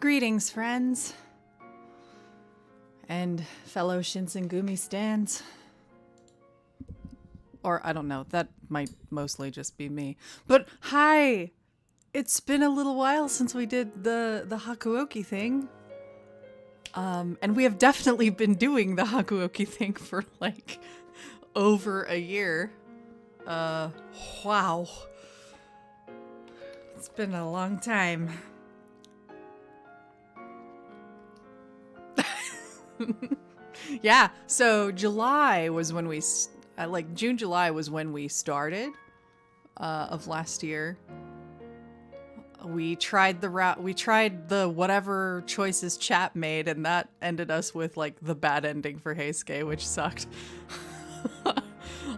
Greetings, friends, and fellow Shinsengumi stands. Or, I don't know, that might mostly just be me. But, hi! It's been a little while since we did the Hakuoki thing. And we have definitely been doing the Hakuoki thing for, like, over a year. Wow. It's been a long time. Yeah, so July was when we, June, July was when we started, of last year. We tried the route, we tried the whatever choices chat made, and that ended us with, like, the bad ending for Heisuke, which sucked.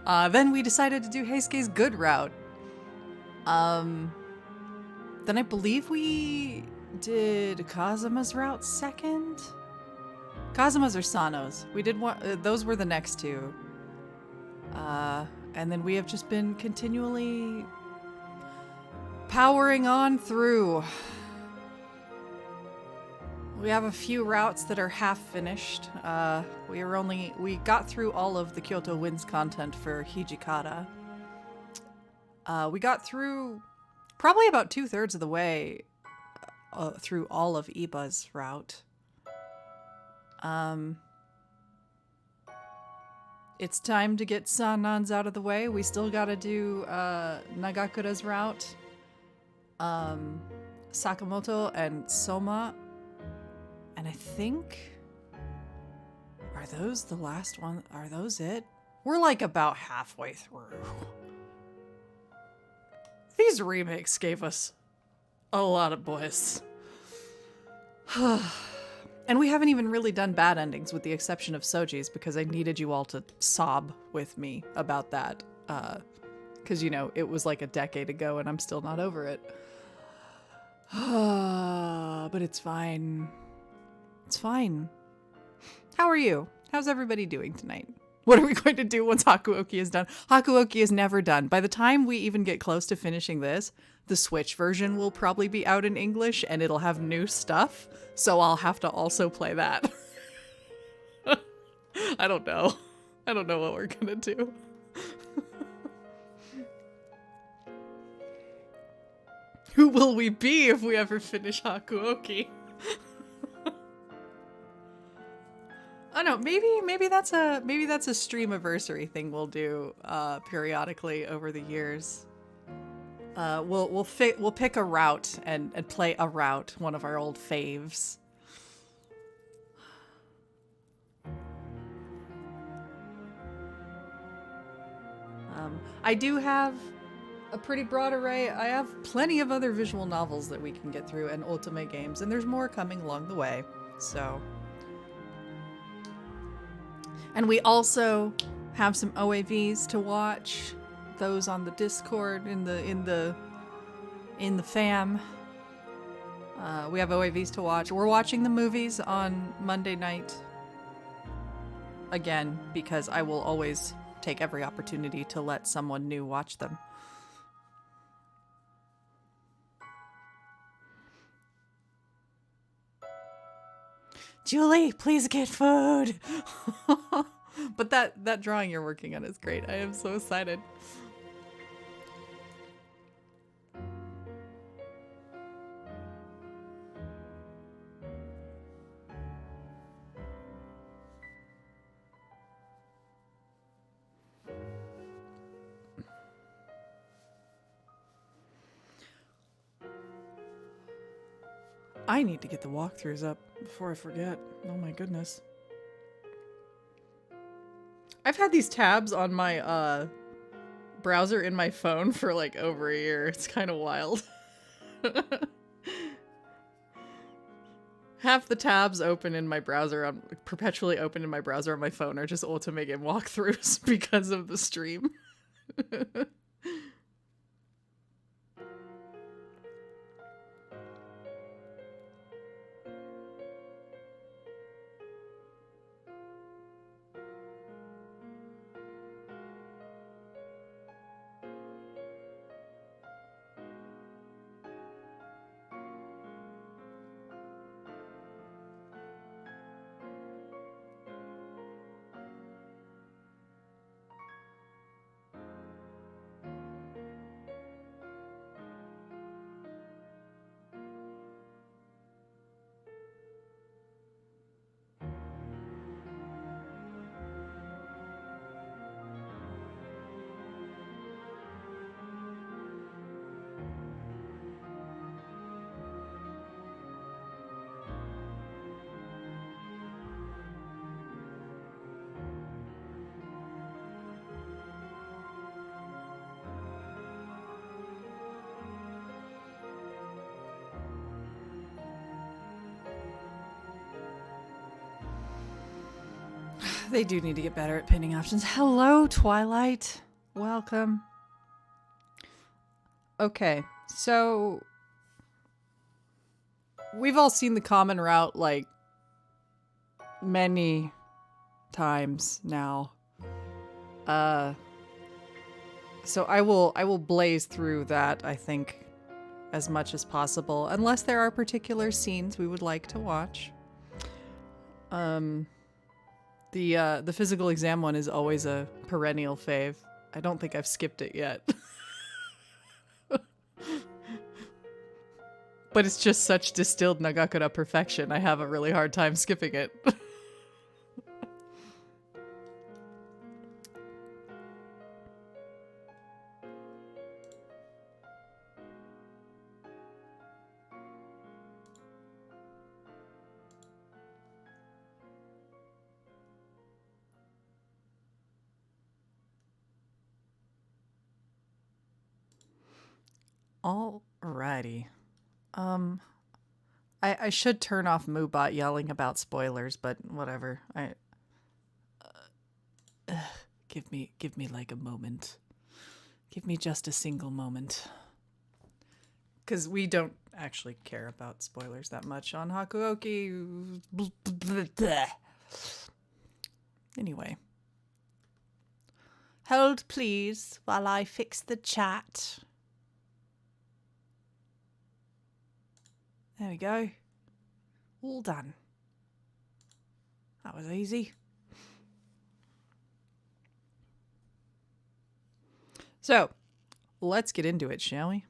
Then we decided to do Heisuke's good route. Then I believe we did Kazuma's route second? Kazuma's or Sano's. We did one, those were the next two. And then we have just been continually powering on through. We have a few routes that are half finished. We got through all of the Kyoto Winds content for Hijikata. We got through probably about 2/3 of the way through all of Iba's route. It's time to get Sanan's out of the way. We still gotta do Nagakura's route, Sakamoto and Soma, and I think, are those the last one? Are those it? We're like about halfway through. These remakes gave us a lot of bliss. And we haven't even really done bad endings with the exception of Soji's, because I needed you all to sob with me about that. Because, you know, it was like a decade ago and I'm still not over it. But it's fine. It's fine. How are you? How's everybody doing tonight? What are we going to do once Hakuoki is done? Hakuoki is never done. By the time we even get close to finishing this, the Switch version will probably be out in English and it'll have new stuff, so I'll have to also play that. I don't know. I don't know what we're gonna do. Who will we be if we ever finish Hakuoki? Oh no, maybe that's a streamiversary thing we'll do periodically over the years. We'll pick a route and play a route, one of our old faves. I do have a pretty broad array. I have plenty of other visual novels that we can get through and ultimate games, and there's more coming along the way. So, and we also have some OAVs to watch. Those on the Discord in the fam. We have OAVs to watch. We're watching the movies on Monday night. Again, because I will always take every opportunity to let someone new watch them. Julie, please get food. But that drawing you're working on is great. I am so excited. I need to get the walkthroughs up before I forget. Oh my goodness. I've had these tabs on my browser in my phone for like over a year. It's kind of wild. Half the tabs open in my browser, perpetually open in my browser on my phone, are just ultimate game walkthroughs because of the stream. They do need to get better at pinning options. Hello, Twilight. Welcome. Okay, so we've all seen the common route like many times now. So I will blaze through that, I think, as much as possible, unless there are particular scenes we would like to watch. The physical exam one is always a perennial fave. I don't think I've skipped it yet. But it's just such distilled Nagakura perfection, I have a really hard time skipping it. Alrighty. I should turn off Moobot yelling about spoilers, but whatever. Give me like a moment. Give me just a single moment. Because we don't actually care about spoilers that much on Hakuoki. Anyway. Hold please while I fix the chat. There we go. All done. That was easy. So, let's get into it, shall we?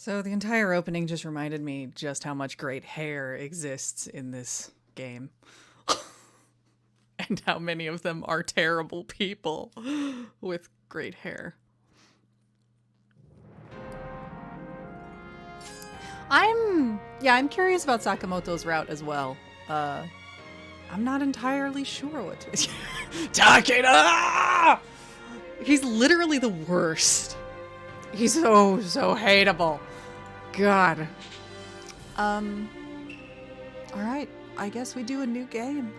So the entire opening just reminded me just how much great hair exists in this game. And how many of them are terrible people with great hair. I'm curious about Sakamoto's route as well. I'm not entirely sure what to... Takeda! He's literally the worst. He's so hateable. God. Alright, I guess we do a new game.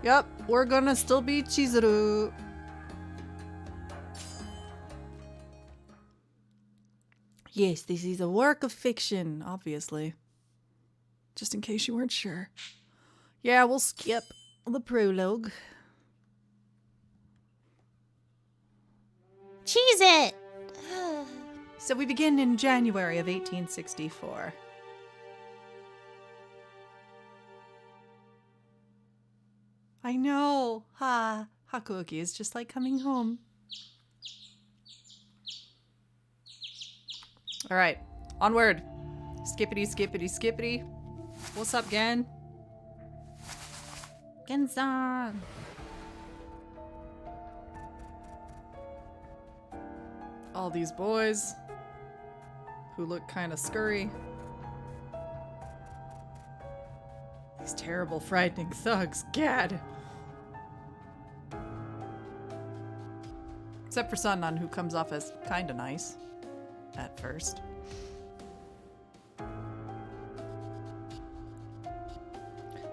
Yep, we're gonna still be Chizuru. Yes, this is a work of fiction, obviously. Just in case you weren't sure. Yeah, we'll skip the prologue. Cheese it! So we begin in January of 1864. I know. Hakuoki is just like coming home. All right, onward. Skippity, skippity, skippity. What's up, Gen? Gen-san. All these boys who look kind of scurry. These terrible, frightening thugs. Gad. Except for Sanan, who comes off as kind of nice at first.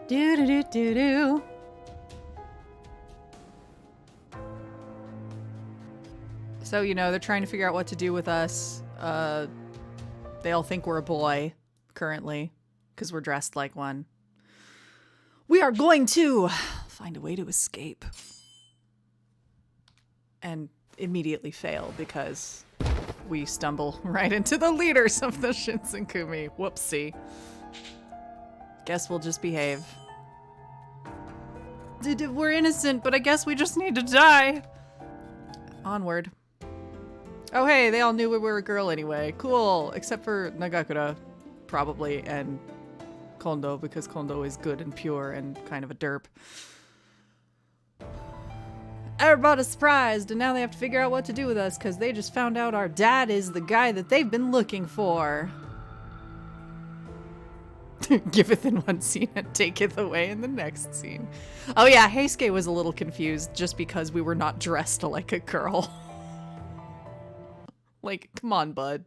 Do-do-do-do-do. So, you know, they're trying to figure out what to do with us. They all think we're a boy, currently, because we're dressed like one. We are going to find a way to escape. And immediately fail, because we stumble right into the leaders of the Shinsengumi. Whoopsie. Guess we'll just behave. We're innocent, but I guess we just need to die. Onward. Oh hey, they all knew we were a girl anyway. Cool. Except for Nagakura, probably, and Kondo, because Kondo is good and pure and kind of a derp. Everybody's surprised, and now they have to figure out what to do with us, because they just found out our dad is the guy that they've been looking for. Giveth in one scene and taketh away in the next scene. Oh yeah, Heisuke was a little confused just because we were not dressed like a girl. Like, come on, bud.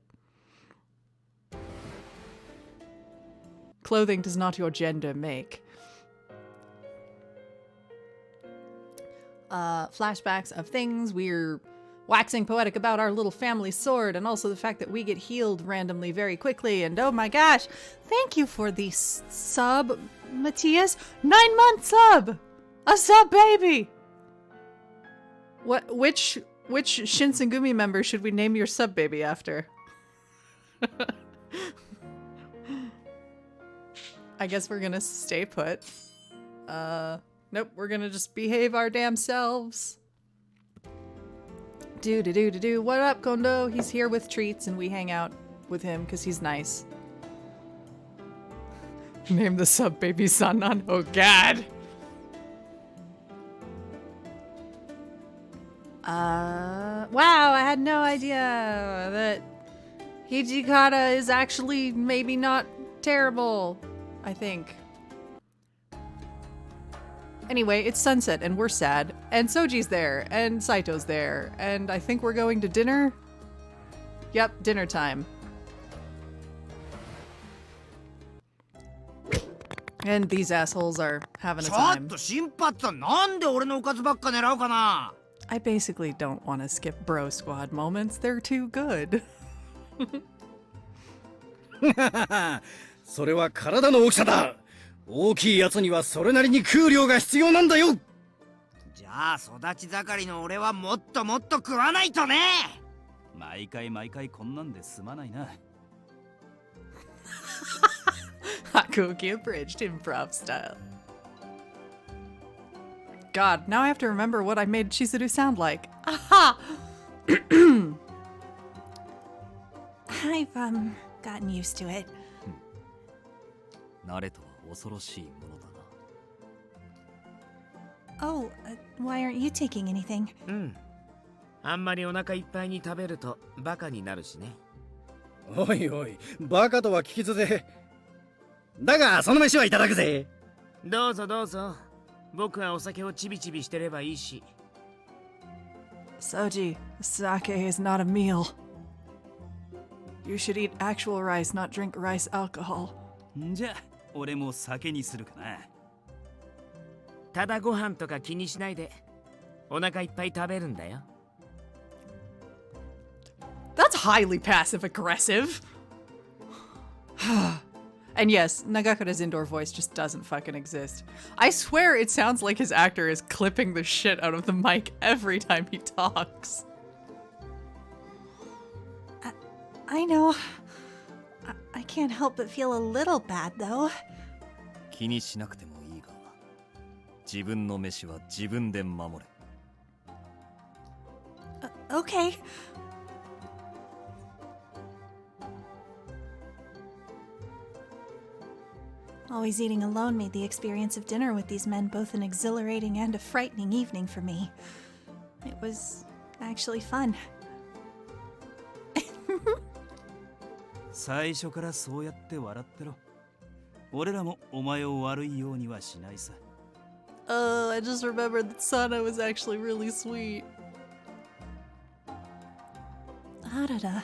Clothing does not your gender make. Flashbacks of things. We're waxing poetic about our little family sword, and also the fact that we get healed randomly very quickly. And oh my gosh, thank you for the sub, Matthias. 9-month sub! A sub baby! Which Shinsengumi member should we name your sub baby after? I guess we're gonna stay put. Nope, we're gonna just behave our damn selves. Do. What up, Kondo? He's here with treats and we hang out with him because he's nice. Name the sub baby Sanan. Oh god. Wow, I had no idea that Hijikata is actually maybe not terrible, I think. Anyway, it's sunset and we're sad, and Soji's there, and Saito's there, and I think we're going to dinner? Yep, dinner time. And these assholes are having a time. I basically don't want to skip bro squad moments, they're too good. それは体の大きさだ。大きいやつにはそれなりに食う量が必要なんだよ。じゃあ育ち盛りの俺はもっともっと食わないとね。毎回こんなんで済まないな。Hakuoki abridged improv style. God, now I have to remember what I made Chizuru sound like. Aha! I've gotten used to it. 慣れとは恐ろしいものだな。Oh, why aren't you taking anything? あんまりお腹いっぱいに食べるとバカになるしね。おいおい、バカとは聞き捨て。だがその飯はいただくぜ。どうぞどうぞ。僕はお酒をちびちびしてればいいし。Soji, sake is not a meal. You should eat actual rice, not drink rice alcohol. んじゃ俺も酒にするかな。ただご飯とか気にしないでお腹いっぱい食べるんだよ。 That's highly passive aggressive. And yes, Nagakura's indoor voice just doesn't fucking exist. I swear it sounds like his actor is clipping the shit out of the mic every time he talks. I know. I can't help but feel a little bad, though. 気にしなくてもいいが、自分の飯は自分で守れ。Okay. Always eating alone made the experience of dinner with these men both an exhilarating and a frightening evening for me. It was actually fun. 最初からそうやって笑ってろ。俺らもお前を悪いようにはしないさ。I just remembered that Sana was actually really sweet. Arada.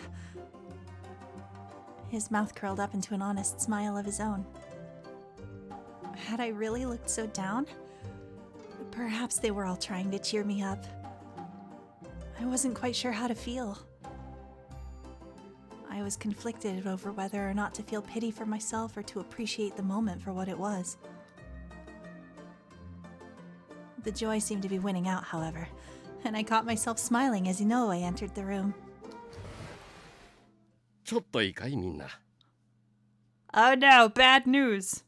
His mouth curled up into an honest smile of his own. Had I really looked so down? Perhaps they were all trying to cheer me up. I wasn't quite sure how to feel. I was conflicted over whether or not to feel pity for myself or to appreciate the moment for what it was. The joy seemed to be winning out, however, and I caught myself smiling as Inoue entered the room. ちょっといいかいみんな。 Oh no, bad news.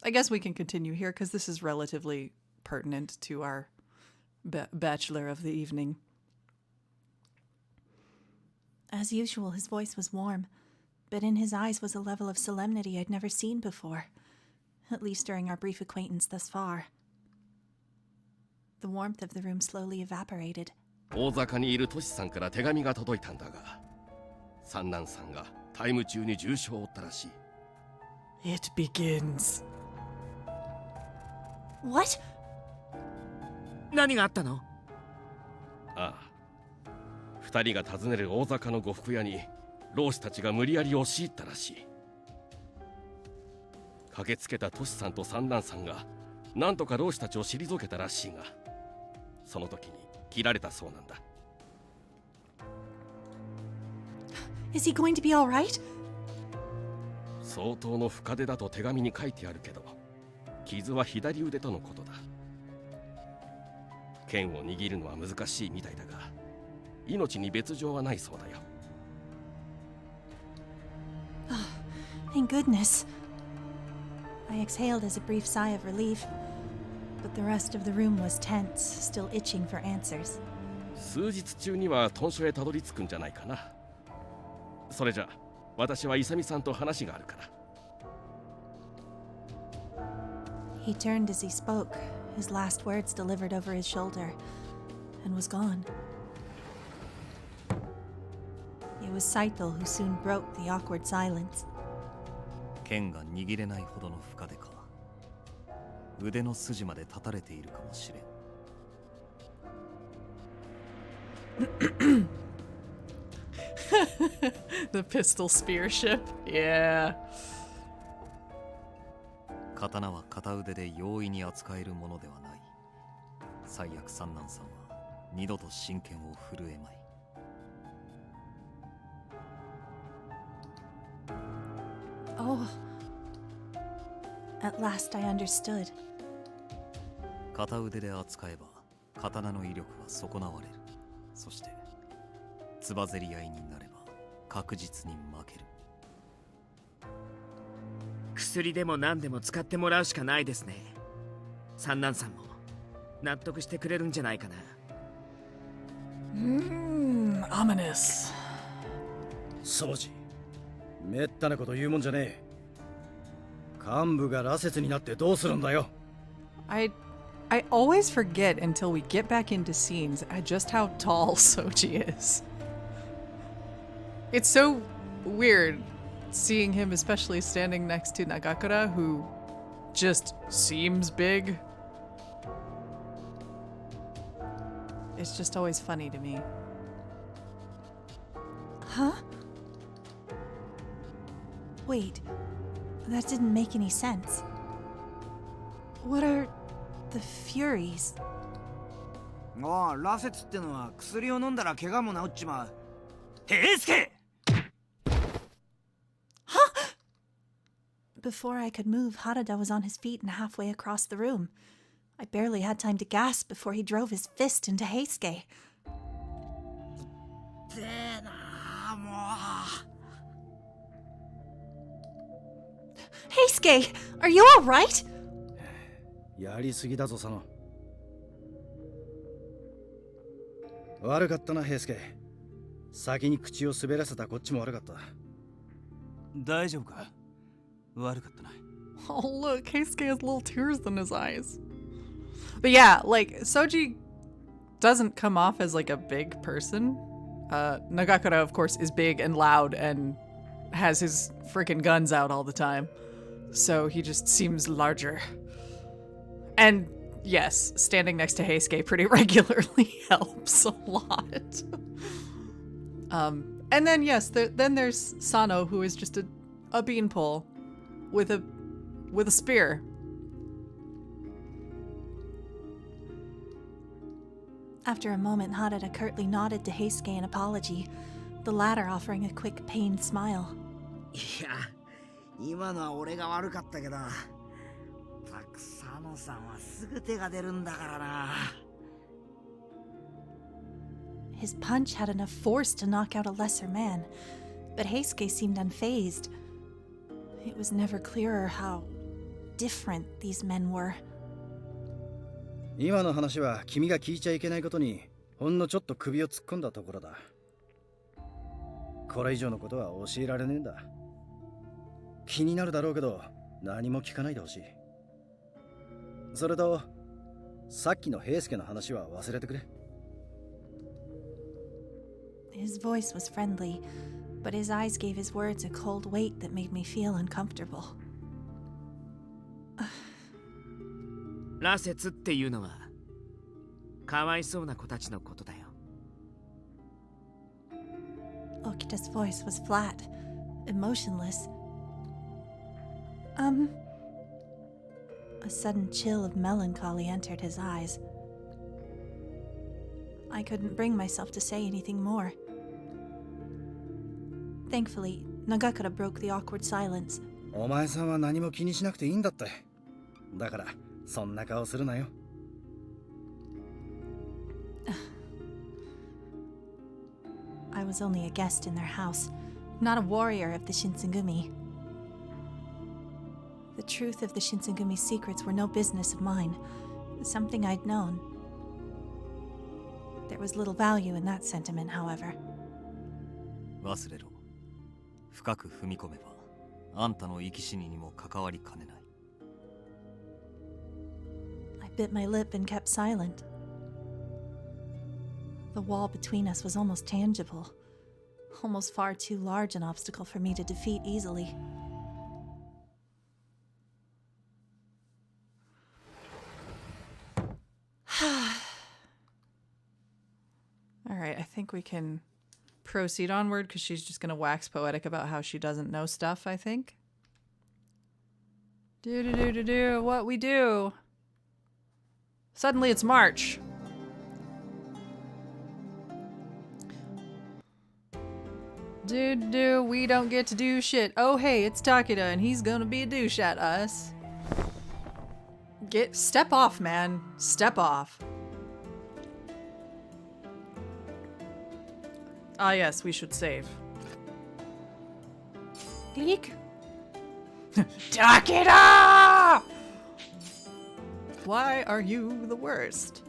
I guess we can continue here because this is relatively pertinent to our bachelor of the evening. As usual, his voice was warm, but in his eyes was a level of solemnity I'd never seen before, at least during our brief acquaintance thus far. The warmth of the room slowly evaporated. 大阪にいるトシさんから手紙が届いたんだが、三男さんがタイム中に重傷を負ったらしい。 It begins. What? 何があったの？ああ、二人が訪ねる大阪の呉服屋に老師たちが無理やり押し入ったらしい。駆けつけたトシさんと三男さんがなんとか老師たちを退けたらしいが、その時に切られたそうなんだ。 Is he going to be all right? 相当の深手だと手紙に書いてあるけど、傷は左腕とのことだ。剣を握るのは難しいみたいだが、命に別状はないそうだよ。 Thank goodness. I exhaled as a brief sigh of relief, but the rest of the room was tense, still itching for answers. 数日中には豚書へたどり着くんじゃないかな。それじゃ私はイサミさんと話があるから。 He turned as he spoke, his last words delivered over his shoulder, and was gone. It was Saito who soon broke the awkward silence. 剣が握れないほどの深手か。腕の筋まで立たれているかもしれん。The pistol spear ship. Yeah. 刀は片腕で容易に扱えるものではない。最悪三男さんは二度と真剣を震えまい。 Oh. At last I understood. 片腕で扱えば刀の威力は損なわれる。そしてつばぜり合いになれば確実に負ける。薬でも何でも使ってもらうしかないですね。三男さんも納得してくれるんじゃないかな。Ominous. 掃除。めったなこと言うもんじゃねえ。幹部が羅刹になってどうするんだよ。I always forget until we get back into scenes just how tall Soji is. It's so weird seeing him, especially standing next to Nagakura, who just seems big. It's just always funny to me. Huh? Wait, that didn't make any sense. What are the Furies? ああ、ラセツってのは薬を飲んだら怪我も治っちまう。平助! Before I could move, Harada was on his feet and halfway across the room. I barely had time to gasp before he drove his fist into Heisuke. でーなーも Heisuke! Are you alright? やりすぎだぞ佐野。悪かったな平介。先に口を滑らせたこっちも悪かった。大丈夫か？悪かったな。 Oh, look, Keisuke has little tears in his eyes. But yeah, like, Soji doesn't come off as, like, a big person. Nagakura, of course, is big and loud and has his freaking guns out all the time. So he just seems larger. And yes, standing next to Heisuke pretty regularly helps a lot. And then, yes, then there's Sano, who is just a beanpole with a spear. After a moment, Harada curtly nodded to Heisuke in apology, the latter offering a quick, pained smile. いや、今のは俺が悪かったけど、たくさんのさんはすぐ手が出るんだからな。His punch had enough force to knock out a lesser man, but Heisuke seemed unfazed. It was never clearer how different these men were. 今の話は君が聞いちゃいけないことにほんのちょっと首を突っ込んだところだ。これ以上のことは教えられねえんだ。気になるだろうけど何も聞かないでほしい。それとさっきの平介の話は忘れてくれ。His voice was friendly, but his eyes gave his words a cold weight that made me feel uncomfortable. 羅刹っていうのはかわいそうな子たちのことだよ。 Okita's voice was flat, emotionless. A sudden chill of melancholy entered his eyes. I couldn't bring myself to say anything more. Thankfully, Nagakura broke the awkward silence. お前さんは何も気にしなくていいんだって。だからそんな顔するなよ。I was only a guest in their house, not a warrior of the Shinsengumi. The truth of the Shinsengumi's secrets were no business of mine, something I'd known. There was little value in that sentiment, however. 忘れろ。深く踏み込めば、あんたの生き死ににも関わりかねない。I bit my lip and kept silent. The wall between us was almost tangible, almost far too large an obstacle for me to defeat easily. All right, I think we can proceed onward because she's just going to wax poetic about how she doesn't know stuff, I think. Do, what we do. Suddenly it's March. We don't get to do shit. Oh, hey, it's Takeda, and he's gonna be a douche at us. Step off, man. Step off. Ah, yes, we should save. Gleek? Takeda! Why are you the worst?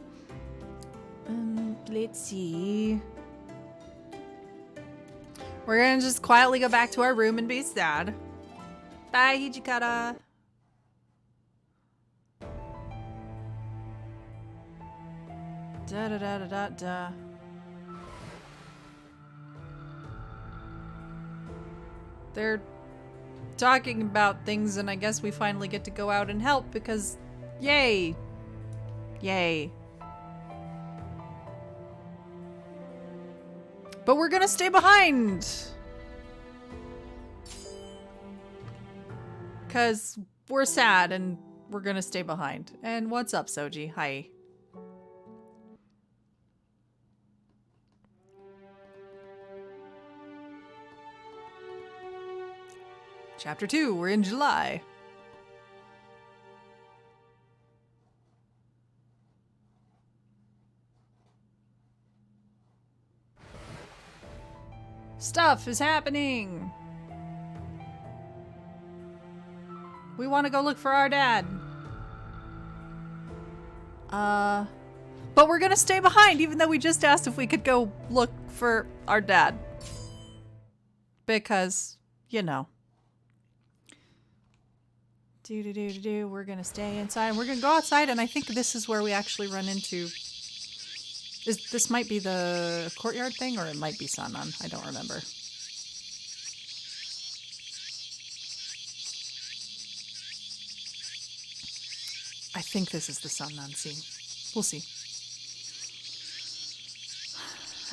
Let's see. We're gonna just quietly go back to our room and be sad. Bye, Hijikata. Da da da da da da. They're talking about things, and I guess we finally get to go out and help because, yay! Yay. But we're gonna stay behind! Because we're sad and we're gonna stay behind. And what's up, Soji? Hi. Chapter 2, we're in July. Stuff is happening. We want to go look for our dad. But we're gonna stay behind even though we just asked if we could go look for our dad. Because, you know. We're gonna stay inside and we're gonna go outside, and I think this is where we actually run into. This might be the courtyard thing, or it might be Sanan. I don't remember. I think this is the Sanan scene. We'll see.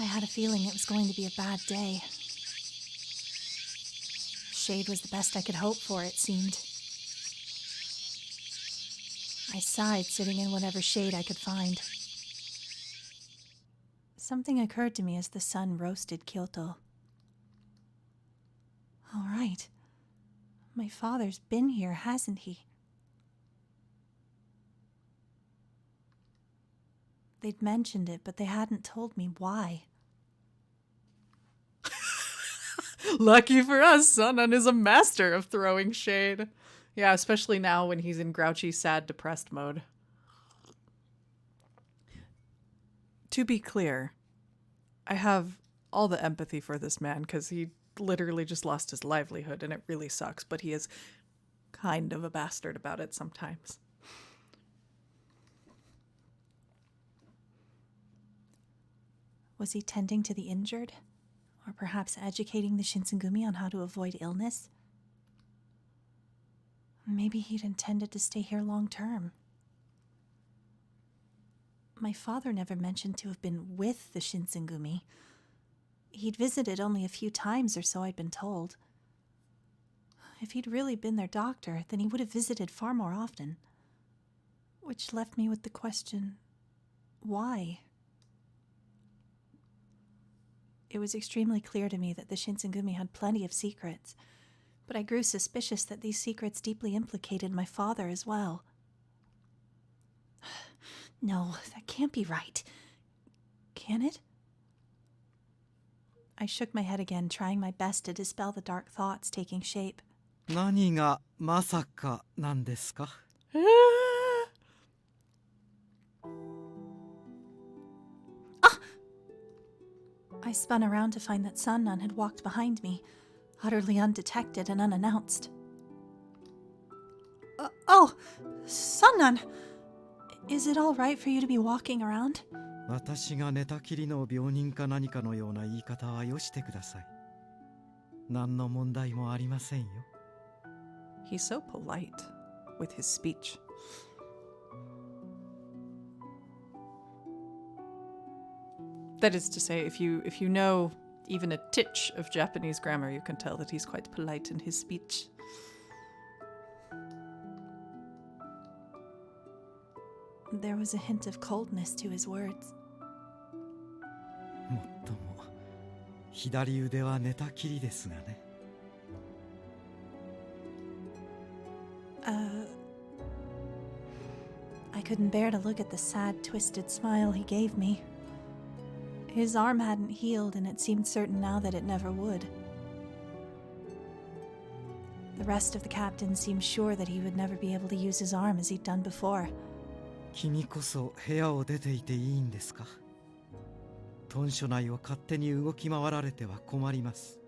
I had a feeling it was going to be a bad day. Shade was the best I could hope for, it seemed. I sighed, sitting in whatever shade I could find. Something occurred to me as the sun roasted Kyoto. All right. My father's been here, hasn't he? They'd mentioned it, but they hadn't told me why. Lucky for us, Sanan is a master of throwing shade. Yeah, especially now when he's in grouchy, sad, depressed mode. To be clear, I have all the empathy for this man because he literally just lost his livelihood and it really sucks, but he is kind of a bastard about it sometimes. Was he tending to the injured? Or perhaps educating the Shinsengumi on how to avoid illness? Maybe he'd intended to stay here long term. My father never mentioned to have been with the Shinsengumi. He'd visited only a few times or so, I'd been told. If he'd really been their doctor, then he would have visited far more often. Which left me with the question, why? It was extremely clear to me that the Shinsengumi had plenty of secrets, but I grew suspicious that these secrets deeply implicated my father as well. No, that can't be right. Can it? I shook my head again, trying my best to dispel the dark thoughts taking shape. 何がまさかなんですか? I spun around to find that Sanan had walked behind me, utterly undetected and unannounced. Oh, Sanan! Is it all right for you to be walking around? 私が寝たきりの病人か何かのような言い方はよしてください。何の問題もありませんよ。He's so polite with his speech. That is to say, if you know even a titch of Japanese grammar, you can tell that he's quite polite in his speech. There was a hint of coldness to his words. もっとも、左腕は寝たきりですがね。I couldn't bear to look at the sad, twisted smile he gave me. His arm hadn't healed, and it seemed certain now that it never would. The rest of the captains seemed sure that he would never be able to use his arm as he'd done before. 君こそ部屋を出ていていいんですか? 屯所内を勝手に動き回られては困ります。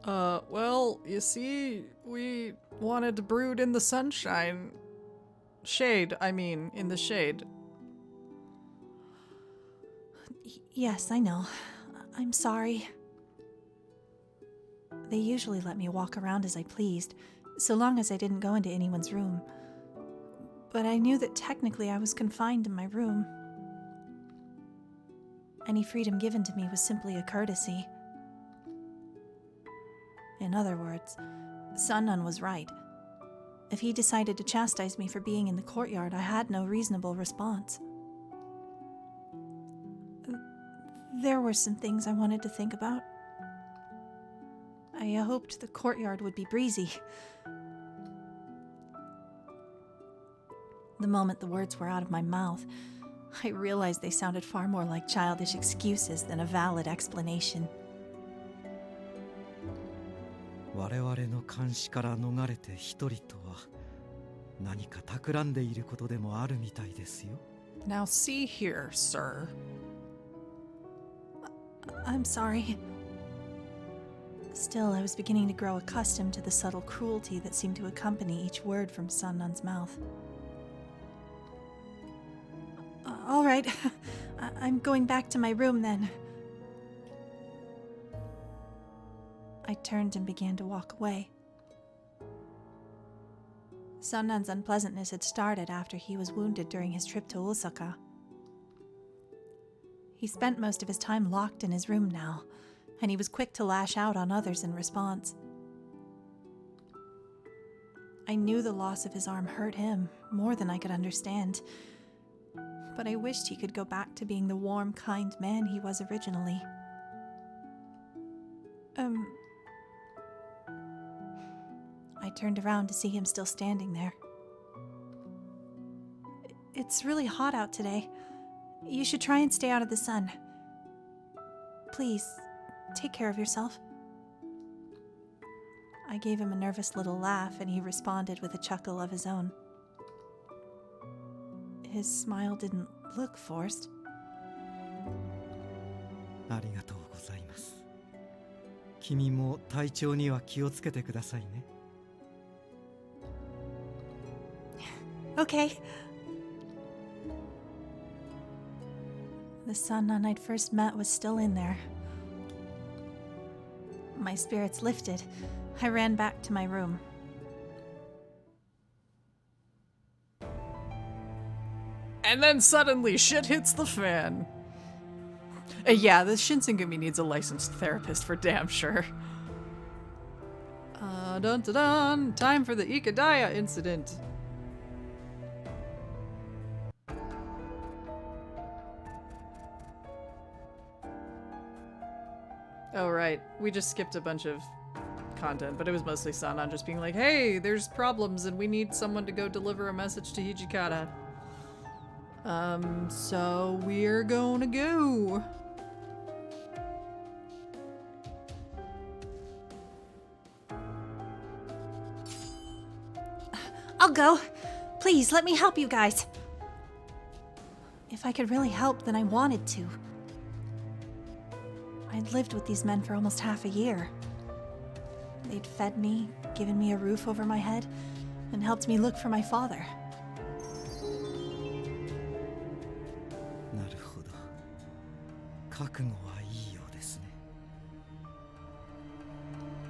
Well, you see, we wanted to brood in the sunshine. Shade, I mean, in the shade. Yes, I know. I'm sorry. They usually let me walk around as I pleased, so long as I didn't go into anyone's room. But I knew that technically I was confined in my room. Any freedom given to me was simply a courtesy. In other words, Sanan was right. If he decided to chastise me for being in the courtyard, I had no reasonable response. There were some things I wanted to think about. I hoped the courtyard would be breezy. The moment the words were out of my mouth, I realized they sounded far more like childish excuses than a valid explanation. 我々の監視から逃れて一人とは何か企んでいることでもあるみたいですよ。 Now see here, sir. I'm sorry. Still, I was beginning to grow accustomed to the subtle cruelty that seemed to accompany each word from Sanan's mouth. All right, I'm going back to my room then. I turned and began to walk away. Sanan's unpleasantness had started after he was wounded during his trip to Osaka. He spent most of his time locked in his room now, and he was quick to lash out on others in response. I knew the loss of his arm hurt him more than I could understand, but I wished he could go back to being the warm, kind man he was originally. I turned around to see him still standing there. It's really hot out today. You should try and stay out of the sun. Please, take care of yourself. I gave him a nervous little laugh, and he responded with a chuckle of his own. His smile didn't look forced. ありがとうございます。君も体調には気をつけてくださいね。 Okay. The Sanan I'd first met was still in there. My spirits lifted. I ran back to my room. And then suddenly shit hits the fan. Yeah, this Shinsengumi needs a licensed therapist for damn sure. Dun dun dun! Time for the Ikadaya incident. Oh, right. We just skipped a bunch of content, but it was mostly Sanan just being like, hey, there's problems and we need someone to go deliver a message to Hijikata. So we're gonna go. I'll go. Please, let me help you guys. If I could really help, then I wanted to. I'd lived with these men for almost half a year. They'd fed me, given me a roof over my head, and helped me look for my father. なるほど。覚悟はいいようですね。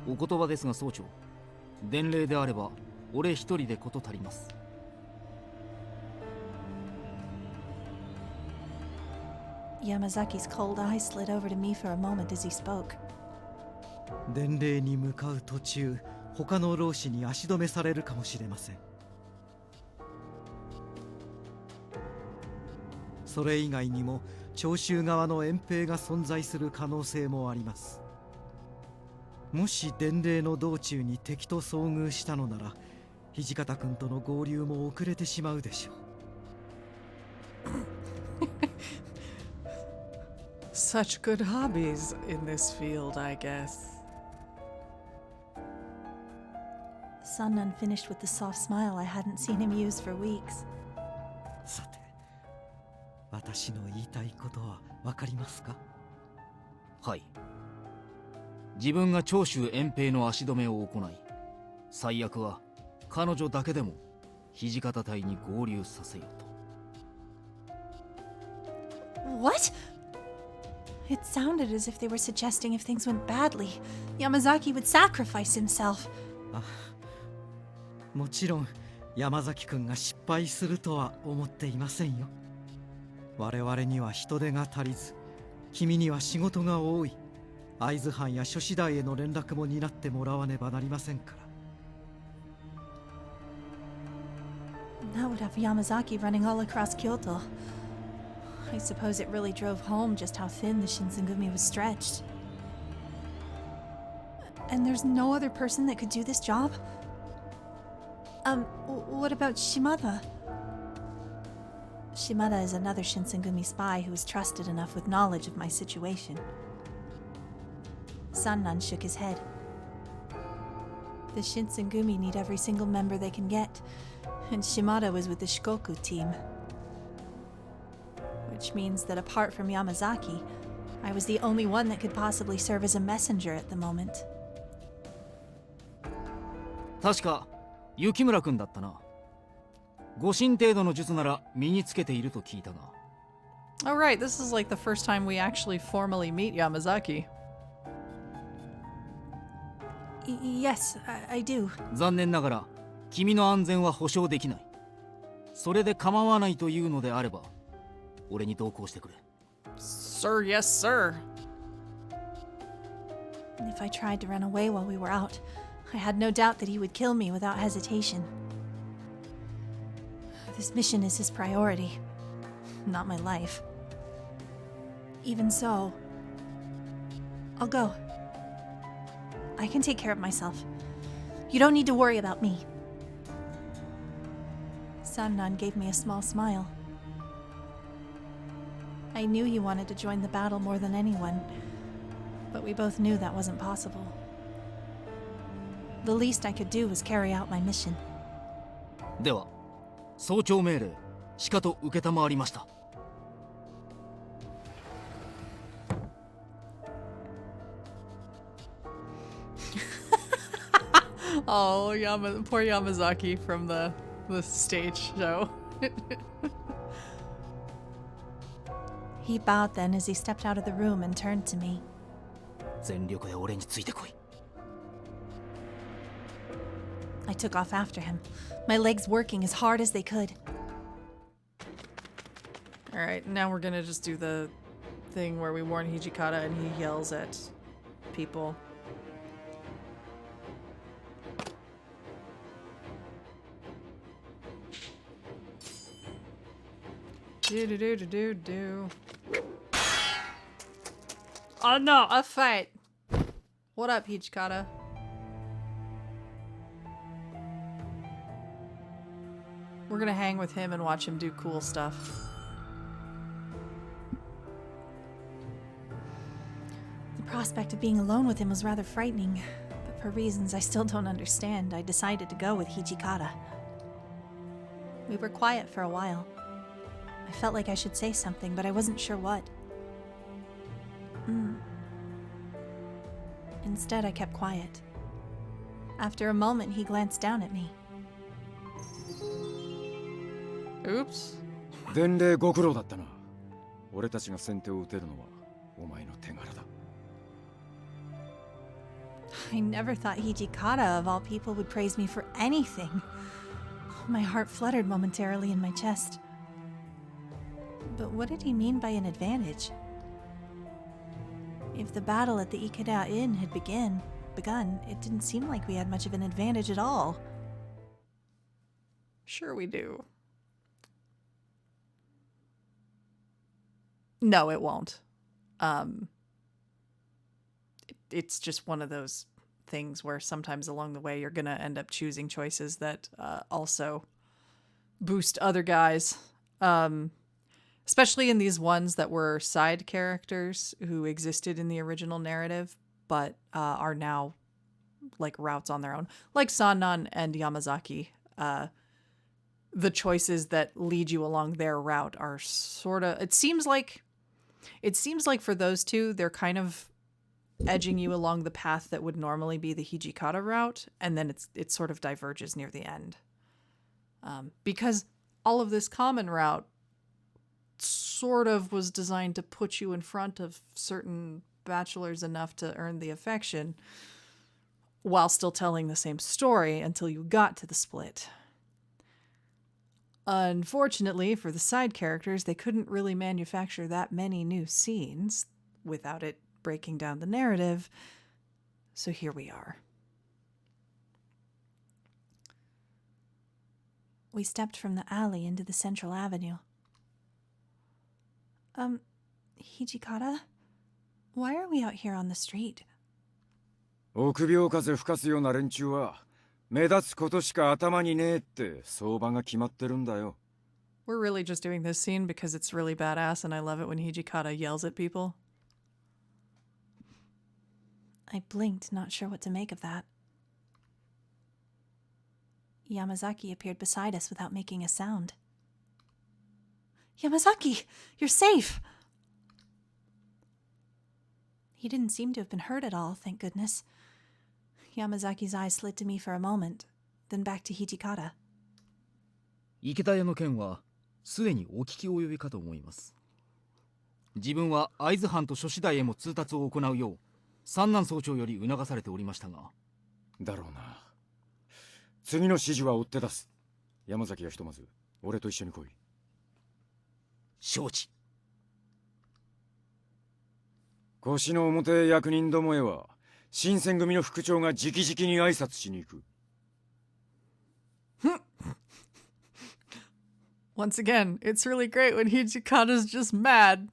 お言葉ですが総長、伝令であれば俺一人で事足ります。 Yamazaki's cold eyes slid over to me for a moment as he spoke. 伝令に向かう途中、他の老師に足止めされるかもしれません。それ以外にも長州側の援兵が存在する可能性もあります。もし伝令の道中に敵と遭遇したのなら、土方君との合流も遅れてしまうでしょう。Such good hobbies in this field, I guess. Sanan finished with the soft smile I hadn't seen him use for weeks. さて、私の言いたいことはわかりますか？はい。自分が長州援兵の足止めを行い、最悪は彼女だけでも土方隊に合流させようと。 What? It sounded as if they were suggesting if things went badly, Yamazaki would sacrifice himself. あ、もちろん山崎君が失敗するとは思っていませんよ。我々には人手が足りず、君には仕事が多い。会津藩や諸子代への連絡も担ってもらわねばなりませんから。That would have Yamazaki running all across Kyoto. I suppose it really drove home just how thin the Shinsengumi was stretched. And there's no other person that could do this job? What about Shimada? Shimada is another Shinsengumi spy who is trusted enough with knowledge of my situation. Sanan shook his head. The Shinsengumi need every single member they can get, and Shimada was with the Shikoku team. Which means that apart from Yamazaki, I was the only one that could possibly serve as a messenger at the moment. 確か雪村君だったな。護身程度の術なら身につけていると聞いたが。Oh, right. This is like the first time we actually formally meet Yamazaki. Yes, I do. 残念ながら君の安全は保証できない。それで構わないというのであれば俺に同行してくれ。 Sir, yes, sir. If I tried to run away while we were out, I had no doubt that he would kill me without hesitation. This mission is his priority, not my life. Even so, I'll go. I can take care of myself. You don't need to worry about me. Sanan gave me a small smile. I knew he wanted to join the battle more than anyone, but we both knew that wasn't possible. The least I could do was carry out my mission. では早朝命令しかと承りました。 Oh, poor Yamazaki from the stage show. He bowed then as he stepped out of the room and turned to me. 全力で俺についてこい。 I took off after him, my legs working as hard as they could. Alright, now we're gonna just do the thing where we warn Hijikata and he yells at people. Do. Oh no, a fight! What up, Hijikata? We're gonna hang with him and watch him do cool stuff. The prospect of being alone with him was rather frightening, but for reasons I still don't understand, I decided to go with Hijikata. We were quiet for a while. I felt like I should say something, but I wasn't sure what. Instead, I kept quiet. After a moment, he glanced down at me. Oops. 伝令ご苦労だったな。俺たちが先手を打てるのはお前の手柄だ。 I never thought Hijikata, of all people, would praise me for anything. My heart fluttered momentarily in my chest. But what did he mean by an advantage? If the battle at the Ikeda Inn had begun, it didn't seem like we had much of an advantage at all. Sure we do. No, it won't. It's just one of those things where sometimes along the way you're going to end up choosing choices that also boost other guys. Especially in these ones that were side characters who existed in the original narrative, but are now like routes on their own. Like Sanan and Yamazaki. The choices that lead you along their route are sort of... It seems like for those two, they're kind of edging you along the path that would normally be the Hijikata route, and then it sort of diverges near the end. Because all of this common route sort of was designed to put you in front of certain bachelors enough to earn the affection while still telling the same story until you got to the split. Unfortunately for the side characters, they couldn't really manufacture that many new scenes. without it breaking down the narrative. So here we are. We stepped from the alley into the central avenue. Hijikata? Why are we out here on the street? 臆病風吹かすような連中は目立つことしか頭にねえって相場が決まってるんだよ。We're really just doing this scene because it's really badass and I love it when Hijikata yells at people. I blinked, not sure what to make of that. Yamazaki appeared beside us without making a sound. Yamazaki, you're safe! He didn't seem to have been hurt at all, thank goodness. Yamazaki's eyes slid to me for a moment, then back to Hijikata. 池田屋の件はすでにお聞き及びかと思います。自分は会津藩と諸次第へも通達を行うよう三男総長より促されておりましたが。だろうな。次の指示は追って出す。山崎はひとまず俺と一緒に来い。承知。腰の表役人どもへは新選組の副長が直々に挨拶しに行く。Once again, it's really great when Hijikata's just mad.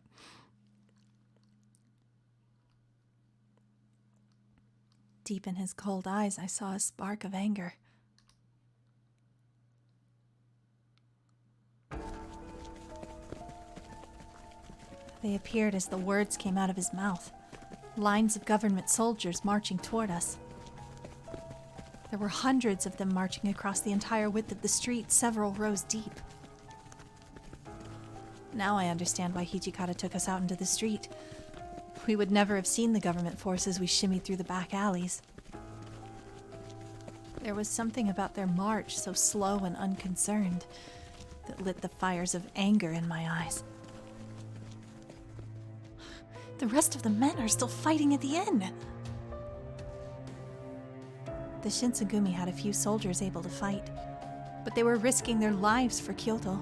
Deep in his cold eyes, I saw a spark of anger. They appeared as the words came out of his mouth. Lines of government soldiers marching toward us. There were hundreds of them marching across the entire width of the street, several rows deep. Now I understand why Hijikata took us out into the street. We would never have seen the government force as we shimmied through the back alleys. There was something about their march so slow and unconcerned that lit the fires of anger in my eyes. The rest of the men are still fighting at the inn. The Shinsengumi had a few soldiers able to fight, but they were risking their lives for Kyoto.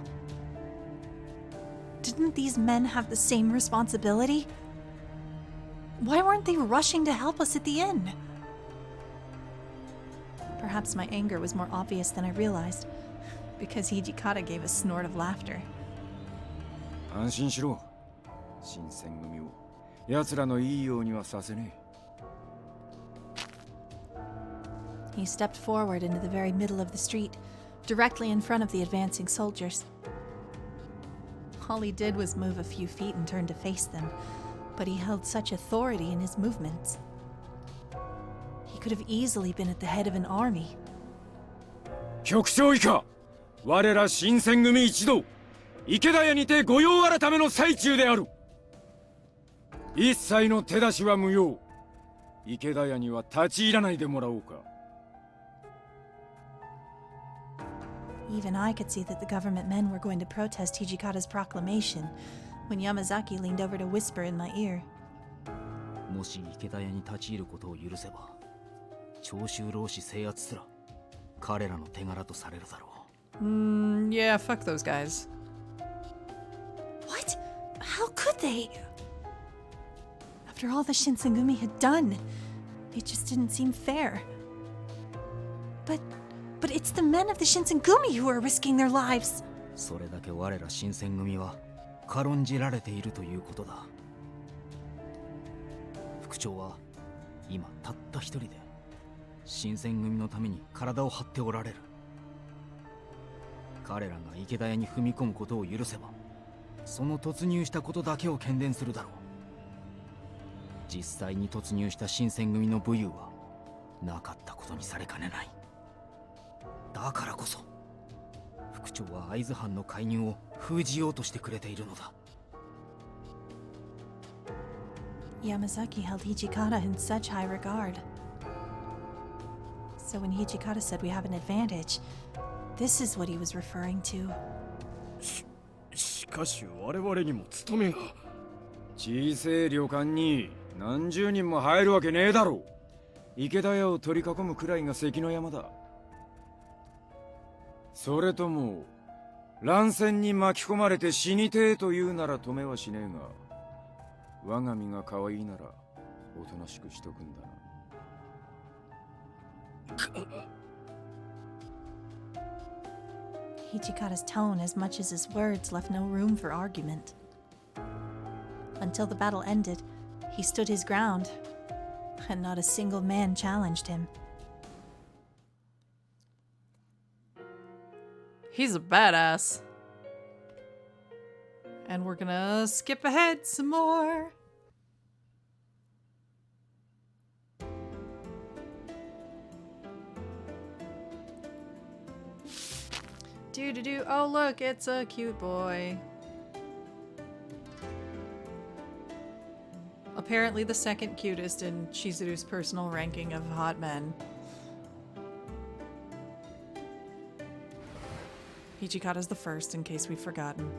Didn't these men have the same responsibility? Why weren't they rushing to help us at the inn? Perhaps my anger was more obvious than I realized, because Hijikata gave a snort of laughter. 安心しろ。新選組を奴らのいいようにはさせねえ。 He stepped forward into the very middle of the street, directly in front of the advancing soldiers. All he did was move a few feet and turn to face them, but he held such authority in his movements. He could have easily been at the head of an army. 局長以下、我ら新選組一同、池田屋にて御用改めの最中である。一切の手出しは無用。池田屋には立ち入らないでもらおうか。Even I could see that the government men were going to protest Hijikata's proclamation when Yamazaki leaned over to whisper in my ear. もし池田屋に立ち入ることを許せば、長州浪士制圧すら彼らの手柄とされるだろう。Yeah, fuck those guys. What? How could they? After all the Shinsengumi had done, it just didn't seem fair. But it's the men of the Shinsengumi who are risking their lives. それだけ我ら新選組は軽んじられているということだ。副長は今たった一人で新選組のために体を張っておられる。彼らが池田屋に踏み込むことを許せば、その突入したことだけを喧伝するだろう。実際に突入した新選組の武勇はなかったことにされかねない。だからこそ副長は会津藩の介入を封じようとしてくれているのだ。Yamazaki held Hijikata in such high regard. So when Hijikata said we have an advantage, this is what he was referring to. しかし我々にも務めが。小せえ旅館に何十人も入るわけねえだろう。池田屋を取り囲むくらいが関の山だ。それとも乱戦に巻き込まれて死にてえというなら止めはしねえが、我が身が可愛いならおとなしくしとくんだな。Hichikata's tone, as much as his words, left no room for argument. Until the battle ended, he stood his ground, and not a single man challenged him. He's a badass. And we're gonna skip ahead some more. Do. Oh, look, it's a cute boy. Apparently the second cutest in Chizuru's personal ranking of hot men. Hichikata's the first, in case we've forgotten.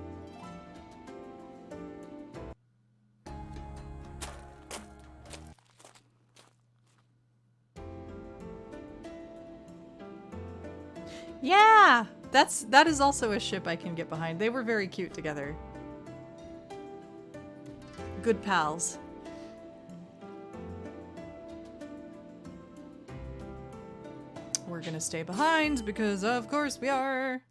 Yeah! That is also a ship I can get behind. They were very cute together. Good pals. We're gonna stay behind because of course we are.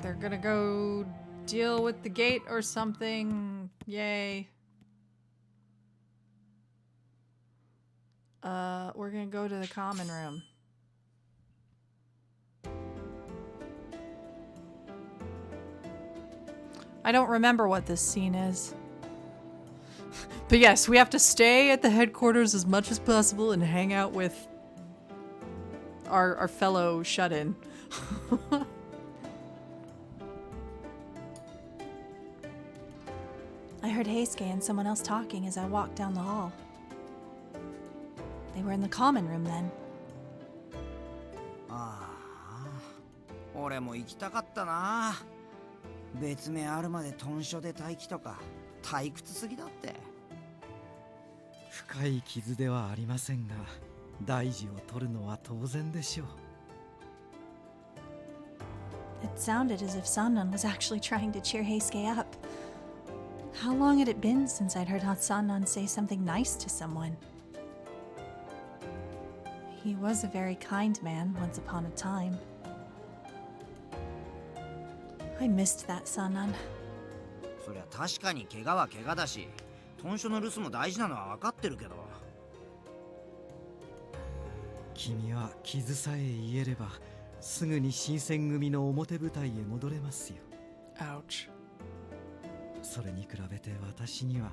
They're gonna go deal with the gate or something. Yay. We're gonna go to the common room. I don't remember what this scene is. But yes, we have to stay at the headquarters as much as possible and hang out with our fellow shut-in. I heard Heisuke and someone else talking as I walked down the hall. They were in the common room then. ああ、俺も行きたかったな。別名あるまで豚書で待機とか退屈すぎだって。深い傷ではありませんが、大事を取るのは当然でしょう。It sounded as if Sanan was actually trying to cheer Heisuke up. How long had it been since I'd heard Sanan say something nice to someone? He was a very kind man once upon a time. I missed that, Sanan. そりゃ確かに怪我は怪我だし、豚書の留守も大事なのは分かってるけど。君は傷さえ癒えれば、すぐに新選組の表舞台へ戻れますよ。Ouch. それに比べて私には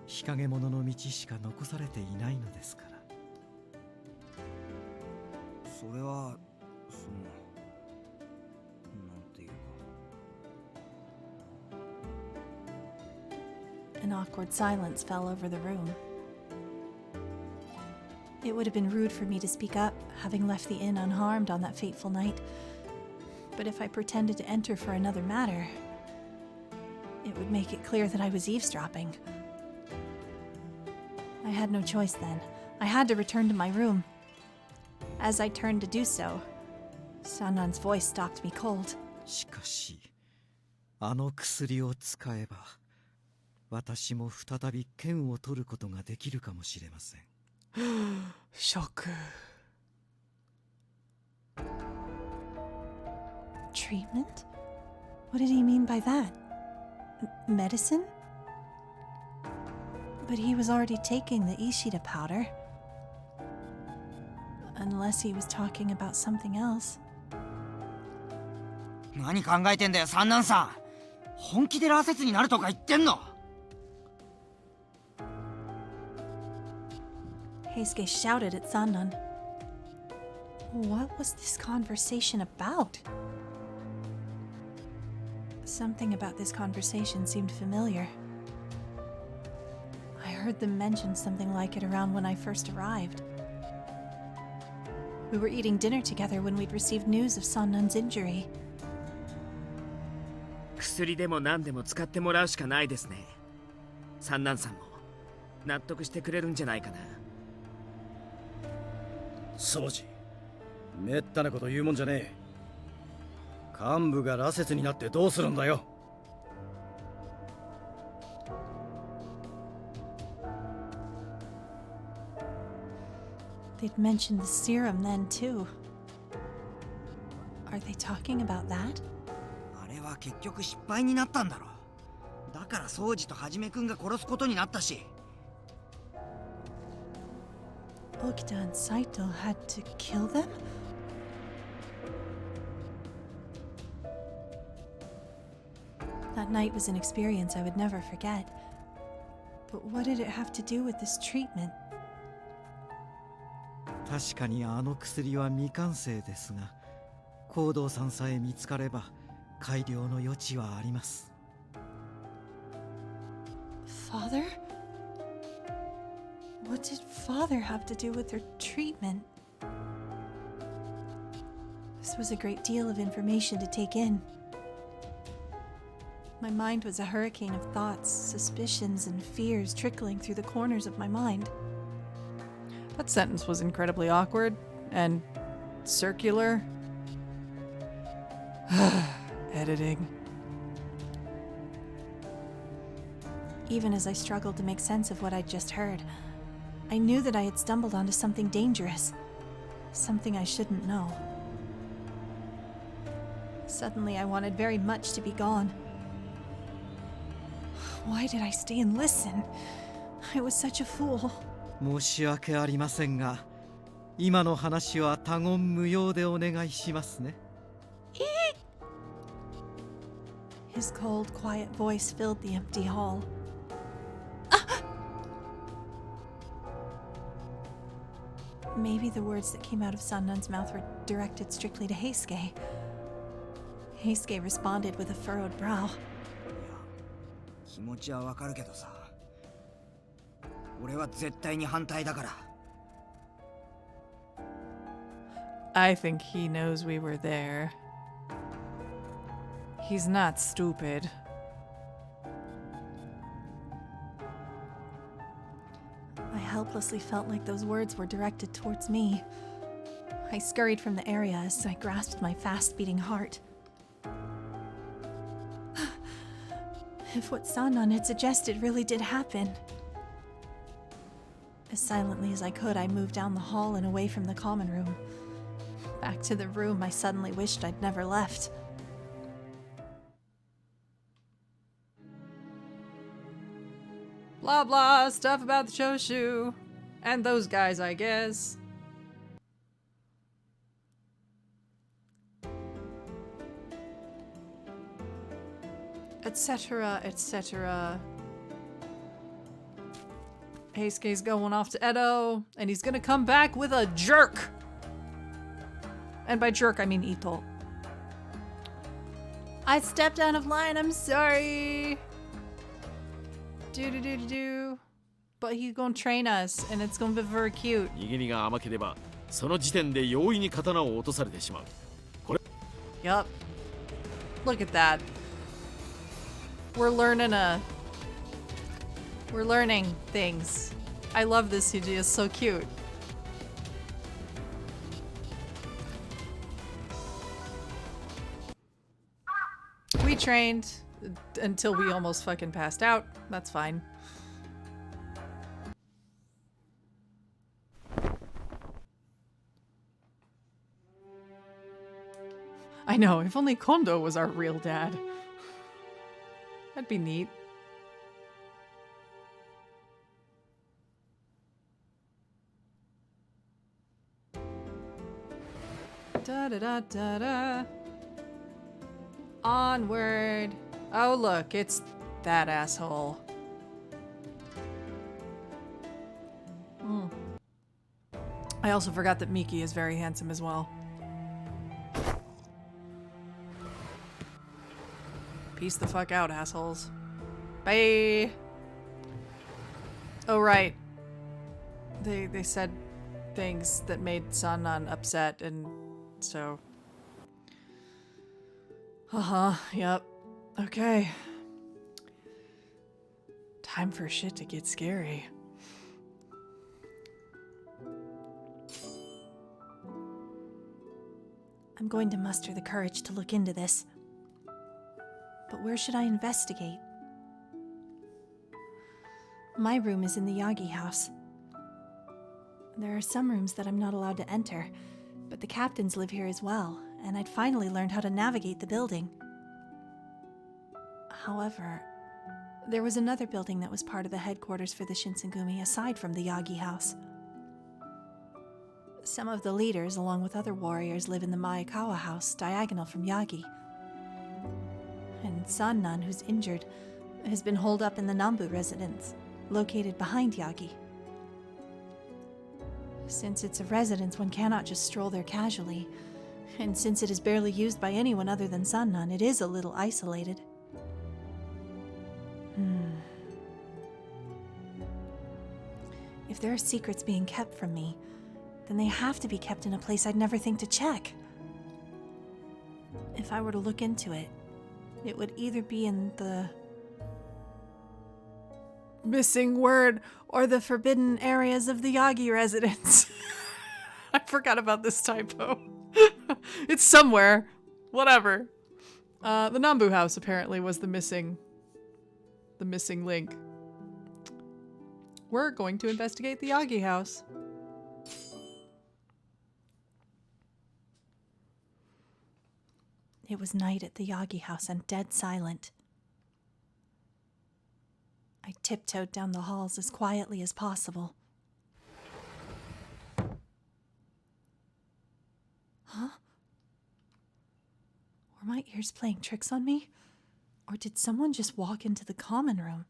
日陰者の道しか残されていないのですから。それはそのなんていうか。An awkward silence fell over the room. It would have been rude for me to speak up, having left the inn unharmed on that fateful night. But if I pretended to enter for another matter, it would make it clear that I was eavesdropping. I had no choice then. I had to return to my room. As I turned to do so, Sanan's voice stopped me cold. しかし、あの薬を使えば、私も再び剣を取ることができるかもしれません。ショック。Treatment? What did he mean by that? Medicine? But he was already taking the Ishida powder. Unless he was talking about something else. 何考えてんだよ、三男さん。本気で羅刹になるとか言ってんの。Heisuke shouted at Sanan. What was this conversation about? Something about this conversation seemed familiar. I heard them mention something like it around when I first arrived. We were eating dinner together when we'd received news of Sanan's injury. 薬でも何でも使ってもらうしかないですね。三男さんも納得してくれるんじゃないかな。掃除めったなこと言うもんじゃねえ。幹部が羅刹になってどうするんだよ。They'd mentioned the serum then, too. Are they talking about that? あれは結局失敗になったんだろう。だから掃除とはじめくんが殺すことになったし。Okita and Saito had to kill them? That night was an experience I would never forget. But what did it have to do with this treatment? 確かにあの薬は未完成ですが、行動さんさえ見つかれば改良の余地はあります。Father? What did Father have to do with their treatment? This was a great deal of information to take in. My mind was a hurricane of thoughts, suspicions, and fears trickling through the corners of my mind. That sentence was incredibly awkward and circular. Editing. Even as I struggled to make sense of what I'd just heard, I knew that I had stumbled onto something dangerous, something I shouldn't know. Suddenly, I wanted very much to be gone. Why did I stay and listen? I was such a fool. 申し訳ありませんが、今の話は他言無用でお願いしますね。His cold, quiet voice filled the empty hall. Maybe the words that came out of Sanan's mouth were directed strictly to Heisuke. Heisuke responded with a furrowed brow. 気持ちはわかるけどさ、俺は絶対に反対だから。I think he knows we were there. He's not stupid. I helplessly felt like those words were directed towards me. I scurried from the area as I grasped my fast-beating heart. If what Sanan had suggested really did happen. As silently as I could, I moved down the hall and away from the common room. Back to the room I suddenly wished I'd never left. Blah blah, stuff about the Choshu. And those guys, I guess. Etc., etc. Heisuke's going off to Edo, and he's gonna come back with a jerk! And by jerk, I mean Ito. I stepped out of line, I'm sorry! Do. But he's gonna train us, and it's gonna be very cute. 逃げりが甘ければ、その時点で容易に刀を落とされてしまう。これ。Yup. Look at that. We're learning things. I love this CG, it's so cute. We trained until we almost fucking passed out. That's fine. I know, if only Kondo was our real dad. That'd be neat. Da-da-da-da-da. Onward. Oh, look, it's that asshole. I also forgot that Miki is very handsome as well. Peace the fuck out, assholes. Bye! Oh, right. They said things that made Sanan upset, and so... Yep. Okay. Time for shit to get scary. I'm going to muster the courage to look into this. But where should I investigate? My room is in the Yagi house. There are some rooms that I'm not allowed to enter, but the captains live here as well, and I'd finally learned how to navigate the building. However, there was another building that was part of the headquarters for the Shinsengumi aside from the Yagi house. Some of the leaders, along with other warriors, live in the Maekawa house, diagonal from Yagi. And Sanan, who's injured, has been holed up in the Nambu residence, located behind Yagi. Since it's a residence, one cannot just stroll there casually, and since it is barely used by anyone other than Sanan, it is a little isolated. If there are secrets being kept from me, then they have to be kept in a place I'd never think to check. If I were to look into it, it would either be in the Missing word or the forbidden areas of the Yagi residence. I forgot about this typo. It's somewhere. Whatever. The Nambu house apparently was the missing link. We're going to investigate the Yagi house. It was night at the Yagi house and dead silent. I tiptoed down the halls as quietly as possible. Huh? Were my ears playing tricks on me? Or did someone just walk into the common room?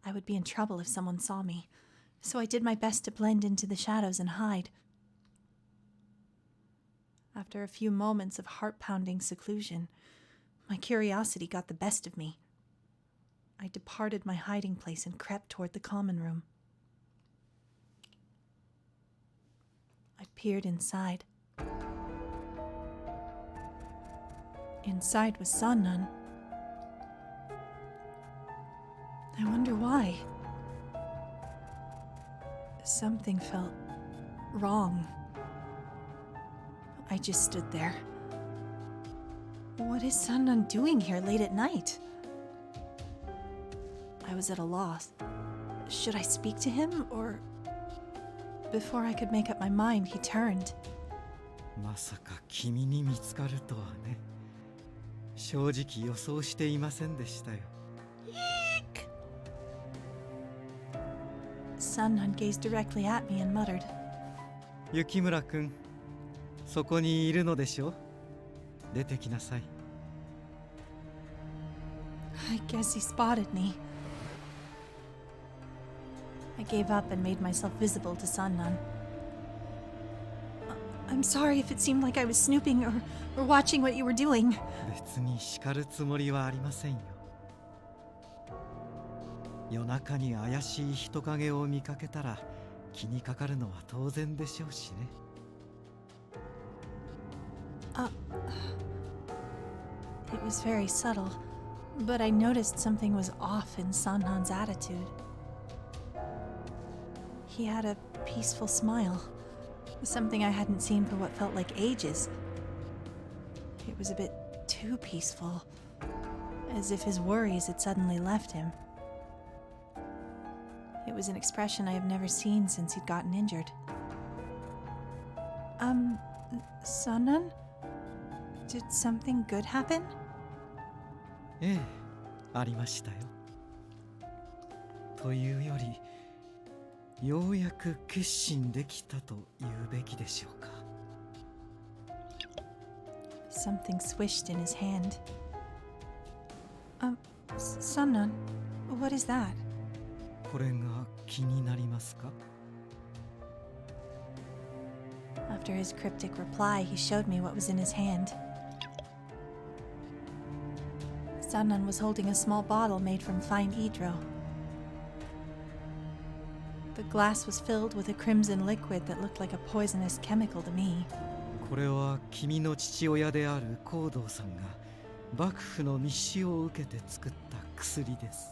I would be in trouble if someone saw me, so I did my best to blend into the shadows and hide. After a few moments of heart-pounding seclusion, my curiosity got the best of me. I departed my hiding place and crept toward the common room. I peered inside. Inside was Sanan. I wonder why. Something felt wrong. I just stood there. What is Sanan doing here late at night? I was at a loss. Should I speak to him, or... Before I could make up my mind, he turned. まさか君に見つかるとはね。正直予想していませんでしたよ。Sanan gazed directly at me and muttered. 雪村くん、そこにいるのでしょ？出てきなさい。I guess he spotted me. I gave up and made myself visible to Sanan. I'm sorry if it seemed like I was snooping or watching what you were doing. 別に叱るつもりはありませんよ。夜中に怪しい人影を見かけたら気にかかるのは当然でしょうしね。It was very subtle, but I noticed something was off in Sanan's attitude. He had a peaceful smile, something I hadn't seen for what felt like ages. It was a bit too peaceful, as if his worries had suddenly left him. It was an expression I have never seen since he'd gotten injured. Sanan? Did something good happen? ええ、ありましたよ。というより、ようやく決心できたと言うべきでしょうか。Something swished in his hand. Sanan, what is that? これが気になりますか？ After his cryptic reply, he showed me what was in his hand. Sanan was holding a small bottle made from fine idro. The glass was filled with a crimson liquid that looked like a poisonous chemical to me. これは君の父親である光道さんが幕府の密使を受けて作った薬です。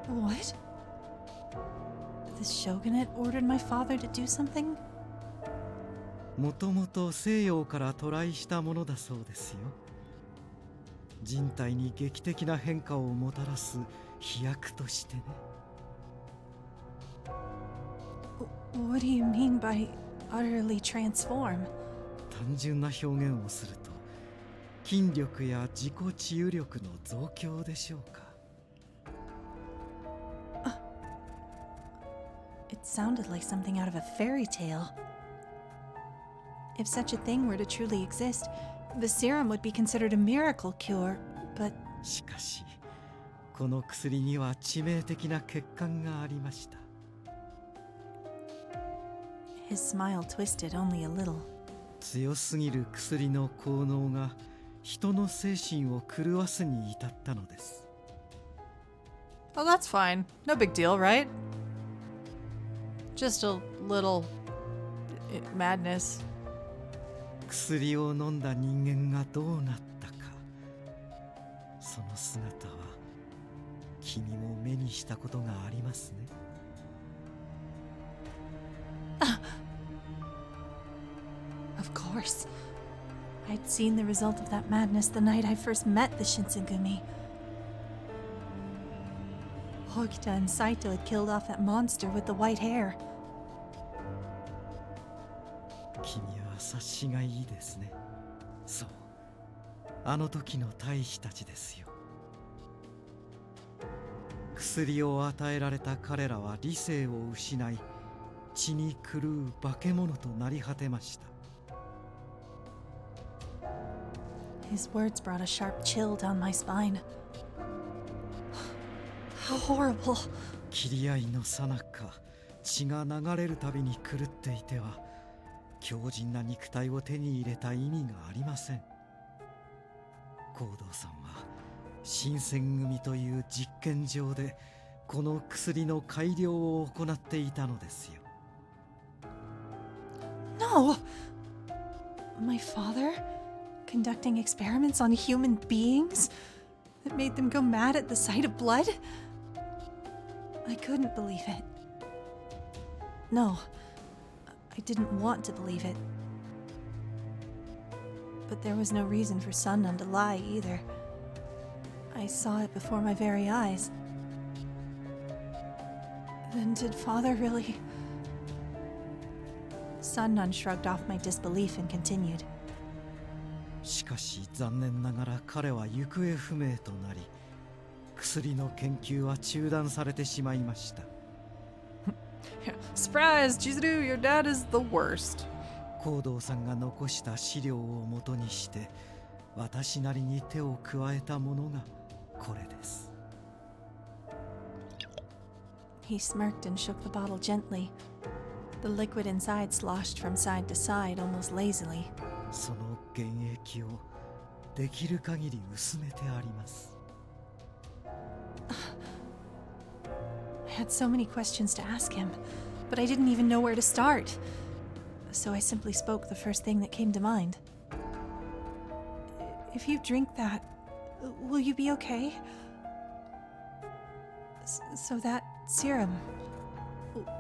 What? The shogunate ordered my father to do something? もともと西洋から渡来したものだそうですよ。人体に劇的な変化をもたらす飛躍としてね。What do you mean by utterly transform? 単純な表現をすると、筋力や自己治癒力の増強でしょうか。It sounded like something out of a fairy tale. If such a thing were to truly exist, the serum would be considered a miracle cure, but... しかし、この薬には致命的な欠陥がありました。His smile twisted only a little. 強すぎる薬の効能が人の精神を狂わすに至ったのです。Oh, that's fine. No big deal, right? Just a little madness. 薬を飲んだ人間がどうなったか、その姿は君も目にしたことがありますね。Of course. I'd seen the result of that madness the night I first met the Shinsengumi. Hokita and Saito had killed off that monster with the white hair. 君は察しがいいですね。そう、あの時の大使たちですよ。薬を与えられた彼らは理性を失い、血に狂う化け物となり果てました。His words brought a sharp chill down my spine. How horrible. 切り合いの最中、血が流れるたびに狂っていては、強靭な肉体を手に入れた意味がありません。高堂さんは新選組という実験場でこの薬の改良を行っていたのですよ。No! My father? Conducting experiments on human beings? That made them go mad at the sight of blood? I couldn't believe it. No, I didn't want to believe it. But there was no reason for Sanan to lie either. I saw it before my very eyes. Then did father really... Sanan shrugged off my disbelief and continued. しかし残念ながら彼は行方不明となり、薬の研究は中断されてしまいました。Surprise, Chizuru, your dad is the worst. 高堂さんが残した資料をもとにして、私なりに手を加えたものがこれです。He smirked and shook the bottle gently. The liquid inside sloshed from side to side almost lazily. その原液をできる限り薄めてあります。I had so many questions to ask him, but I didn't even know where to start. So I simply spoke the first thing that came to mind. If you drink that, will you be okay? So that serum,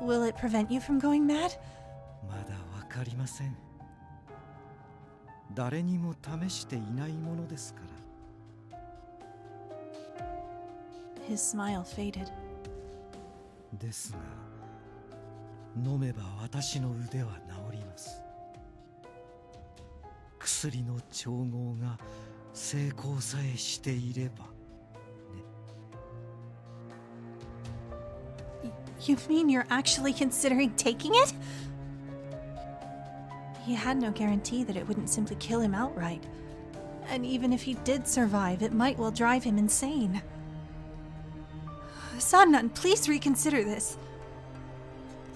will it prevent you from going mad? まだわかりません。誰にも試していないものですから。His smile faded. ですが、飲めば私の腕は治ります。薬の調合が成功さえしていれば。You mean you're actually considering taking it? He had no guarantee that it wouldn't simply kill him outright. And even if he did survive, it might well drive him insane. Sanan, please reconsider this.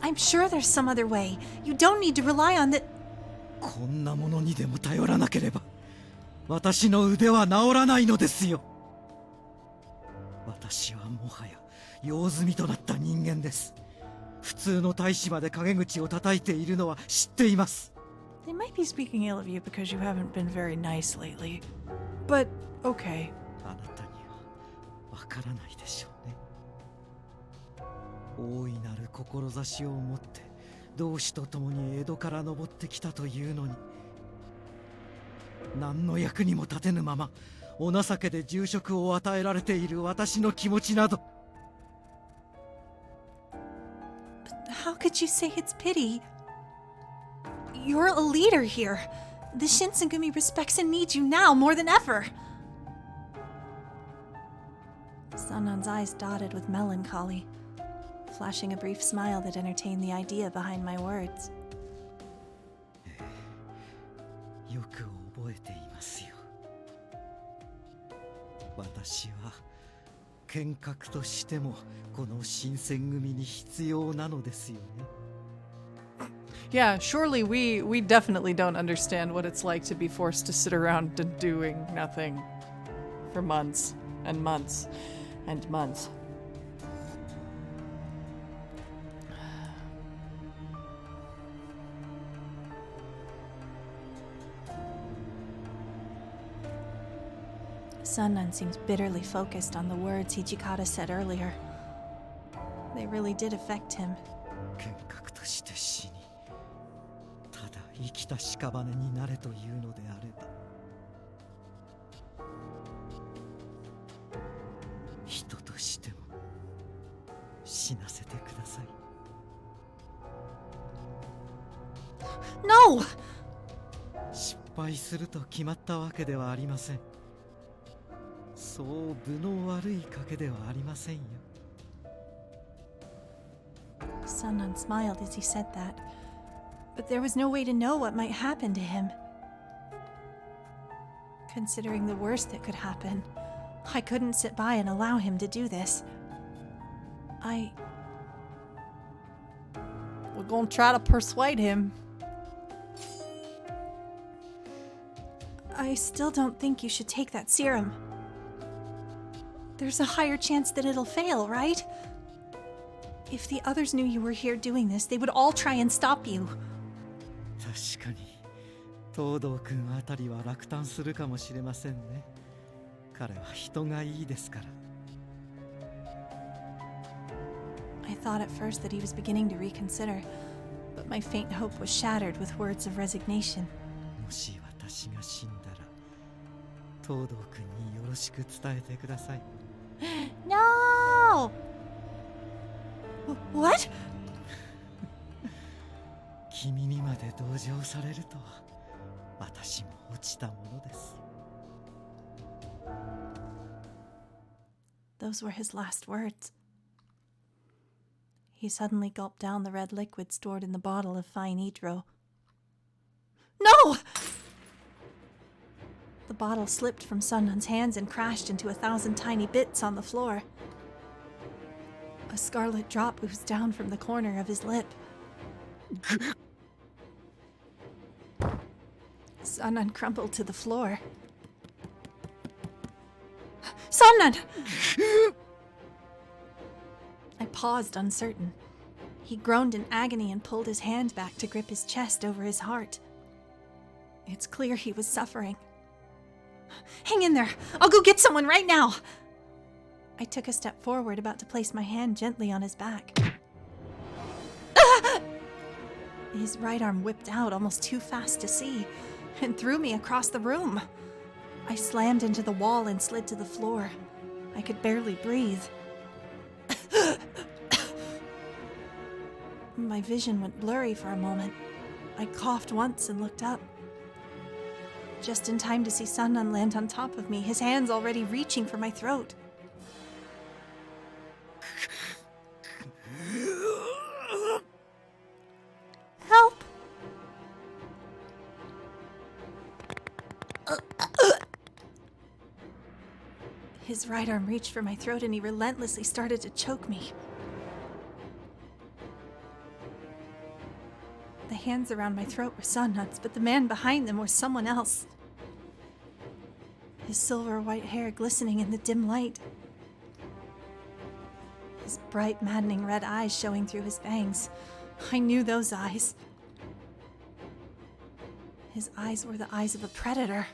I'm sure there's some other way. You don't need to rely on the... こんなものにでも頼らなければ、私の腕は治らないのですよ。私はもはや用済みとなった人間です。普通の大使まで陰口を叩いているのは知っています。They might be speaking ill of you because you haven't been very nice lately. But, okay. あなたにはわからないでしょうね。大いなる志を持って同志と共に江戸から登ってきたというのに、何の役にも立てぬままお情けで重職を与えられている私の気持ちなど。 How could you say it's pity? You're a leader here. The Shinsengumi respects and needs you now more than ever. Sanan's eyes dotted with melancholy, flashing a brief smile that entertained the idea behind my words. よく覚えていますよ。私は剣客としてもこの新選組に必要なのですよね。 Yeah, surely we definitely don't understand what it's like to be forced to sit around and doing nothing for months and months and months. Sanan seems bitterly focused on the words Hijikata said earlier. They really did affect him. 剣客として死に、ただ生きた屍になれというのであれば、人としても死なせてください。 No! 失敗すると決まったわけではありません。そう分の悪い賭けではありませんよ。 Sanan smiled as he said that, but there was no way to know what might happen to him. Considering the worst that could happen, I couldn't sit by and allow him to do this. We're gonna try to persuade him. I still don't think you should take that serum. There's a higher chance that it'll fail, right? If the others knew you were here doing this, they would all try and stop you. 確かに東堂君あたりは落胆するかもしれませんね。彼は人がいいですから。 I thought at first that he was beginning to reconsider, but my faint hope was shattered with words of resignation. もし私が死んだら東堂君によろしく伝えてください。 No! What? 君にまで同情されるとは私も落ちたものです。 Those were his last words. He suddenly gulped down the red liquid stored in the bottle of fine hydro. No! The bottle slipped from Sunan's hands and crashed into 1,000 tiny bits on the floor. A scarlet drop oozed down from the corner of his lip. Sanan crumpled to the floor. Sanan! I paused, uncertain. He groaned in agony and pulled his hand back to grip his chest over his heart. It's clear he was suffering. Hang in there! I'll go get someone right now! I took a step forward, about to place my hand gently on his back. Ah! His right arm whipped out almost too fast to see and threw me across the room. I slammed into the wall and slid to the floor. I could barely breathe. My vision went blurry for a moment. I coughed once and looked up. Just in time to see Sanan land on top of me, his hands already reaching for my throat. Help! His right arm reached for my throat and he relentlessly started to choke me. The hands around my throat were Sanan's, but the man behind them was someone else. His silver white hair glistening in the dim light. His bright, maddening red eyes showing through his bangs. I knew those eyes. His eyes were the eyes of a predator,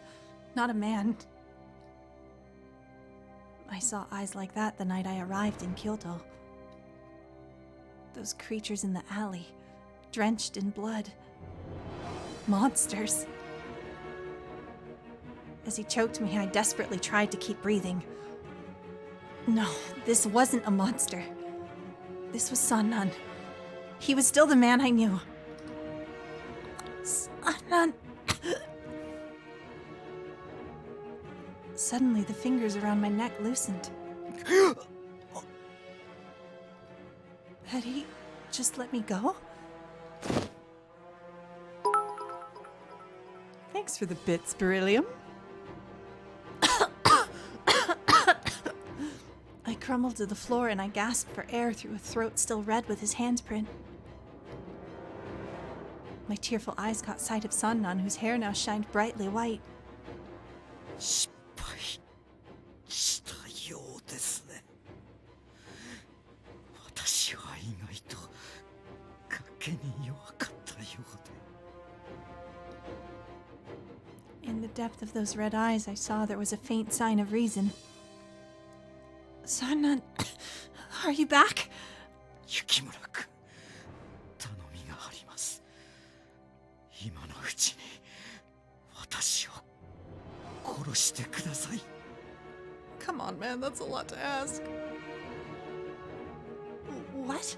not a man. I saw eyes like that the night I arrived in Kyoto. Those creatures in the alley, drenched in blood. Monsters. As he choked me, I desperately tried to keep breathing. No, this wasn't a monster. This was Sanan. He was still the man I knew. Sanan. Suddenly, the fingers around my neck loosened. Had he just let me go? Thanks for the bits, Beryllium. I crumbled to the floor and I gasped for air through a throat still red with his handprint. My tearful eyes caught sight of Sanan, whose hair now shined brightly white. 失敗したようですね。私は意外と賭けに弱かったようで。 In the depth of those red eyes, I saw there was a faint sign of reason. Sanan, are you back? 雪村君、頼みがあります。今のうちに私を殺してください。 Come on, man, that's a lot to ask. What?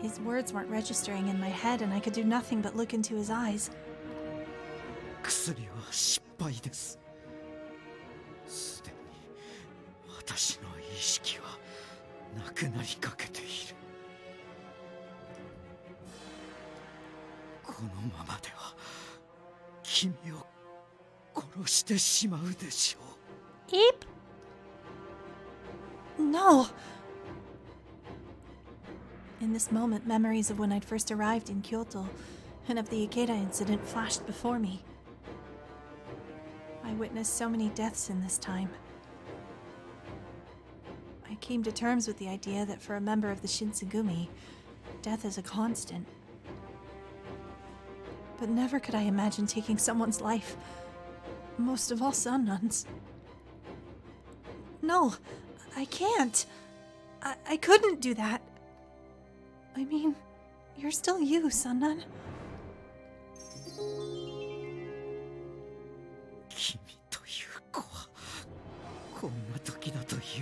His words weren't registering in my head, and I could do nothing but look into his eyes. 薬は失敗です。すでに私の意識はなくなりかけている。このままでは君を殺してしまうでしょう。 Eep? No! In this moment, memories of when I'd first arrived in Kyoto and of the Ikeda incident flashed before me. I witnessed so many deaths in this time. I came to terms with the idea that for a member of the Shinsengumi, death is a constant. But never could I imagine taking someone's life, most of all Sanan's. No, I can't. I couldn't do that. I mean, you're still you, Sanan. 君という子はこんな時だというのに。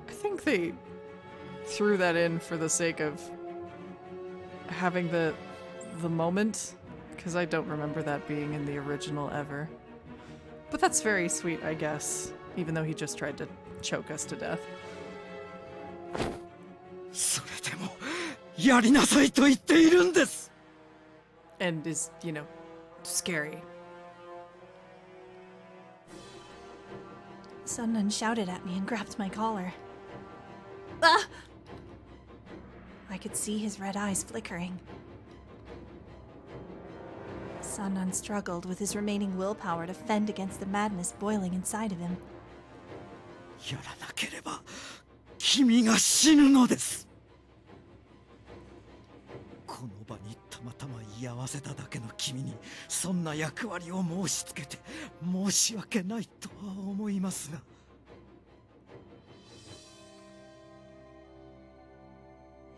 I think they threw that in for the sake of having the moment, because I don't remember that being in the original ever. But that's very sweet, I guess, even though he just tried to choke us to death. それでもやりなさいと言っているんです。 And is, you know, scary. Sanan shouted at me and grabbed my collar. Ah! I could see his red eyes flickering. Sanan struggled with his remaining willpower to fend against the madness boiling inside of him. やらなければ君が死ぬのです。この場にたまたま居合わせただけの君にそんな役割を申し付けて申し訳ないとは思いますが。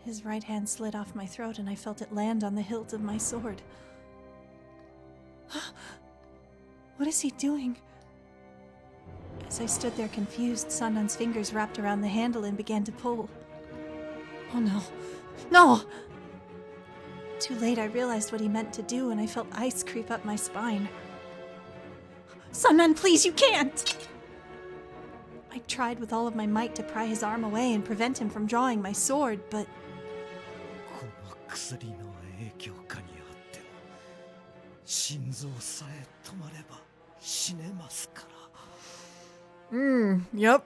His right hand slid off my throat and I felt it land on the hilt of my sword. What is he doing? As I stood there confused, Sanan's fingers wrapped around the handle and began to pull. Oh no. No! Too late, I realized what he meant to do and I felt ice creep up my spine. Sanan, please, you can't! I tried with all of my might to pry his arm away and prevent him from drawing my sword, but... この薬の影響下にあっても心臓さえ止まれば死ねますから。 Yep.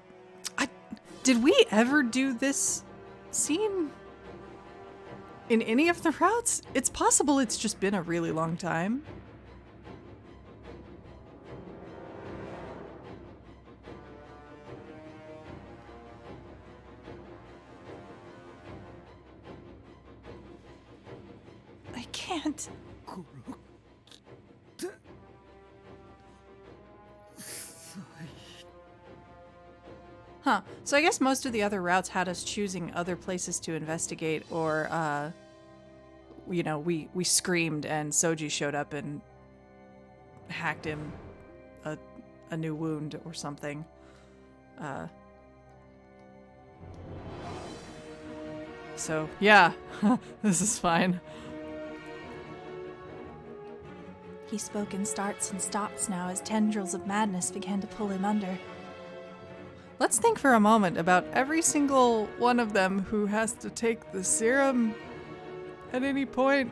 Did we ever do this scene in any of the routes? It's possible it's just been a really long time. I can't. 殺してさい。Huh. So I guess most of the other routes had us choosing other places to investigate, or, we screamed and Soji showed up and hacked him a new wound or something. So, yeah, this is fine. He spoke in starts and stops now as tendrils of madness began to pull him under. Let's think for a moment about every single one of them who has to take the serum at any point.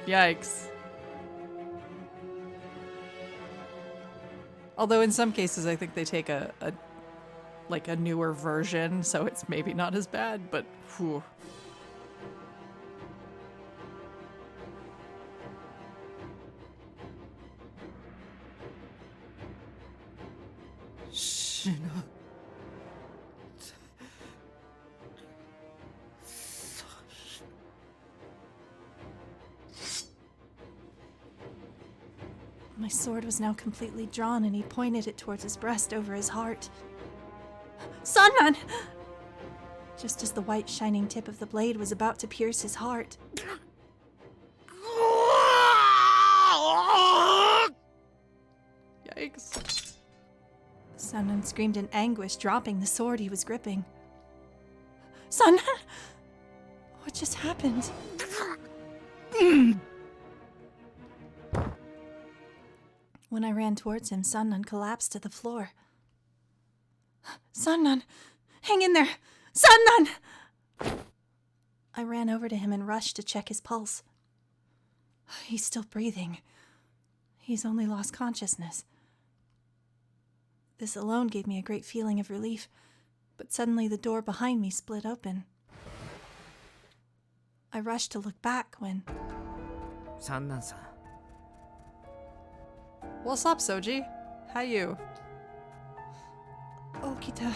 Yikes. Although in some cases I think they take a newer version, so it's maybe not as bad, but whew. My sword was now completely drawn, and he pointed it towards his breast over his heart. Sanan! Just as the white shining tip of the blade was about to pierce his heart. Yikes. Sanan screamed in anguish, dropping the sword he was gripping. Sanan! What just happened? When I ran towards him, Sanan collapsed to the floor. Sanan! Hang in there! Sanan! I ran over to him and rushed to check his pulse. He's still breathing. He's only lost consciousness. This alone gave me a great feeling of relief, but suddenly the door behind me split open. I rushed to look back when... Sannan-san. What's up, Soji? How you? Okita...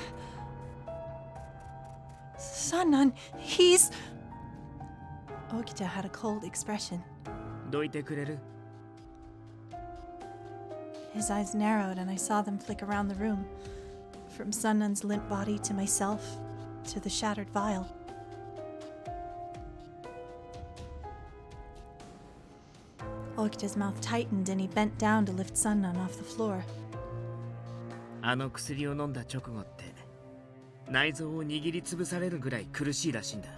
Sanan, he's... Okita had a cold expression. どいてくれる? His eyes narrowed and I saw them flick around the room. From Sanan's limp body to myself, to the shattered vial. Okita's mouth tightened and he bent down to lift Sanan off the floor. あの薬を飲んだ直後って内臓を握りつぶされるぐらい苦しいらしいんだ。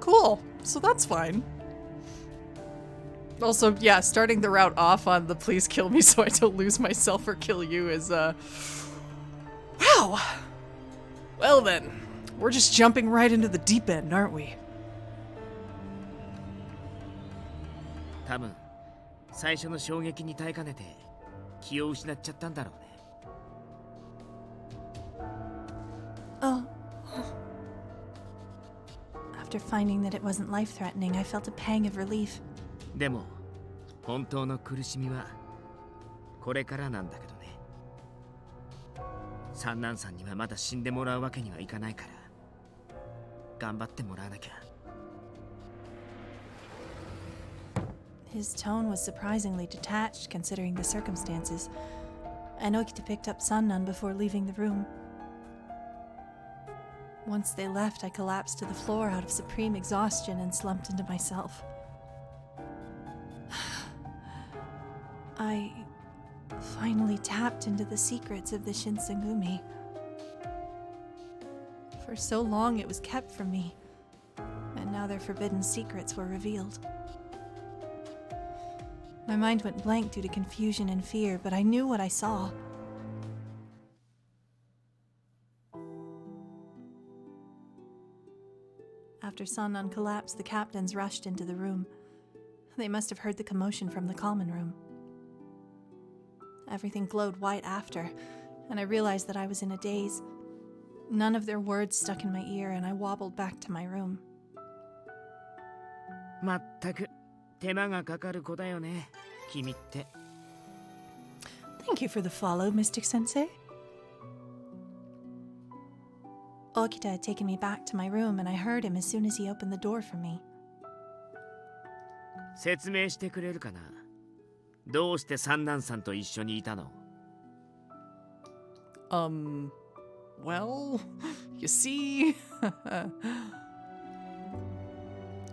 Cool. So that's fine. Also, yeah, starting the route off on the please kill me so I don't lose myself or kill you is, wow. Well then, we're just jumping right into the deep end, aren't we? 多分最初の衝撃に耐えかねて気を失っちゃったんだろうね。 Oh. After finding that it wasn't life-threatening, I felt a pang of relief. でも本当の苦しみはこれからなんだけどね。三男さんにはまだ死んでもらうわけにはいかないから頑張ってもらわなきゃ。 His tone was surprisingly detached considering the circumstances, and Okita picked up Sanan before leaving the room. Once they left, I collapsed to the floor out of supreme exhaustion and slumped into myself. I finally tapped into the secrets of the Shinsengumi. For so long it was kept from me, and now their forbidden secrets were revealed. My mind went blank due to confusion and fear, but I knew what I saw. After Sanan collapsed, the captains rushed into the room. They must have heard the commotion from the common room. Everything glowed white after, and I realized that I was in a daze. None of their words stuck in my ear, and I wobbled back to my room. まったく手間がかかる子だよね、君って。 Thank you for the follow, Mystic Sensei. Okita had taken me back to my room, and I heard him as soon as he opened the door for me. 説明してくれるかな。どうして三男さんと一緒にいたの？ Well, you see.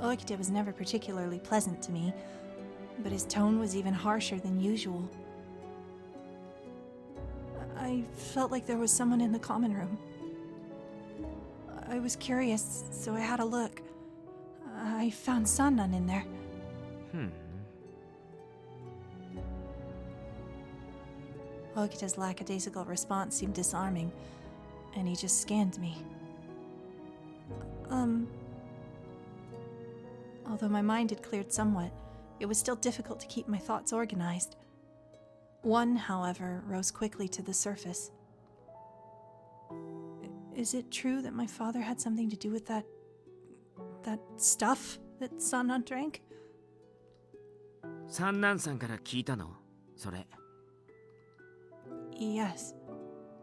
Okita was never particularly pleasant to me, but his tone was even harsher than usual. I felt like there was someone in the common room. I was curious, so I had a look. I found Sanan in there. Okita's lackadaisical response seemed disarming, and he just scanned me. Although my mind had cleared somewhat, it was still difficult to keep my thoughts organized. One, however, rose quickly to the surface. Is it true that my father had something to do with that stuff that Sanan drank? 三男さんから聞いたのそれ。 Yes.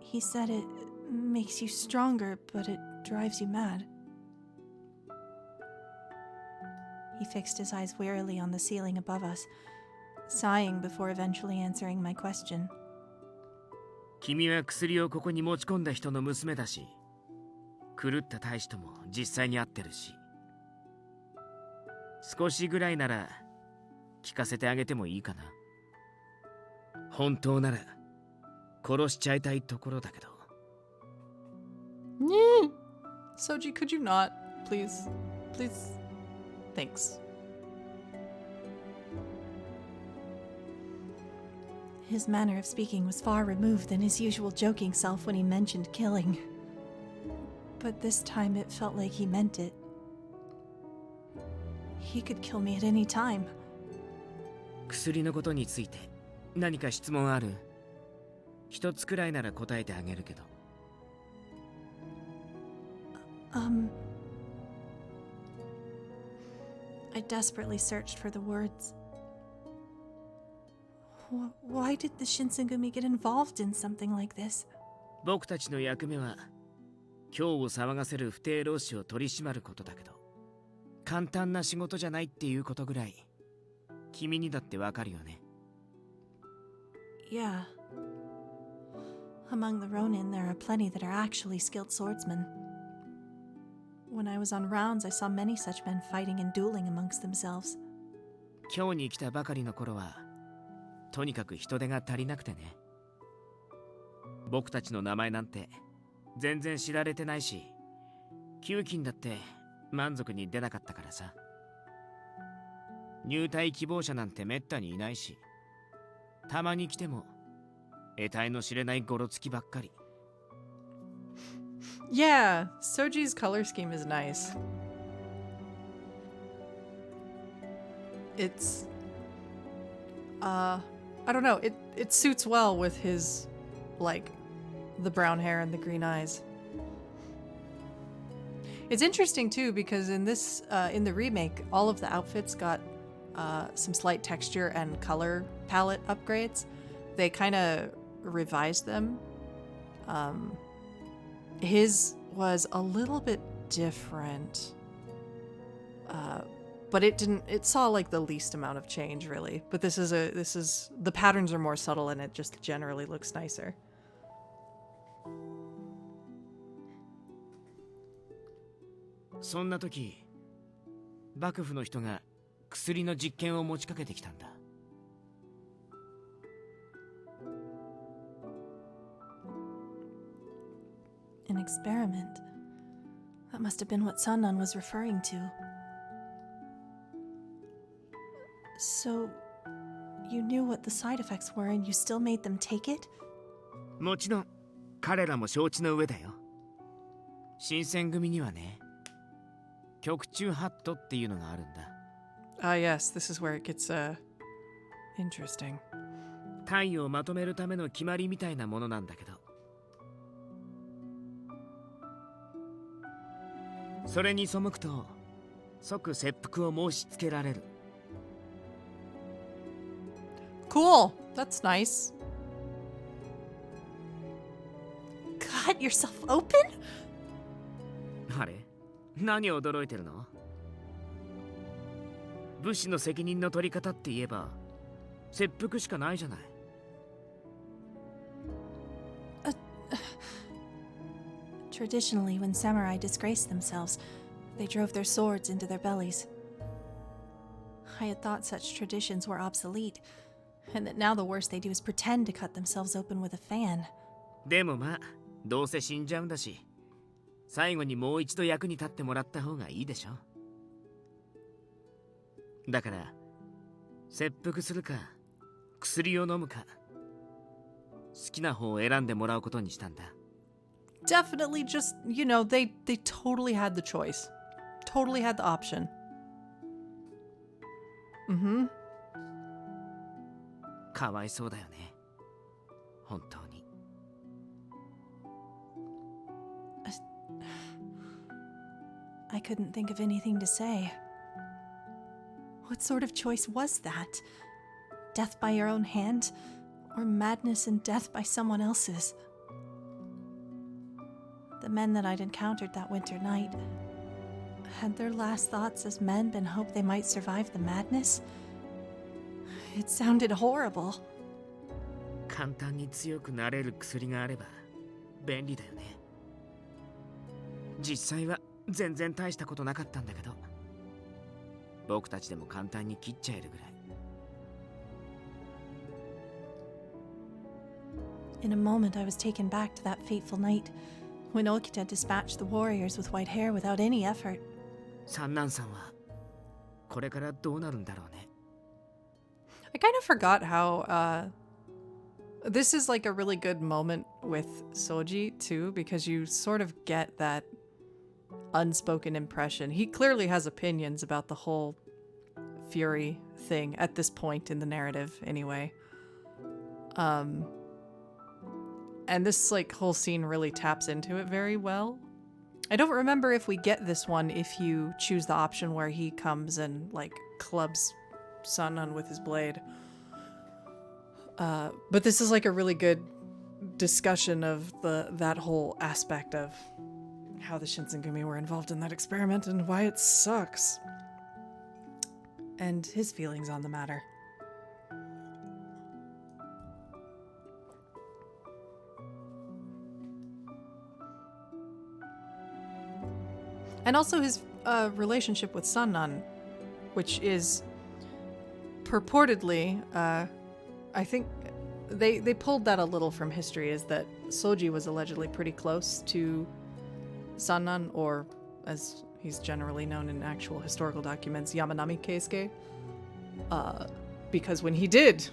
He said it makes you stronger, but it drives you mad. He fixed his eyes wearily on the ceiling above us, sighing before eventually answering my question. 君は薬をここに持ち込んだ人の娘だし、狂った大使とも実際に会ってるし、少しぐらいなら聞かせてあげてもいいかな。本当なら殺しちゃいたいところだけど。Soji, could you not? Please. Please. Thanks. His manner of speaking was far removed than his usual joking self when he mentioned killing. But this time it felt like he meant it. He could kill me at any time. 薬のことについて何か質問ある？一つくらいなら答えてあげるけど。I desperately searched for the words. Why did the Shinsengumi get involved in something like this? 僕たちの役目は今日を騒がせる不逞浪士を取り締まることだけど、簡単な仕事じゃないっていうことぐらい君にだってわかるよね。 Yeah. Among the Ronin, there are plenty that are actually skilled swordsmen. When I was on rounds, I saw many such men fighting and dueling amongst themselves. 今日に来たばかりの頃はとにかく人手が足りなくてね。僕たちの名前なんて全然知られてないし、給金だって満足に出なかったからさ。入隊希望者なんてめったにいないし、たまに来ても得体の知れないゴロつきばっかり。 Yeah, Soji's color scheme is nice. It's I don't know, it suits well with his, like, the brown hair and the green eyes. It's interesting too because in this in the remake, all of the outfits got some slight texture and color palette upgrades. They kind of revised them. His was a little bit different, but it saw like the least amount of change really. But this is the patterns are more subtle and it just generally looks nicer. そんな時、幕府の人が薬の実験を持ちかけてきたんだ。An experiment. That must have been what Sanan was referring to. So, you knew what the side effects were and you still made them take it? もちろん彼らも承知の上だよ。新選組にはね、局中ハットっていうのがあるんだ。Ah, yes, this is where it gets interesting. 隊をまとめるための決まりみたいなものなんだけど、それに背くと即切腹を申し付けられる。 Cool, that's nice. Cut yourself open? あれ、何を驚いてるの？武士の責任の取り方って言えば切腹しかないじゃない。Traditionally, when samurai disgraced themselves, they drove their swords into their bellies. I had thought such traditions were obsolete, and that now the worst they do is pretend to cut themselves open with a fan. でもまあ、どうせ死んじゃうんだし、最後にもう一度役に立ってもらった方がいいでしょ。だから、切腹するか、薬を飲むか、好きな方を選んでもらうことにしたんだ。Definitely just, you know, they totally had the choice. Totally had the option. Mm-hmm. かわいそうだよね。本当に。I couldn't think of anything to say. What sort of choice was that? Death by your own hand, or madness and death by someone else's? The men that I'd encountered that winter night, had their last thoughts as men been hope they might survive the madness? It sounded horrible. 簡単に強くなれる薬があれば便利だよね。実際は全然大したことなかったんだけど、僕たちでも簡単に切っちゃえるぐらい。In a moment, I was taken back to that fateful night when Okita dispatched the warriors with white hair without any effort. 三男さんはこれからどうなるんだろうね。I kind of forgot how this is like a really good moment with Soji too, because you sort of get that unspoken impression. He clearly has opinions about the whole Fury thing at this point in the narrative anyway. And this like whole scene really taps into it very well. I don't remember if we get this one if you choose the option where he comes and like clubs Sanan with his blade. But this is like a really good discussion of that whole aspect of how the Shinsengumi were involved in that experiment and why it sucks. And his feelings on the matter. And also his relationship with Sanan, which is purportedly, I think they pulled that a little from history, is that Soji was allegedly pretty close to Sanan, or as he's generally known in actual historical documents, Yamanami Keisuke. Because when he did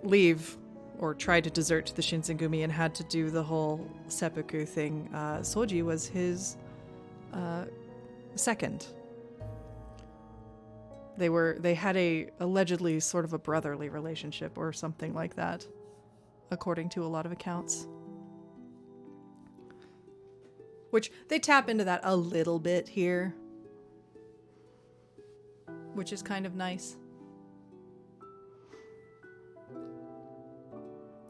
leave or try to desert to the Shinsengumi and had to do the whole seppuku thing, Soji was his second. They had a allegedly sort of a brotherly relationship or something like that, according to a lot of accounts. Which they tap into that a little bit here, which is kind of nice.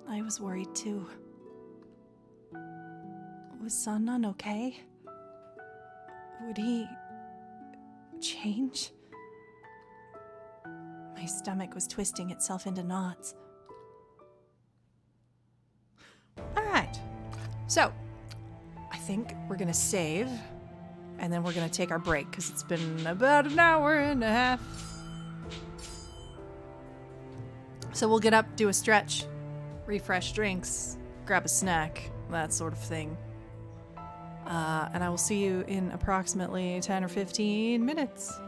I was worried too. Was Sanan okay? Would he change? My stomach was twisting itself into knots. All right. So, I think we're going to save, and then we're going to take our break, because it's been about an hour and a half. So we'll get up, do a stretch, refresh drinks, grab a snack, that sort of thing. And I will see you in approximately 10 or 15 minutes.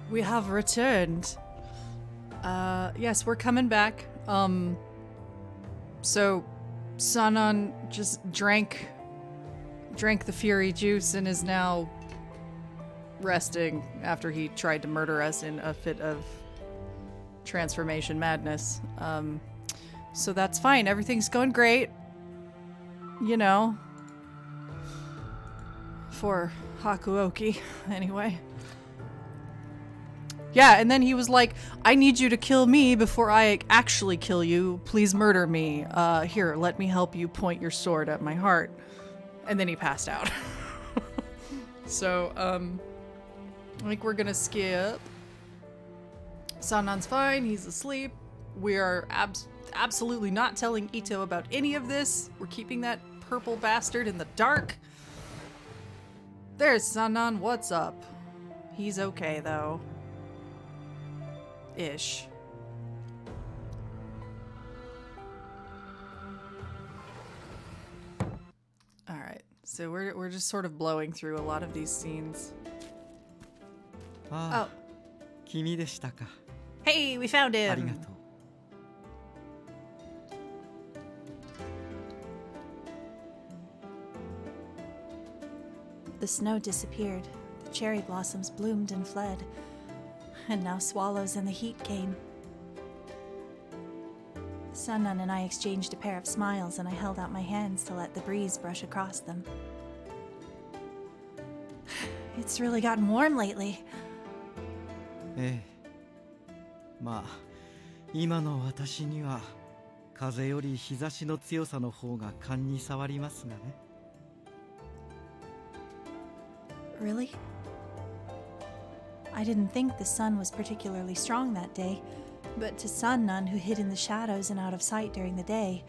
We have returned. Yes, we're coming back. So Sanan just drank the fury juice and is now resting after he tried to murder us in a fit of transformation madness. So that's fine. Everything's going great. You know. For Hakuoki, anyway. Yeah, and then he was like, I need you to kill me before I actually kill you. Please murder me. Here, let me help you point your sword at my heart. And then he passed out. So, I think we're gonna skip. Sanan's fine, he's asleep. We are absolutely not telling Ito about any of this. We're keeping that purple bastard in the dark. There's Sanan, what's up? He's okay, though. Ish. Alright, so we're just sort of blowing through a lot of these scenes. Ah, 君でしたか。 Hey, we found ありが him! とう。The snow disappeared, the cherry blossoms bloomed and fled, and now swallows and the heat came. Sanan and I exchanged a pair of smiles, and I held out my hands to let the breeze brush across them. It's really gotten warm lately. ええ。まあ、今の私には風より日差しの強さの方が勘に触りますがね。Really? I didn't think the sun was particularly strong that day, but to Sanan, who hid in the shadows and out of sight during the day,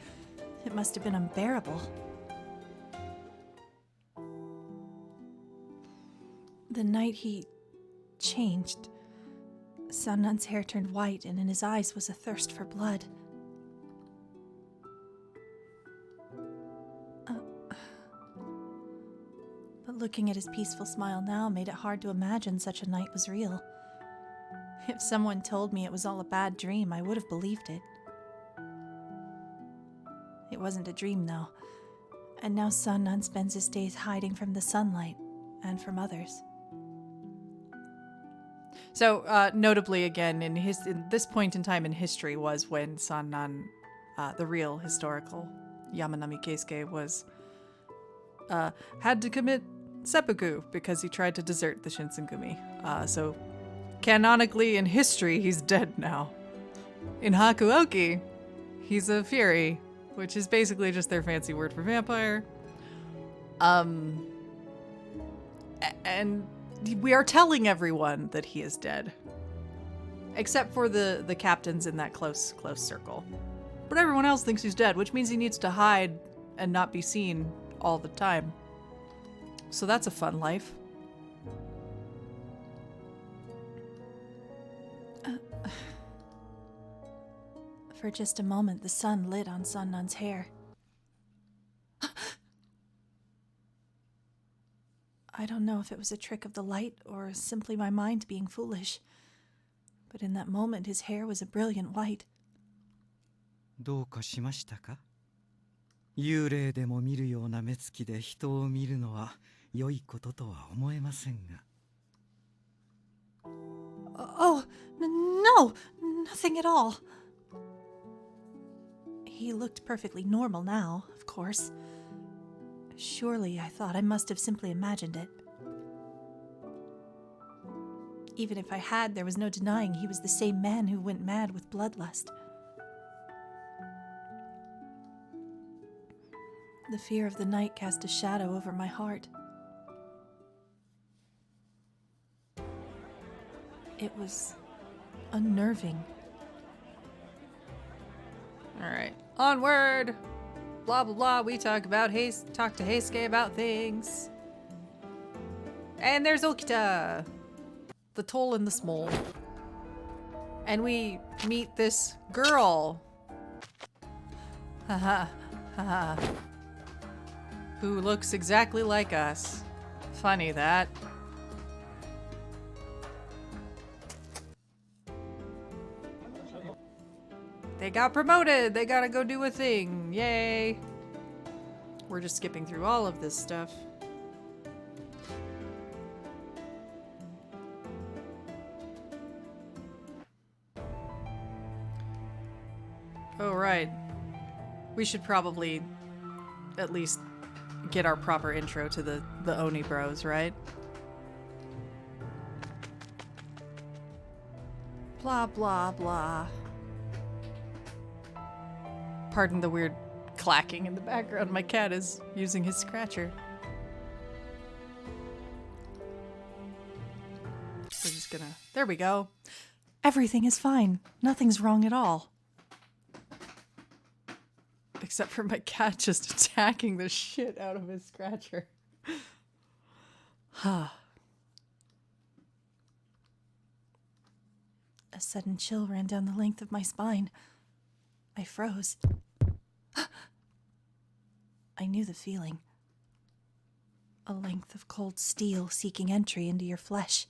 it must have been unbearable. The night he changed, Sanan's hair turned white and in his eyes was a thirst for blood. But looking at his peaceful smile now made it hard to imagine such a night was real. If someone told me it was all a bad dream, I would have believed it. It wasn't a dream, though, and now Sanan spends his days hiding from the sunlight and from others. So, notably again, in this point in time in history was when Sanan, the real historical Yamanami Keisuke, was had to commit seppuku because he tried to desert the Shinsengumi. So, canonically in history, he's dead now. In Hakuoki, he's a fury, which is basically just their fancy word for vampire. And we are telling everyone that he is dead. Except for the captains in that close circle. But everyone else thinks he's dead, which means he needs to hide and not be seen all the time. So that's a fun life. For just a moment, the sun lit on Sanan's hair. I don't know if it was a trick of the light or simply my mind being foolish, but in that moment his hair was a brilliant white. どうかしましたか？幽霊でも見るような目つきで人を見るのは良いこととは思えませんが。Oh, no, nothing at all. He looked perfectly normal now, of course. Surely, I thought, I must have simply imagined it. Even if I had, there was no denying he was the same man who went mad with bloodlust. The fear of the night cast a shadow over my heart. It was unnerving. All right, onward. Blah blah blah. We talk to Heisuke about things. And there's Okita, the toll in the small. And we meet this girl. Haha, haha. Who looks exactly like us. Funny that. They got promoted. They gotta go do a thing. Yay. We're just skipping through all of this stuff. Oh, right. We should probably at least get our proper intro to the Oni Bros, right? Blah, blah, blah. Pardon the weird clacking in the background. My cat is using his scratcher. We're just gonna... There we go. Everything is fine. Nothing's wrong at all. Except for my cat just attacking the shit out of his scratcher. A sudden chill ran down the length of my spine. I froze. I knew the feeling. A length of cold steel seeking entry into your flesh.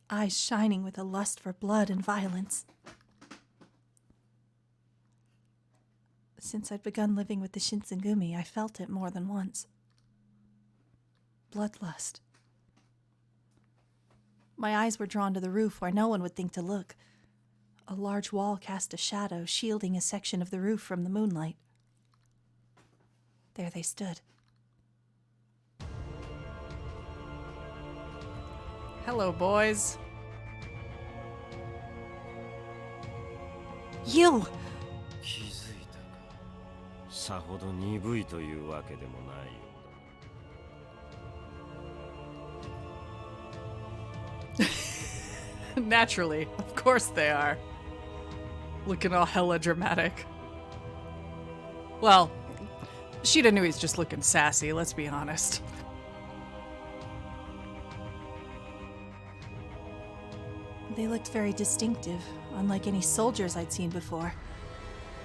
Eyes shining with a lust for blood and violence. Since I'd begun living with the Shinsengumi, I felt it more than once. Bloodlust. My eyes were drawn to the roof where no one would think to look. A large wall cast a shadow, shielding a section of the roof from the moonlight. There they stood. Hello, boys. You! 気づいたか。さほど鈍いというわけでもないようだ。 Naturally, of course they are. Looking all hella dramatic. Well, Shiranui's just looking sassy, let's be honest. They looked very distinctive, unlike any soldiers I'd seen before.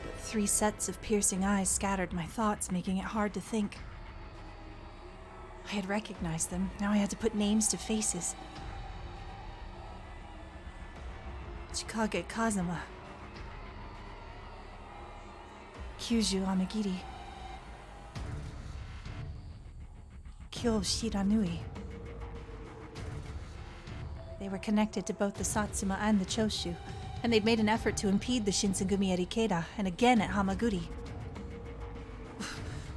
But 3 sets of piercing eyes scattered my thoughts, making it hard to think. I had recognized them, now I had to put names to faces. Chikage Kazuma. Kyuju Amagiri. Kyo Shiranui. They were connected to both the Satsuma and the Choshu, and they'd made an effort to impede the Shinsengumi at Ikeda, and again at Hamaguri.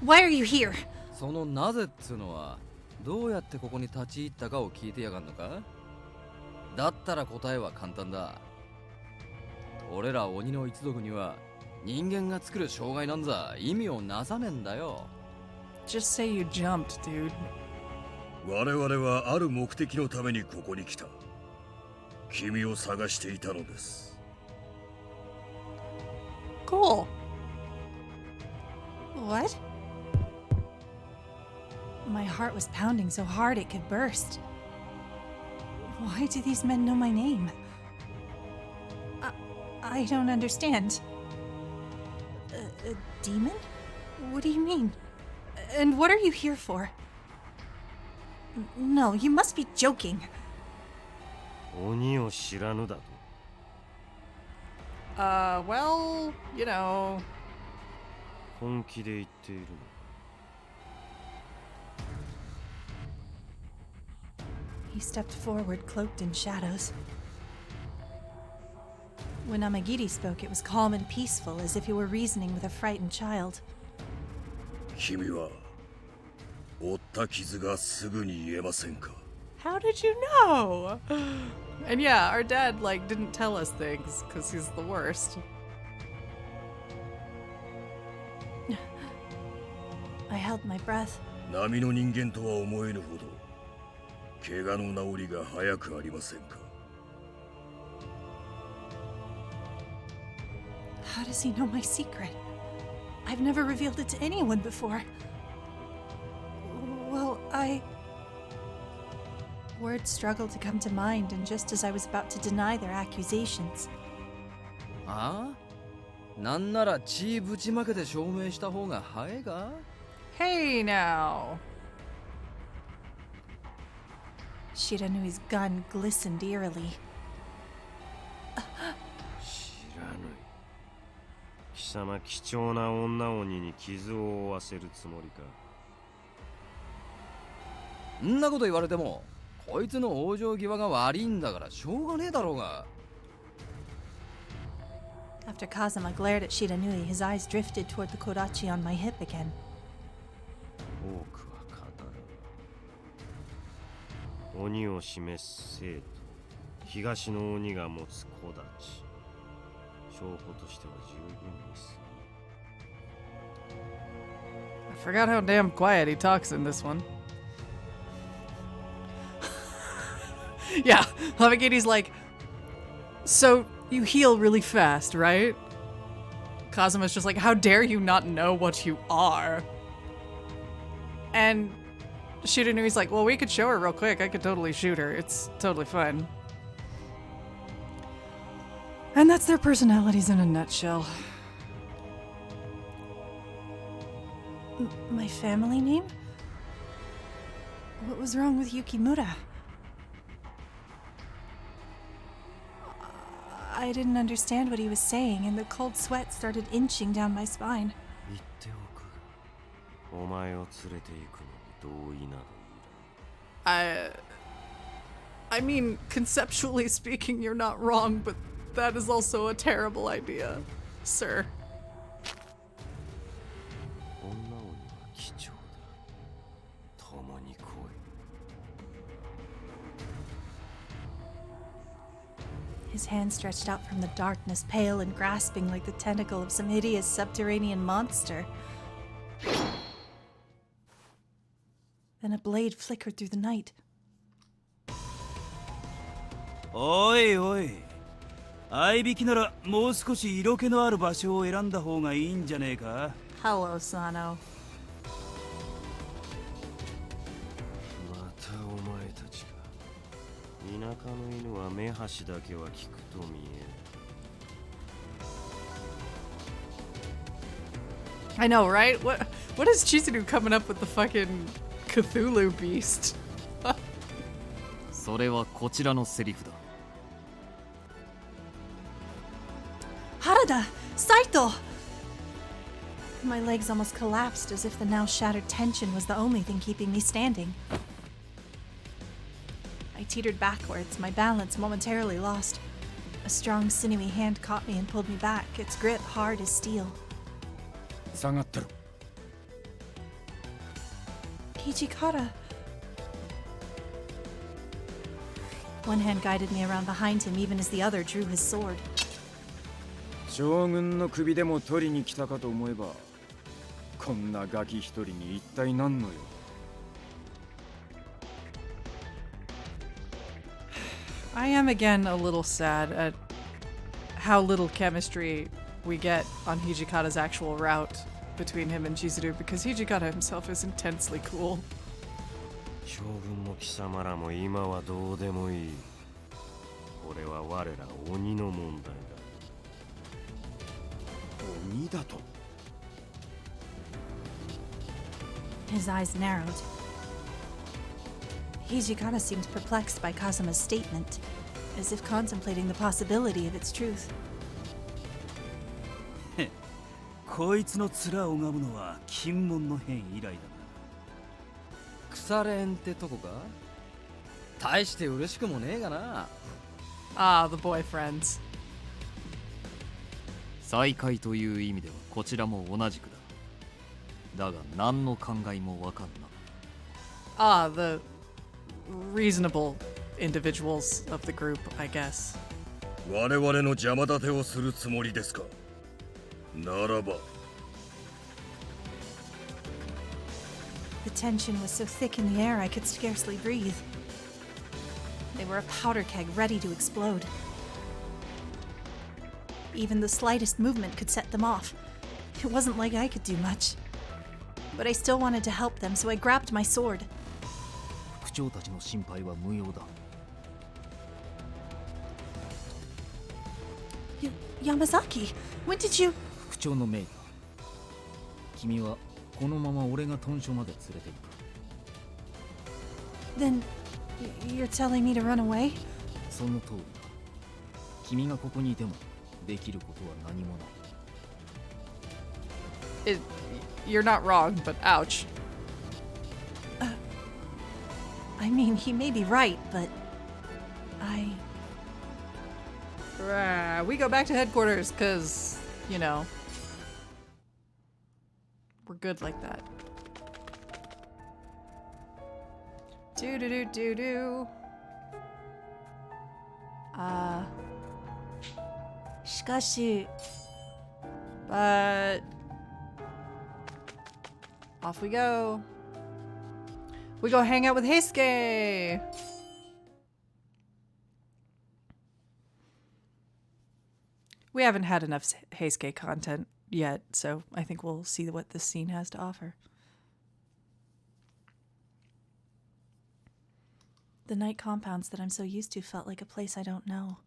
Why are you here? そのなぜっつうのはどうやってここに立ち入ったかを聞いてやがんのか。だったら答えは簡単だ。俺ら鬼の一族には人間が作る障害なんざ意味をなさねえんだよ。 Just say you jumped, dude. 我々はある目的のためにここに来た。君を探していたのです。 Cool. What? My heart was pounding so hard it could burst. Why do these men know my name? I don't understand. A demon? What do you mean? And what are you here for? No, you must be joking. 鬼を知らぬだと。Well, you know. 本気で言っているの。 He stepped forward, cloaked in shadows. When Amagiri spoke, it was calm and peaceful, as if he were reasoning with a frightened child. 君は負った傷がすぐに癒えませんか? How did you know? And yeah, our dad, like, didn't tell us things, because he's the worst. I held my breath. 波の人間とは思えぬほど怪我の治りが早くありませんか? How does he know my secret? I've never revealed it to anyone before. Well, Words struggled to come to mind, and just as I was about to deny their accusations. ああ? なんなら血ぶちまけて証明した方が早いか? Hey now. Shiranui's gun glistened eerily. 知らぬい。様貴重な女鬼に傷を負わせるつもりか。んなこと言われても、こいつの往生際が悪いんだからしょうがねえだろうが。After Kazuma glared at Shiranui, his eyes drifted toward the kodachi on my hip again. 多くは語らん。鬼を示す生と東の鬼が持つ小立ち、証拠としては十分にする。 I forgot how damn quiet he talks in this one. Yeah, Lavagiti's like, so you heal really fast, right? Kazuma's just like, how dare you not know what you are? And Shiranui's like, well, we could show her real quick. I could totally shoot her. It's totally fun. And that's their personalities in a nutshell. My family name? What was wrong with Yukimura? I didn't understand what he was saying, and the cold sweat started inching down my spine. 言っておくが、お前を連れて行くのに同意などいらん。I mean, conceptually speaking, you're not wrong, but that is also a terrible idea, sir. 女鬼は貴重だ。共に来い。His hand stretched out from the darkness, pale and grasping like the tentacle of some hideous subterranean monster. Then a blade flickered through the night. おいおい、合いびきならもう少し色気のある場所を選んだ方がいいんじゃねえか。 Hello, Sano. またお前たちか。田舎の犬は目端だけは聞くと見える。 I know, right? What is Chizuru coming up with the fucking Cthulhu beast? それはこちらのセリフだ。 Harada! Saito! My legs almost collapsed as if the now shattered tension was the only thing keeping me standing. I teetered backwards, my balance momentarily lost. A strong, sinewy hand caught me and pulled me back, its grip hard as steel. 下がってろ。 Hijikata. One hand guided me around behind him even as the other drew his sword. 将軍の首でも取りに来たかと思えば、こんなガキ一人に一体何の用。 I am again a little sad at how little chemistry we get on Hijikata's actual route between him and Chizuru, because Hijikata himself is intensely cool. 将軍も貴様らも今はどうでもいい。これは我ら鬼の問題だ。鬼だと。 His eyes narrowed. Hijikata seemed perplexed by Kazuma's statement, as if contemplating the possibility of its truth. こいつの面を拝むのは金門の変以来だな。腐れんってとこか。大して嬉しくもねえがな。 Ah, the boyfriends. 再会という意味ではこちらも同じくだ。だが何の考えもわかんな。 Ah, the reasonable individuals of the group, I guess. 我々の邪魔立てをするつもりですか。ならば。 The tension was so thick in the air I could scarcely breathe. They were a powder keg ready to explode. Even the slightest movement could set them off. It wasn't like I could do much. But I still wanted to help them, so I grabbed my sword. 副長たちの心配は無用だ。 Yamazaki, when did you... 副長の命だ。君はこのまま俺が屯所まで連れて行く。 Then you're telling me to run away? その通りだ。君がここにいてもできることは何もない。You're not wrong, but ouch. I mean, he may be right, but We go back to headquarters, because, you know, we're good like that. Do-do-do-do-do. しかし But off we go. We go hang out with Heisuke. We haven't had enough Heisuke content yet, so I think we'll see what this scene has to offer. The night compounds that I'm so used to felt like a place I don't know.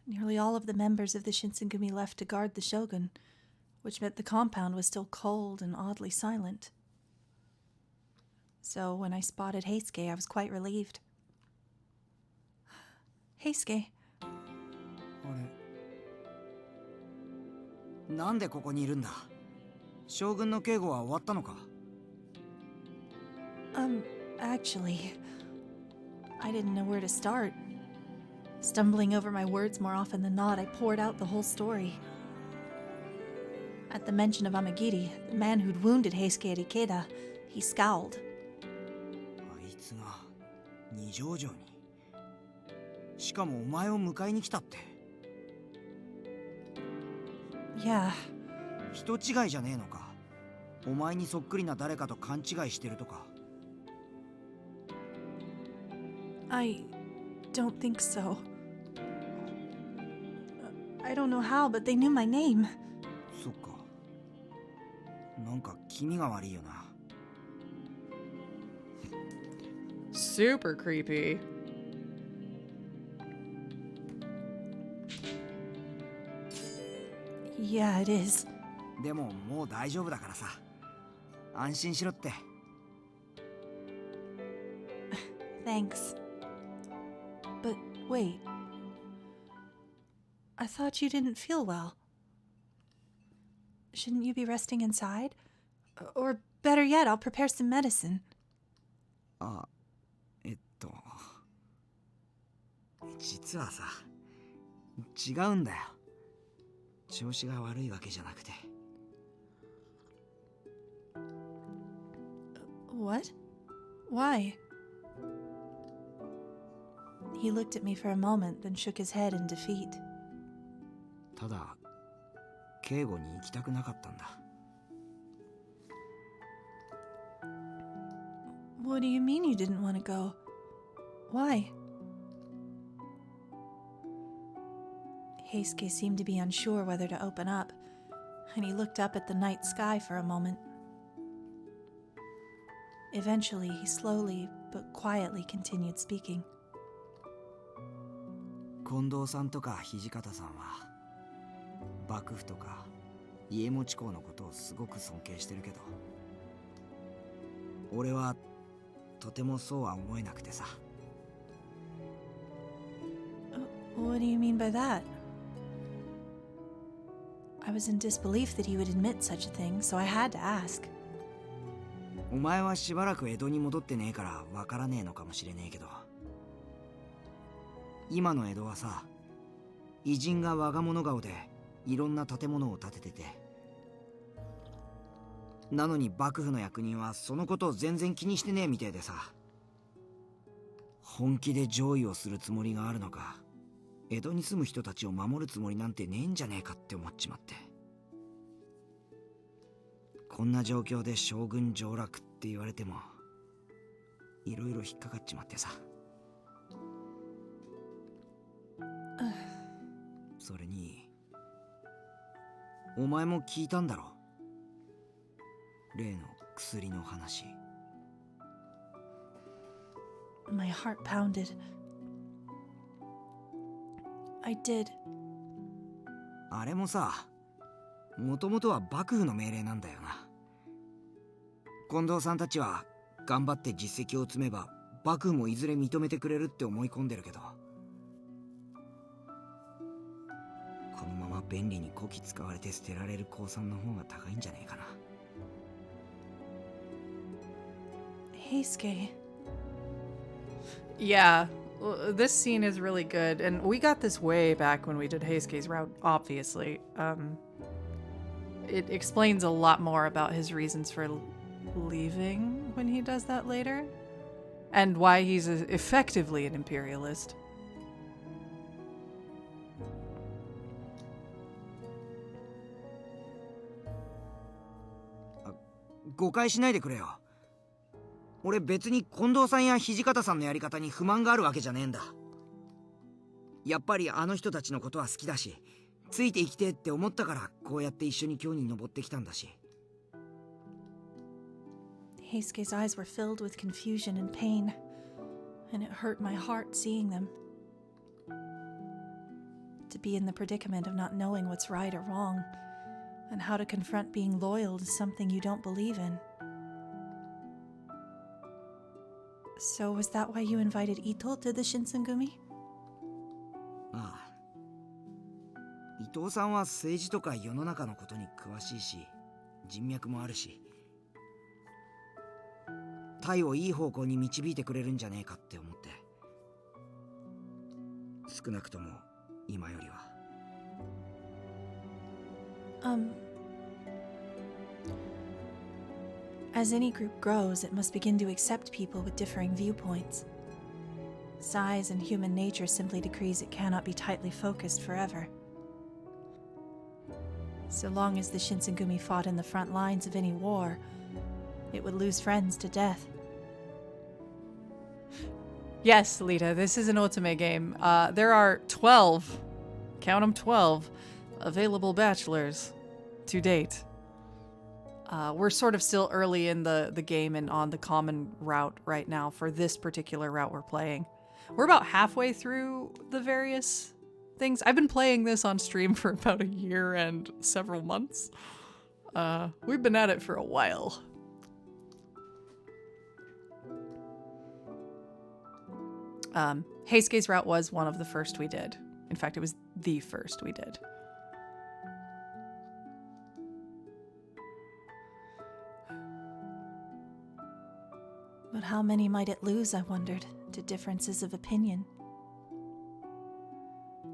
Nearly all of the members of the Shinsengumi left to guard the shogun, which meant the compound was still cold and oddly silent. So when I spotted Heisuke, I was quite relieved. Heisuke. なんでここにいるんだ？将軍の警護は終わったのか？ Actually, I didn't know where to start. Stumbling over my words more often than not, I poured out the whole story. At the mention of Amagiri, the man who'd wounded Heisuke at Ikeda, he scowled. あいつが二条城に。しかもお前を迎えに来たって。 Yeah. 人違いじゃねえのか。お前にそっくりな誰かと勘違いしてるとか。 I don't think so. I don't know how, but they knew my name. そっか。なんか気味が悪いよな。 Super creepy. Yeah, it is. でももう大丈夫だからさ。安心しろって。 Thanks. But wait. I thought you didn't feel well. Shouldn't you be resting inside? Or better yet, I'll prepare some medicine. 実はさ、違うんだよ。調子が悪いわけじゃなくて。 What? Why? He looked at me for a moment, then shook his head in defeat. ただ、警護に行きたくなかったんだ。 What do you mean you didn't want to go? Why? Heisuke seemed to be unsure whether to open up, and he looked up at the night sky for a moment. Eventually, he slowly but quietly continued speaking. 近藤さんとか土方さんは幕府とか家持公のことをすごく尊敬してるけど、俺はとてもそうは思えなくてさ。 What do you mean by that? I was in disbelief that he would admit such a thing, so I had to ask. お前はしばらく江戸に戻ってねえからわからねえのかもしれねえけど、今の江戸はさ、偉人が我が物顔でいろんな建物を建ててて、なのに幕府の役人はそのことを全然気にしてねえみてえでさ、本気で攘夷をするつもりがあるのか、江戸に住む人たちを守るつもりなんてねえんじゃねえかって思っちまって。こんな状況で将軍上洛って言われてもいろいろ引っかかっちまってさ。それにお前も聞いたんだろ、例の薬の話。 My heart pounded. I did. あれもさ、もともとは幕府の命令なんだよな。近藤さんたちは頑張って実績を積めば幕府もいずれ認めてくれるって思い込んでるけど、このまま便利にこき使われて捨てられる降参の方が高いんじゃねえかな。Heisuke. Yeah, this scene is really good, and we got this way back when we did Heisuke's route, obviously. It explains a lot more about his reasons for leaving when he does that later, and why he's effectively an imperialist. 誤解しないでくれよ。俺別に近藤さんや土方さんのやり方に不満があるわけじゃねえんだ。やっぱりあの人たちのことは好きだし、ついて生きてって思ったからこうやって一緒に今日に登ってきたんだし。Heisuke's eyes were filled with confusion and pain, and it hurt my heart seeing them. To be in the predicament of not knowing what's right or wrong, and how to confront being loyal to something you don't believe in. So was that why you invited Ito to the Shinsengumi? ああ。伊藤さんは政治とか世の中のことに詳しいし、人脈もあるし、タイをいい方向に導いてくれるんじゃねえかって思って。少なくとも今よりは。As any group grows, it must begin to accept people with differing viewpoints. Size and human nature simply decrees it cannot be tightly focused forever. So long as the Shinsengumi fought in the front lines of any war, it would lose friends to death. Yes, Lita, this is an Otome game. There are 12, count them 12, available bachelors to date. We're sort of still early in the game and on the common route right now for this particular route we're playing. We're about halfway through the various things. I've been playing this on stream for about a year and several months. We've been at it for a while. Heisuke's route was one of the first we did. In fact, it was the first we did. But how many might it lose, I wondered, to differences of opinion?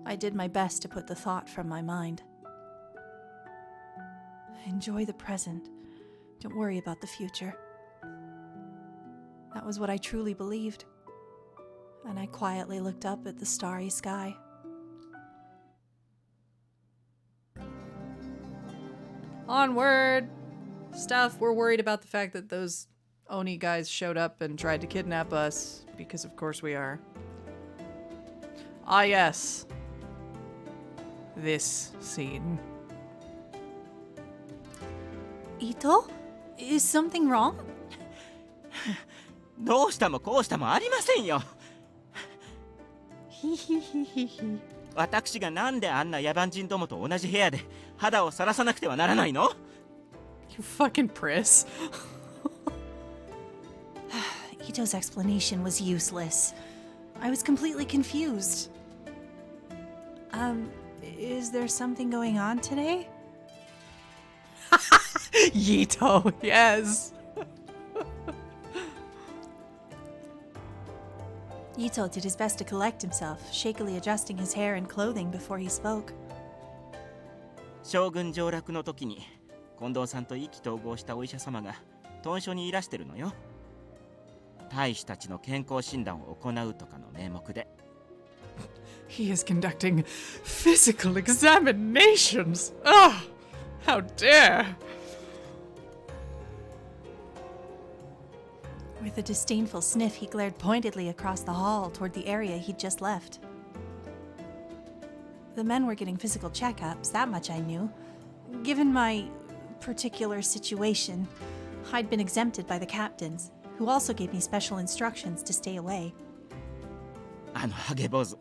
I did my best to put the thought from my mind. Enjoy the present. Don't worry about the future. That was what I truly believed. And I quietly looked up at the starry sky. Onward! Stuff, we're worried about the fact that those Oni guys showed up and tried to kidnap us, because of course we are. Ah yes. This scene. Ito? Is something wrong? どうしたもこうしたもありませんよ。ひひひひひ。私がなんであんな野蛮人どもと同じ部屋で肌をさらさなくてはならないの？ You fucking priss. Ito's explanation was useless. I was completely confused. Is there something going on today? Yito, yes. Ito did his best to collect himself, shakily adjusting his hair and clothing before he spoke. 将軍上洛の時に近藤さんと意気投合したお医者様が屯所にいらしてるのよ。大使たちの健康診断を行うとかの名目で。He is conducting physical examinations. Oh, how dare! With a disdainful sniff, he glared pointedly across the hall toward the area he'd just left. The men were getting physical checkups, that much I knew. Given my particular situation, I'd been exempted by the captains, who also gave me special instructions to stay away. あのハゲ坊主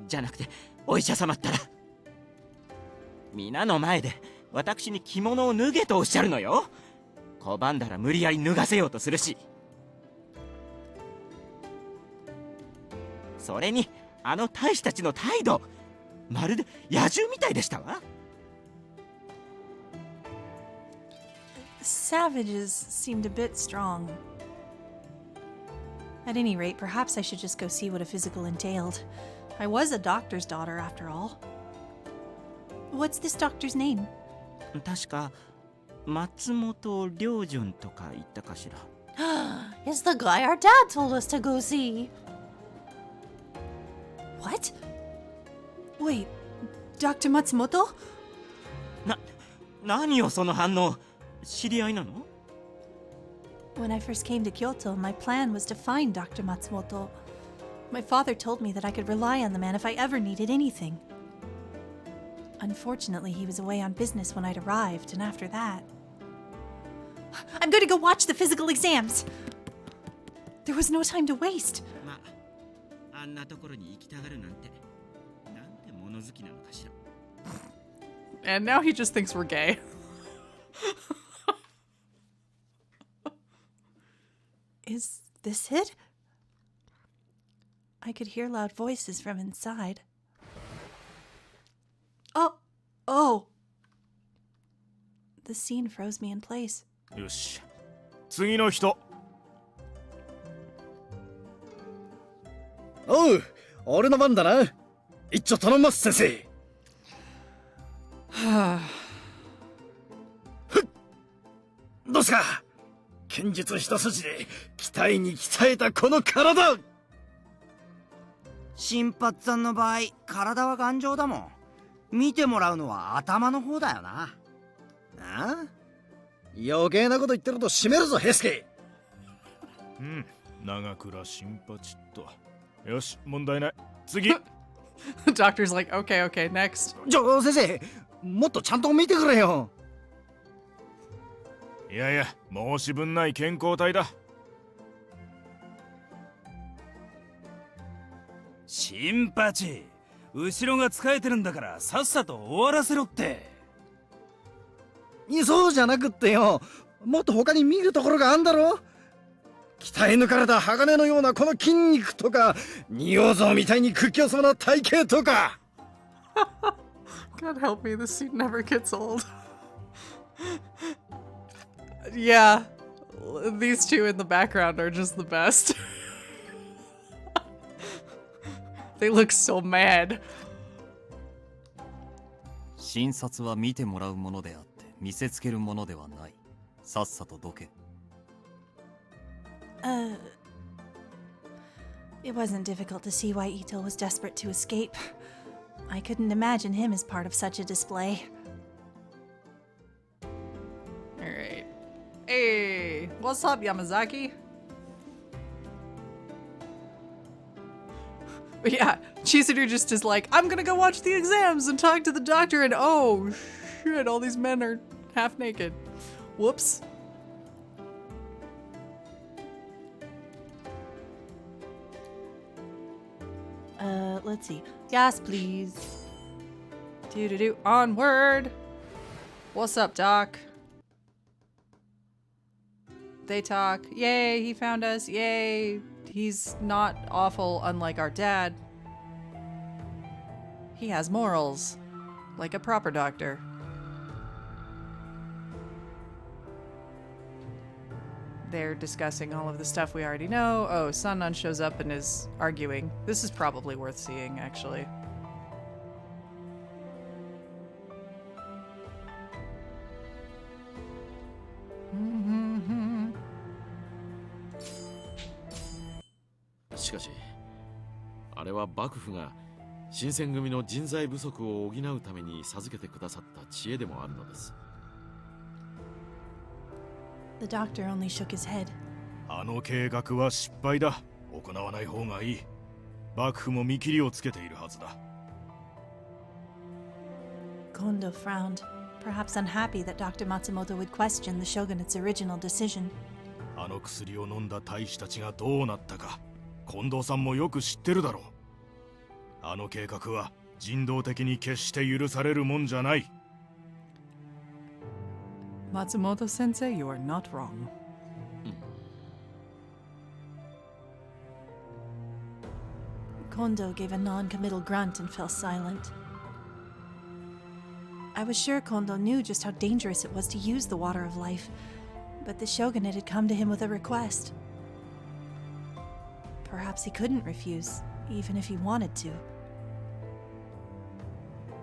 じゃなくてお医者様ったら皆の前で私に着物を脱げとおっしゃるのよ。拒んだら無理やり脱がせようとするし、それにあの大使たちの態度、まるで野獣みたいでしたわ。 Savages seemed a bit strong. At any rate, perhaps I should just go see what a physical entailed. I was a doctor's daughter, after all. What's this doctor's name? 確か松本良順とか言ったかしら。It's the guy our dad told us to go see. What? Wait, Dr. Matsumoto? 何よその反応。知り合いなの？ When I first came to Kyoto, my plan was to find Dr. Matsumoto. My father told me that I could rely on the man if I ever needed anything. Unfortunately, he was away on business when I'd arrived, and after that... I'm going to go watch the physical exams! There was no time to waste. まあ、あんなところに行きたがるなんて、なんて物好きなのかしら。 And now he just thinks we're gay. Is this it? I could hear loud voices from inside. Oh! The scene froze me in place. よし、次の人。おう、俺の番だな。一丁頼みます、先生。どうすか？剣術一筋で鍛えに鍛えたこの体。新八さんの場合、体は頑丈だもん。見てもらうのは頭の方だよな。ああ？余計なこと言ってると締めるぞ、平助。うん、長倉新八と。よし、問題ない。次。The doctor's like, okay, okay, next. 先生、もっとちゃんと見てくれよ。いやいや、申し分ない健康体だ。新八、後ろが使えてるんだからさっさと終わらせろって。そうじゃなくってよ、もっと他に見るところがあんだろ。鍛え抜かれた鋼のようなこの筋肉とか、仁王像みたいに屈強そうな体型とか。God help me, this scene never gets old. Yeah, these two in the background are just the best. They look so mad. 診察は見てもらうものであって見せつけるものではない。さっさとどけ。It wasn't difficult to see why Ito was desperate to escape. I couldn't imagine him as part of such a display. Alright. Hey, what's up, Yamazaki? But yeah, Chizuru just is like, I'm gonna go watch the exams and talk to the doctor, and oh shit, all these men are half naked. Whoops. Let's see. Yes, please. Do. Onward. What's up, Doc? They talk. Yay, he found us. Yay. He's not awful, unlike our dad. He has morals. Like a proper doctor. They're discussing all of the stuff we already know. Oh, Sanan shows up and is arguing. This is probably worth seeing, actually. Mm-hmm. しかし、あれは幕府が新選組の人材不足を補うために授けてくださった知恵でもあるのです。The doctor only shook his head. あの計画は失敗だ。行わない方がいい。幕府も見切りをつけているはずだ。Kondo frowned, perhaps unhappy that Dr. Matsumoto would question the shogunate's original decision. あの薬を飲んだ大使たちがどうなったか、近藤さんもよく知ってるだろう。あの計画は人道的に決して許されるもんじゃない。Matsumoto sensei, you are not wrong. Kondo gave a non-committal grunt and fell silent. I was sure Kondo knew just how dangerous it was to use the water of life, but the shogunate had come to him with a request. Perhaps he couldn't refuse, even if he wanted to.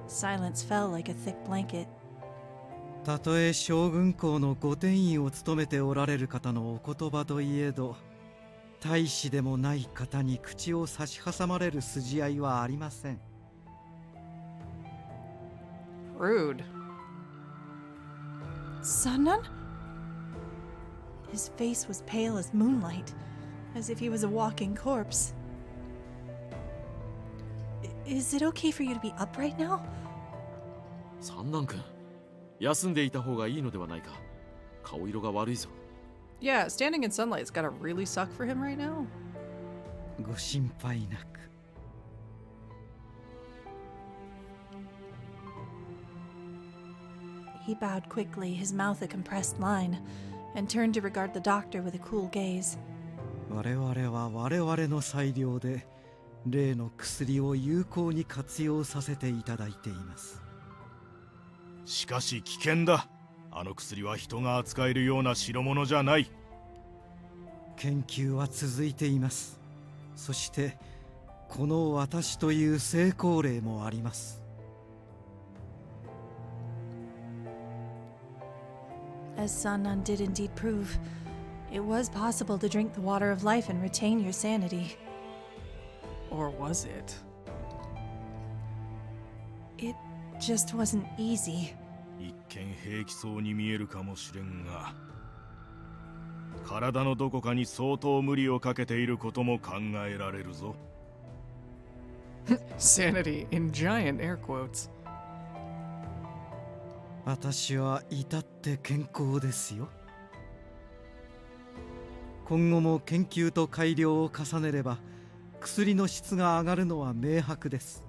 Silence fell like a thick blanket. たとえ将軍公の御殿医を務めておられる方のお言葉といえど、大使でもない方に口を差し挟まれる筋合いはありません。Rude. Sanan? His face was pale as moonlight, as if he was a walking corpse. Is it okay for you to be up right now? 三男君、休んでいた方がいいのではないか。顔色が悪いぞ。Yeah, standing in sunlight's gotta really suck for him right now. ご心配なく。He bowed quickly, his mouth a compressed line, and turned to regard the doctor with a cool gaze. 我々は我々の裁量で例の薬を有効に活用させていただいています。しかし危険だ。あの薬は人が扱えるような代物じゃない。研究は続いています。そしてこの私という成功例もあります。As Sanan did indeed prove, it was possible to drink the water of life and retain your sanity. Or was it? It just wasn't easy. 一見平気そうに見えるかもしれんが、体のどこかに相当無理をかけていることも考えられるぞ。Sanity in giant air quotes. 私は至って健康ですよ。今後も研究と改良を重ねれば薬の質が上がるのは明白です。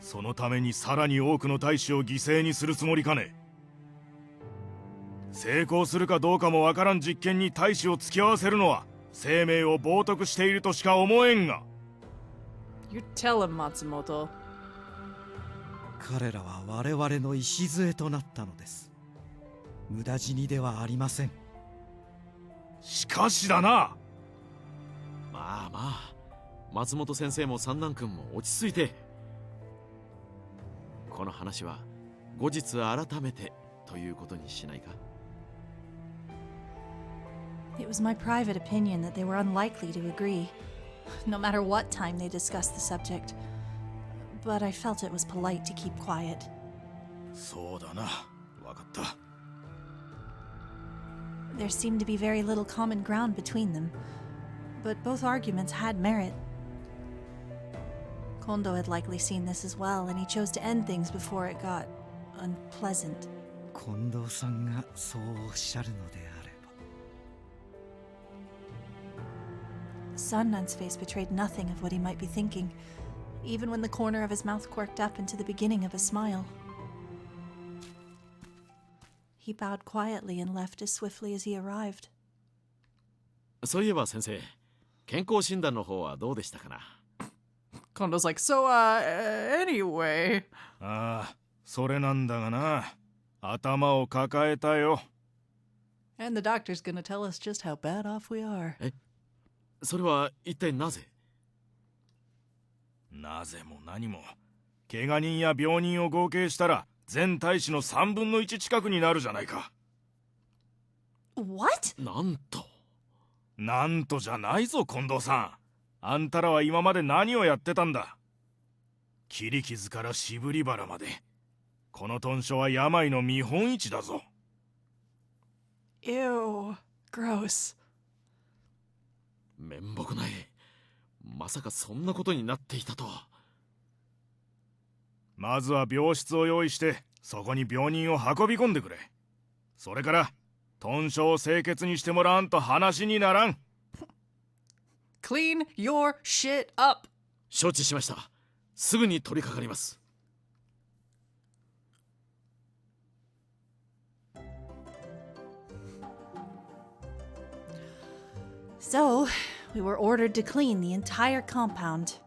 そのためにさらに多くの大使を犠牲にするつもりかね。成功するかどうかもわからん実験に大使を付き合わせるのは生命を冒涜しているとしか思えんが。You tell him, Matsumoto. 彼らは我々の礎となったのです。無駄死にではありません。しかしだな。まあまあ、松本先生も三男君も落ち着いて。この話は後日改めてということにしないか。It was my private opinion that they were unlikely to agree, no matter what time they discussed the subject. But I felt it was polite to keep quiet. そうだな。わかった。There seemed to be very little common ground between them, but both arguments had merit. Kondo had likely seen this as well, and he chose to end things before it got unpleasant. 近藤さんがそうおっしゃるのであれば。Sannan's face betrayed nothing of what he might be thinking, even when the corner of his mouth quirked up into the beginning of a smile. He bowed quietly and left as swiftly as he arrived. そういえば先生、健康診断の方はどうでしたかな。Kondo's like, so, anyway. ああ、それなんだがな。頭を抱えたよ。And the doctor's gonna tell us just how bad off we are. え、それは一体なぜ？なぜも何も、怪我人や病人を合計したら全大使の3分の1近くになるじゃないか。What? なんと。なんとじゃないぞ、近藤さん。あんたらは今まで何をやってたんだ。切り傷から渋り腹まで。この豚書は病の見本市だぞ。Ew, gross. 面目ない。まさかそんなことになっていたとは。まずは病室を用意してそこに病人を運び込んでくれ。それから豚書を清潔にしてもらわんと話にならん。Clean your shit up. 承知しました。すぐに取り掛かります。So, we were ordered to clean the entire compound. っ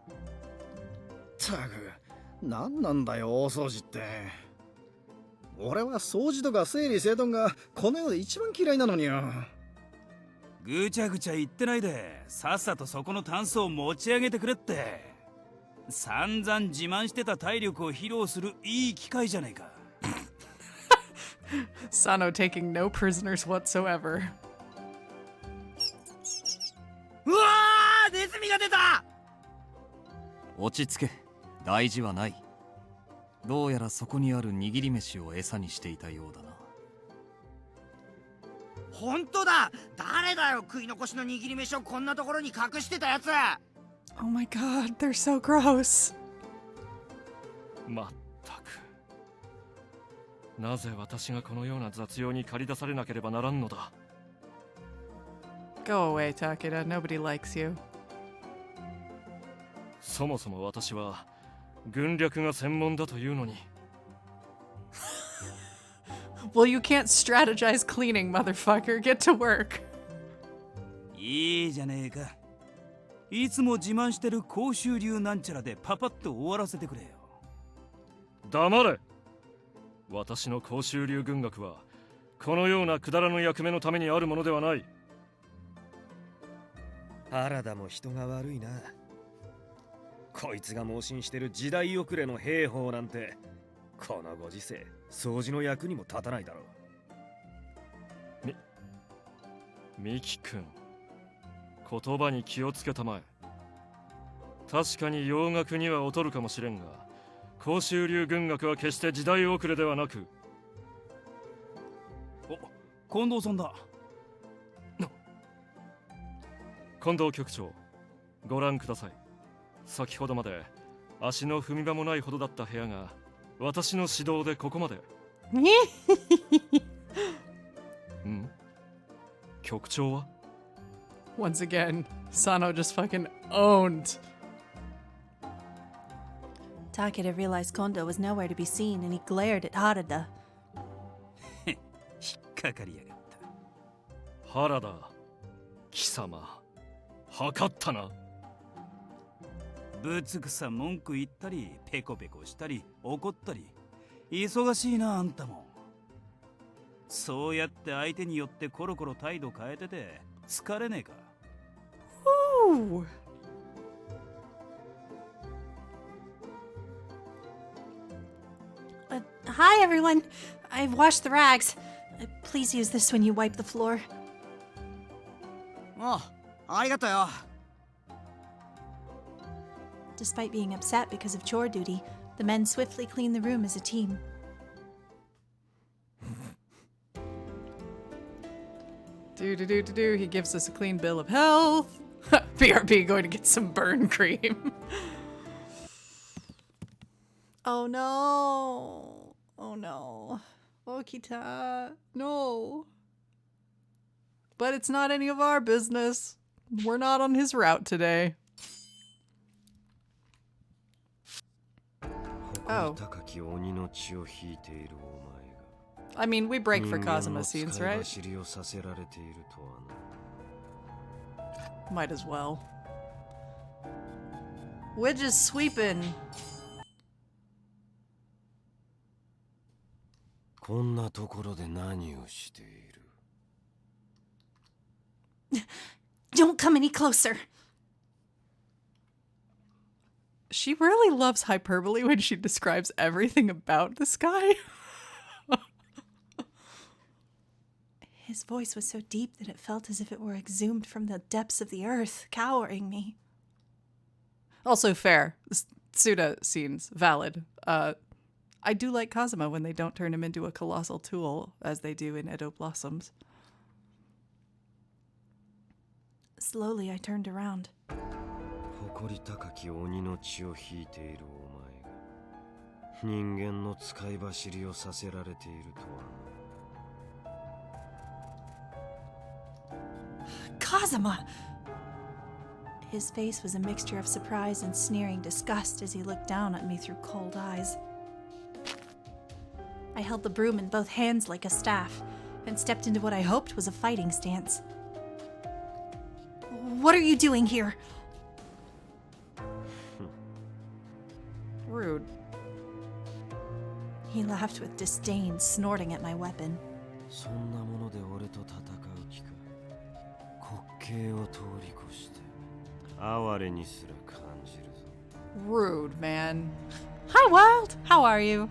たく、何なんだよ大掃除って。俺は掃除とか整理整頓がこの世で一番嫌いなのによ。ぐちゃぐちゃ言ってないで、さっさとそこのタンスを持ち上げてくれって。散々自慢してた体力を披露するいい機会じゃねえか。Sano taking no prisoners whatsoever. うわー、ネズミが出た。落ち着け、大事はない。どうやらそこにある握り飯を餌にしていたようだな。本当だ。誰だよ、食い残しの握り飯をこんなところに隠してたやつ。 Oh my god, they're so gross. まったく。なぜ私がこのような雑用に駆り出されなければならんのだ。Go away, Takeda. Nobody likes you. そもそも私は軍略が専門だというのに。Well, you can't strategize cleaning, motherfucker. Get to work. いいじゃねえか。いつも自慢してる甲州流なんちゃらでパパッと終わらせてくれよ。黙れ。私の甲州流軍学はこのようなくだらぬ役目のためにあるものではない。原田も人が悪いな。こいつが盲信してる時代遅れの兵法なんてこのご時世掃除の役にも立たないだろう。ミキ君、言葉に気をつけたまえ。確かに洋楽には劣るかもしれんが、甲州流軍学は決して時代遅れではなく。近藤さんだ。近藤局長、ご覧ください。先ほどまで足の踏み場もないほどだった部屋が私の指導でここまで。ん？局長は？ Once again, Sano just fucking owned. Takeda realized Kondo was nowhere to be seen and he glared at Harada. 引っかかりやがった。原田、貴様、測ったな。ぶつくさ文句言ったりペコペコしたり怒ったり忙しいなあんたも。そうやって相手によってコロコロ態度変えてて疲れねえか。Ooh. Hi, everyone. I've washed the rags. Please use this when you wipe the floor. ありがとうよ。Despite being upset because of chore duty, the men swiftly cleaned the room as a team. He gives us a clean bill of health. BRB going to get some burn cream. Oh no. Oh no. Okita. No. But it's not any of our business. We're not on his route today. Oh. I mean, we break for Kazuma scenes, right? Might as well. We're just sweeping. こんなところで何をしている? Don't come any closer. She really loves hyperbole when she describes everything about this guy. His voice was so deep that it felt as if it were exhumed from the depths of the earth, cowering me. Also fair. Suda scenes, valid. I do like Kazuma when they don't turn him into a colossal tool, as they do in Edo Blossoms. Slowly, I turned around. 誇り高き鬼の血を引いているお前が人間の使い走りをさせられているとは。Kazuma! His face was a mixture of surprise and sneering disgust as he looked down at me through cold eyes. I held the broom in both hands like a staff and stepped into what I hoped was a fighting stance. What are you doing here? Rude. He laughed with disdain, snorting at my weapon. そんなもので俺と戦う気か。滑稽を通り越して哀れにすら感じるぞ。 Rude, man. Hi, Wild. How are you?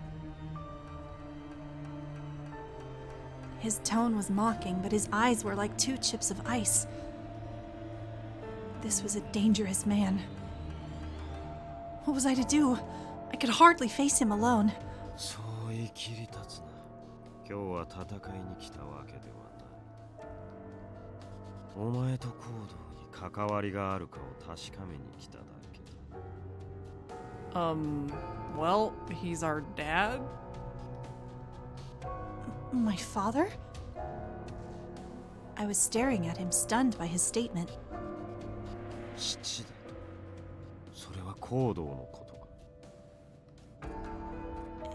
His tone was mocking, but his eyes were like 2 chips of ice. This was a dangerous man. What was I to do? I could hardly face him alone. そう言い切り立つな。今日は戦いに来たわけではない。お前と行動に関わりがあるかを確かめに来ただけだ。Well, he's our dad? My father? I was staring at him, stunned by his statement. 父だと。それは行動のことか。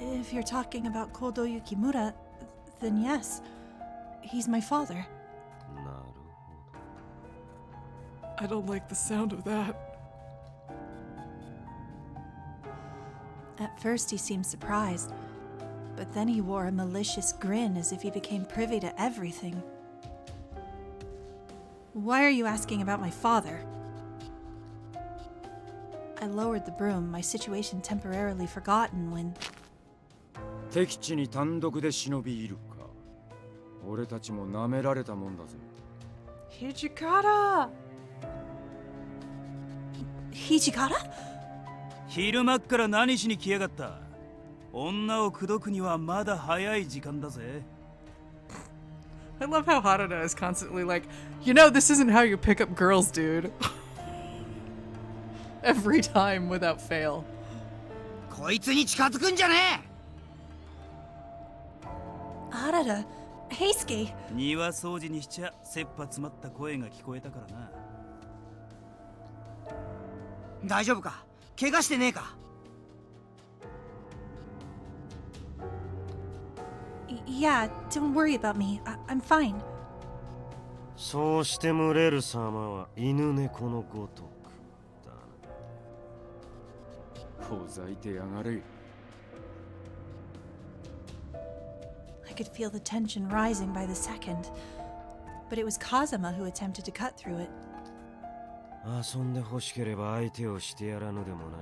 If you're talking about Kodo Yukimura, then yes, he's my father. なる I don't like the sound of that. At first he seemed surprised, but then he wore a malicious grin as if he became privy to everything. Why are you asking about my father? I lowered the broom, my situation temporarily forgotten when... 敵地に単独で忍びいるか。俺たちも舐められたもんだぜ。 Hijikata! Hijikata? 昼間っから何しに来やがった。女を口説くにはまだ早い時間だぜ。 I love how Harada is constantly like, you know, this isn't how you pick up girls, dude. Every time without fail. こいつに近づくんじゃねえ。 Harada, Heisuke. 庭掃除にしちゃ切羽詰まった声が聞こえたからな。大丈夫か？怪我してねえか？ Yeah, don't worry about me. I'm fine. そうして群れる様は犬猫のごとくだな。ほざいてやがれ。 I could feel the tension rising by the second, but it was Kazama who attempted to cut through it. 遊んで欲しければ相手をしてやらぬでもない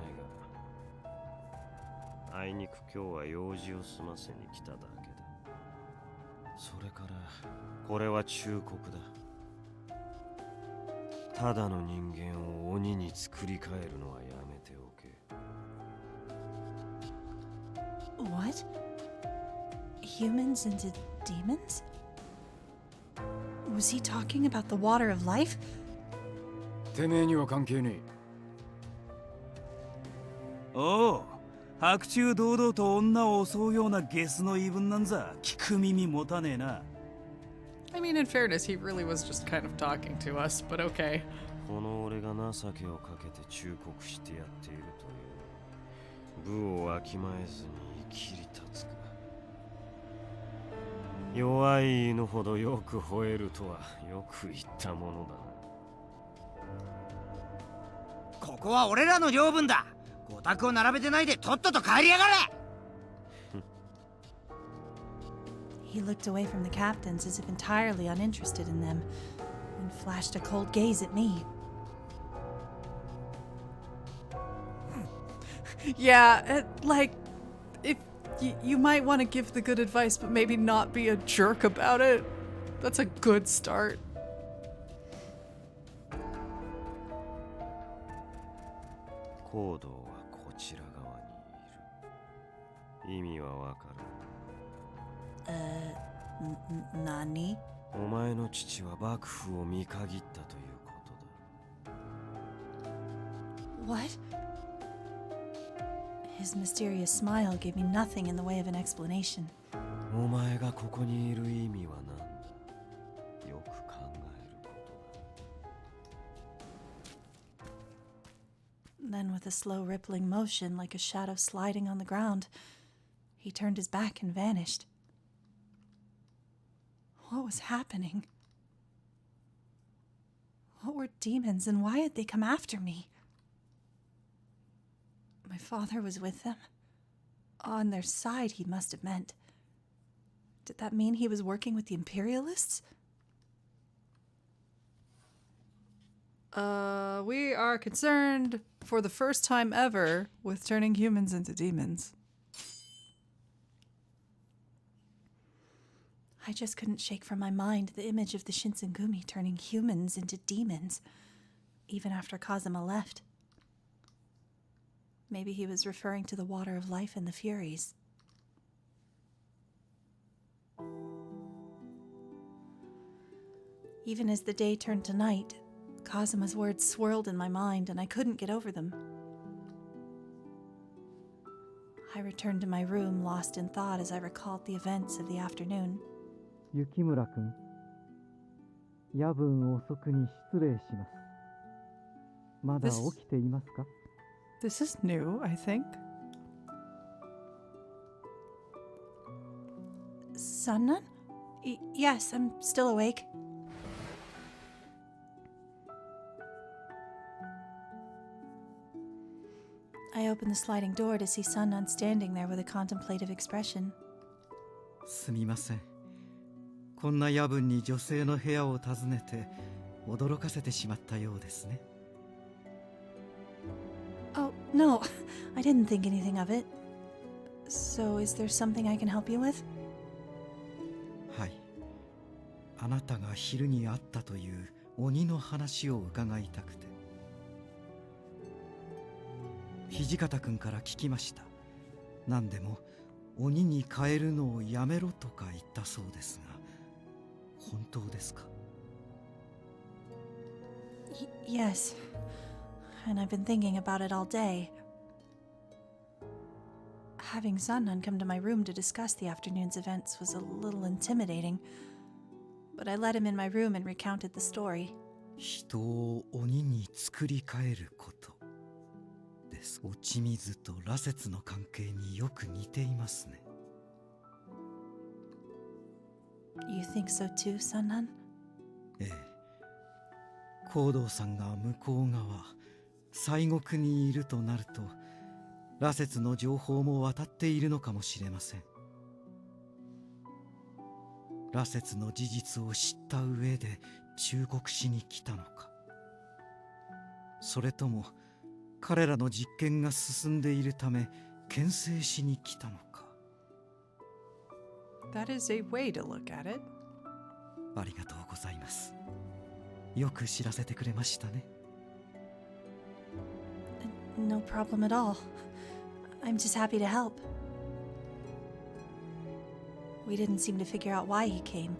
が、あいにく今日は用事を済ませに来ただけだ。それからこれは忠告だ。ただの人間を鬼に作り変えるのはやめておけ。 What? Humans into demons? Was he talking about the water of life? てめえには関係ねおお、白昼堂々と女を襲うようなゲスの言い分なんざ聞く耳持たねえな。 I mean, in fairness, he really was just kind of talking to us, but okay. この俺が情けをかけて忠告してやっているという部をわきまえずに生きり立つか。弱い犬ほどよく吠えるとはよく言ったものだな。 ここは俺らの領分だ。ご託を並べてないでとっとと帰りやがれ。 He looked away from the captains as if entirely uninterested in them, and flashed a cold gaze at me. Yeah, like, if you might want to give the good advice, but maybe not be a jerk about it. That's a good start. 行動はこちら側にいる。意味はわかる。Nani? お前の父は幕府を見限ったということだ。 What? His mysterious smile gave me nothing in the way of an explanation. お前がここにいる意味は何だ。よく考えることだ。 Then, with a slow rippling motion like a shadow sliding on the ground, he turned his back and vanished. What was happening? What were demons and why had they come after me? My father was with them. On their side, he must have meant. Did that mean he was working with the Imperialists? We are concerned for the first time ever with turning humans into demons. I just couldn't shake from my mind the image of the Shinsengumi turning humans into demons, even after Kazuma left. Maybe he was referring to the water of life and the Furies. Even as the day turned to night, Kazuma's words swirled in my mind and I couldn't get over them. I returned to my room, lost in thought as I recalled the events of the afternoon. 雪村君、夜分遅くに失礼します。まだ起きていますか？ This is new, I think. Sanan? Yes, I'm still awake. I opened the sliding door to see Sanan standing there with a contemplative expression. すみません。こんな夜分に女性の部屋を訪ねて驚かせてしまったようですね。Oh, no, I didn't think anything of it. So, is there something I can help you with? はい。あなたが昼に会ったという鬼の話を伺いたくて。土方君から聞きました。何でも鬼に変えるのをやめろとか言ったそうですが、本当ですか？ Yes, and I've been thinking about it all day. Having Sanan come to my room to discuss the afternoon's events was a little intimidating, but I let him in my room and recounted the story. 人を鬼に作り変えることです。落ち水と羅刹の関係によく似ていますね。You think so too, Sanan? ええ。行動さんが向こう側、西国にいるとなると、羅刹の情報も渡っているのかもしれません。羅刹の事実を知った上で忠告しに来たのか、それとも彼らの実験が進んでいるため牽制しに来たのか。That is a way to look at it. ありがとうございます。よく知らせてくれましたね。No problem at all. I'm just happy to help. We didn't seem to figure out why he came,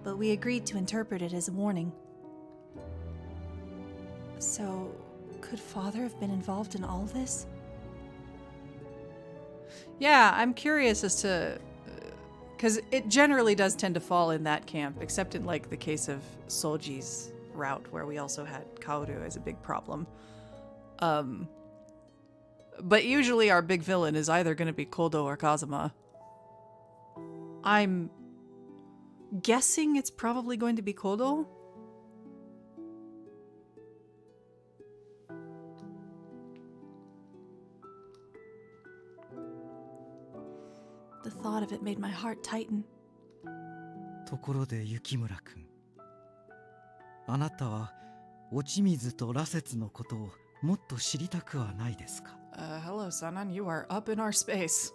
but we agreed to interpret it as a warning. So, could Father have been involved in all this? Yeah, I'm curious as to... Because it generally does tend to fall in that camp, except in like the case of Soji's route, where we also had Kaoru as a big problem. But usually our big villain is either going to be Kodo or Kazuma. I'm guessing it's probably going to be Kodo. The thought of it made my heart tighten. ところで雪村君、あなたは落ち水と羅刹のことをもっと知りたくはないですか？ Hello, Sanan. You are up in our space.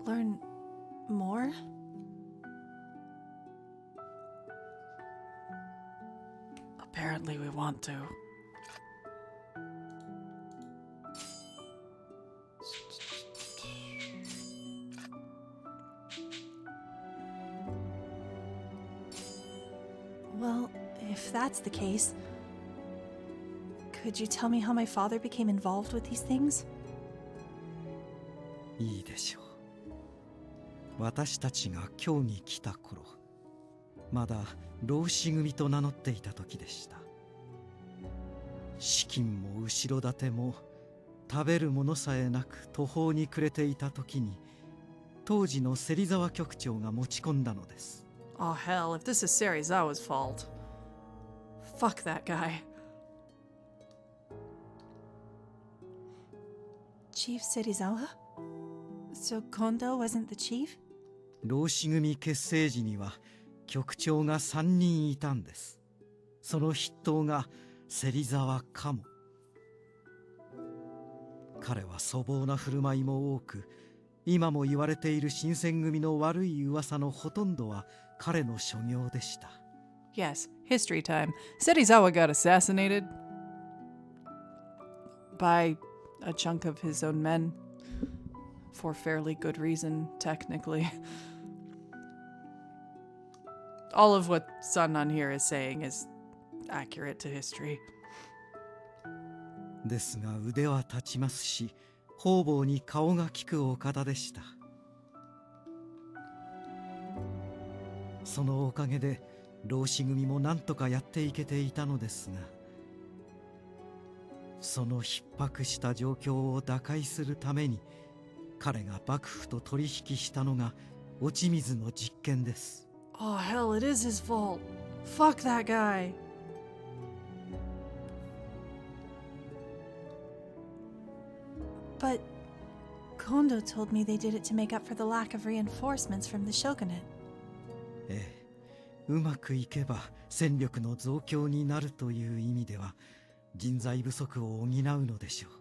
Learn more? Apparently we want to. Well, if that's the case, could you tell me how my father became involved with these things? いいでしょう。私たちが今日に来た頃、まだ老子組と名乗っていた時でした。資金も後ろ盾も食べるものさえなく途方に暮れていた時に、当時の芹沢局長が持ち込んだのです。Oh hell, if this is Serizawa's fault. Fuck that guy. Chief Serizawa? So Kondo wasn't the chief? 浪士組結成時には局長が3人いたんです。その筆頭が芹沢かも。彼は粗暴な振る舞いも多く、今も言われている新選組の悪い噂のほとんどは彼の所業でした。Yes, history time. Serizawa got assassinated by a chunk of his own men for fairly good reason, technically. All of what Sanan here is saying is accurate to history. ですが腕は立ちますし、方々に顔が利くお方でした。そのおかげで浪士組も何とかやっていけていたのですが、その逼迫した状況を打開するために彼が幕府と取引したのが落ち水の実験です。Oh hell, it is his fault. Fuck that guy. But Kondo told me they did it to make up for the lack of reinforcements from the shogunate. ええ、うまくいけば戦力の増強になるという意味では人材不足を補うのでしょう。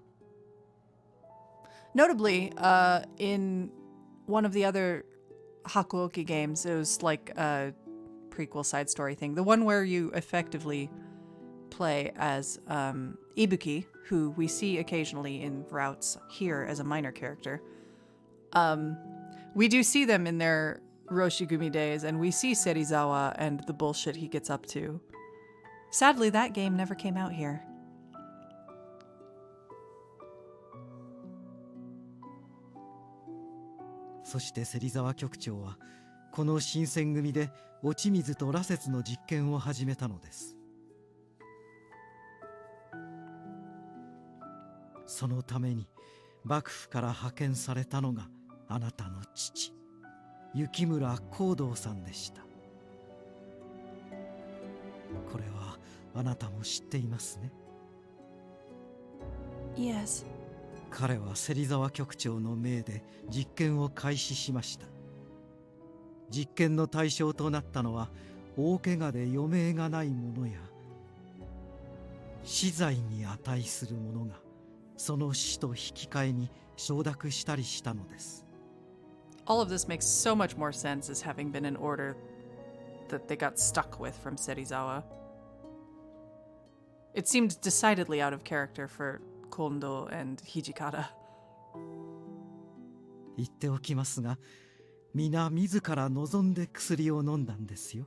Notably, in one of the other Hakuoki games, it was like a prequel side story thing. The one where you effectively play as Ibuki, who we see occasionally in routes here as a minor character. We do see them in their Roshigumi days, and we see Serizawa and the bullshit he gets up to. Sadly, that game never came out here. そして芹沢局長はこの新選組で落ち水と羅刹の実験を始めたのです。そのために幕府から派遣されたのがあなたの父雪村光道さんでした。これはあなたも知っていますね。 Yes. 彼は芹沢局長の命で実験を開始しました。実験の対象となったのは大怪我で余命がない者や死罪に値する者がその死と引き換えに承諾したりしたのです。All of this makes so much more sense as having been an order that they got stuck with from Serizawa. It seemed decidedly out of character for Kondo and Hijikata. 言っておきますが、皆自ら望んで薬を飲んだんですよ。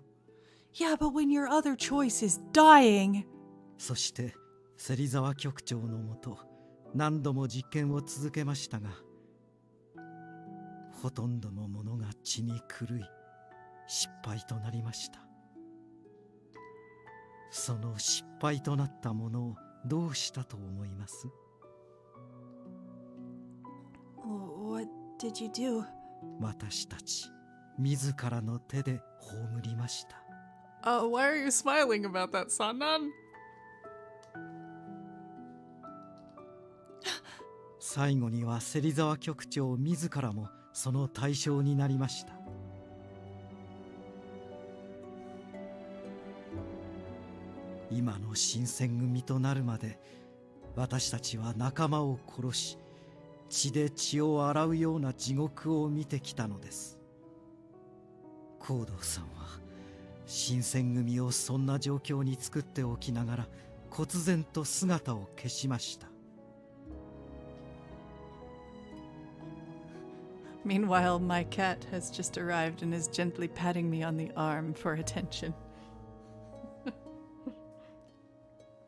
Yeah, but when your other choice is dying. そして芹沢局長のもと何度も実験を続けましたが、ほとんどのものが血に狂い失敗となりました。その失敗となったものをどうしたと思います？ What did you do? 私たち自らの手で葬りました。Why are you smiling about that, Sanan? 最後には芹沢局長自らもその対象になりました。今の新選組となるまで私たちは仲間を殺し血で血を洗うような地獄を見てきたのです。光道さんは新選組をそんな状況に作っておきながら忽然と姿を消しました。Meanwhile, my cat has just arrived and is gently patting me on the arm for attention.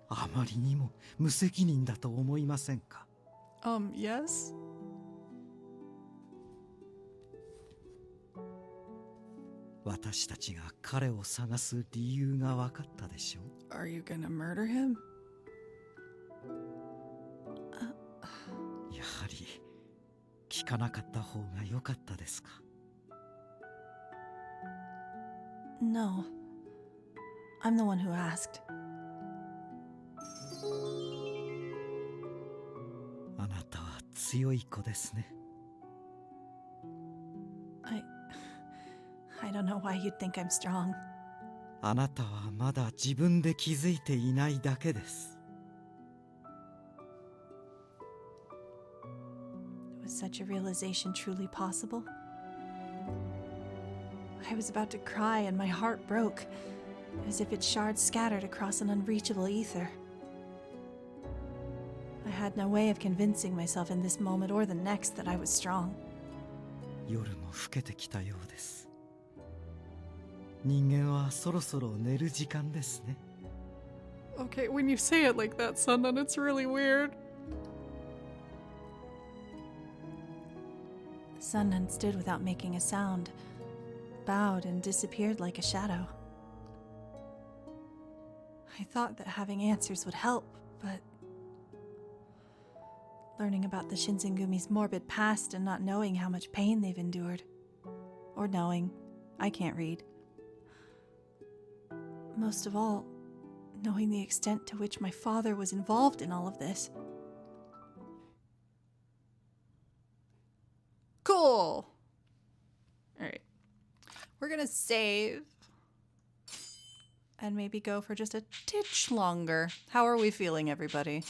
あまりにも無責任だと思いませんか？ Yes? 私たちが彼を探す理由が分かったでしょう。 Are you gonna murder him? やはり聞かなかった方が良かったですか？ No. I'm the one who asked. あなたは強い子ですね。I don't know why you'd think I'm strong. あなたはまだ自分で気づいていないだけです。Was such a realization truly possible? I was about to cry and my heart broke, as if its shards scattered across an unreachable ether. I had no way of convincing myself in this moment or the next that I was strong. 夜も更けてきたようです。人間はそろそろ寝る時間ですね。Okay, when you say it like that, Sanan, it's really weird. Sanan stood without making a sound, bowed and disappeared like a shadow. I thought that having answers would help, but learning about the Shinsengumi's morbid past and not knowing how much pain they've endured, or knowing, I can't read. Most of all, knowing the extent to which my father was involved in all of this. Cool. All right. We're going to save and maybe go for just a titch longer. How are we feeling, everybody?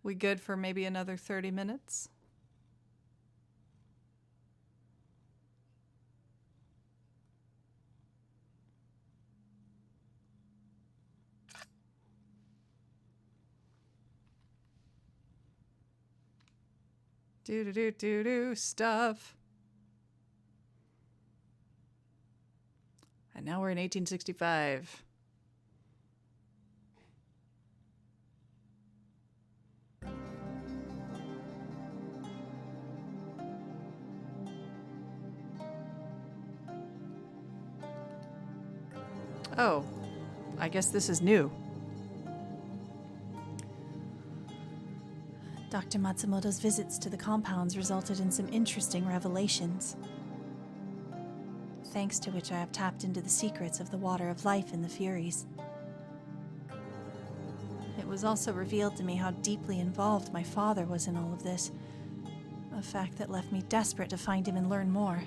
We good for maybe another 30 minutes? Do stuff. And now we're in 1865. Oh, I guess this is new. Dr. Matsumoto's visits to the compounds resulted in some interesting revelations, thanks to which I have tapped into the secrets of the water of life in the Furies. It was also revealed to me how deeply involved my father was in all of this, a fact that left me desperate to find him and learn more.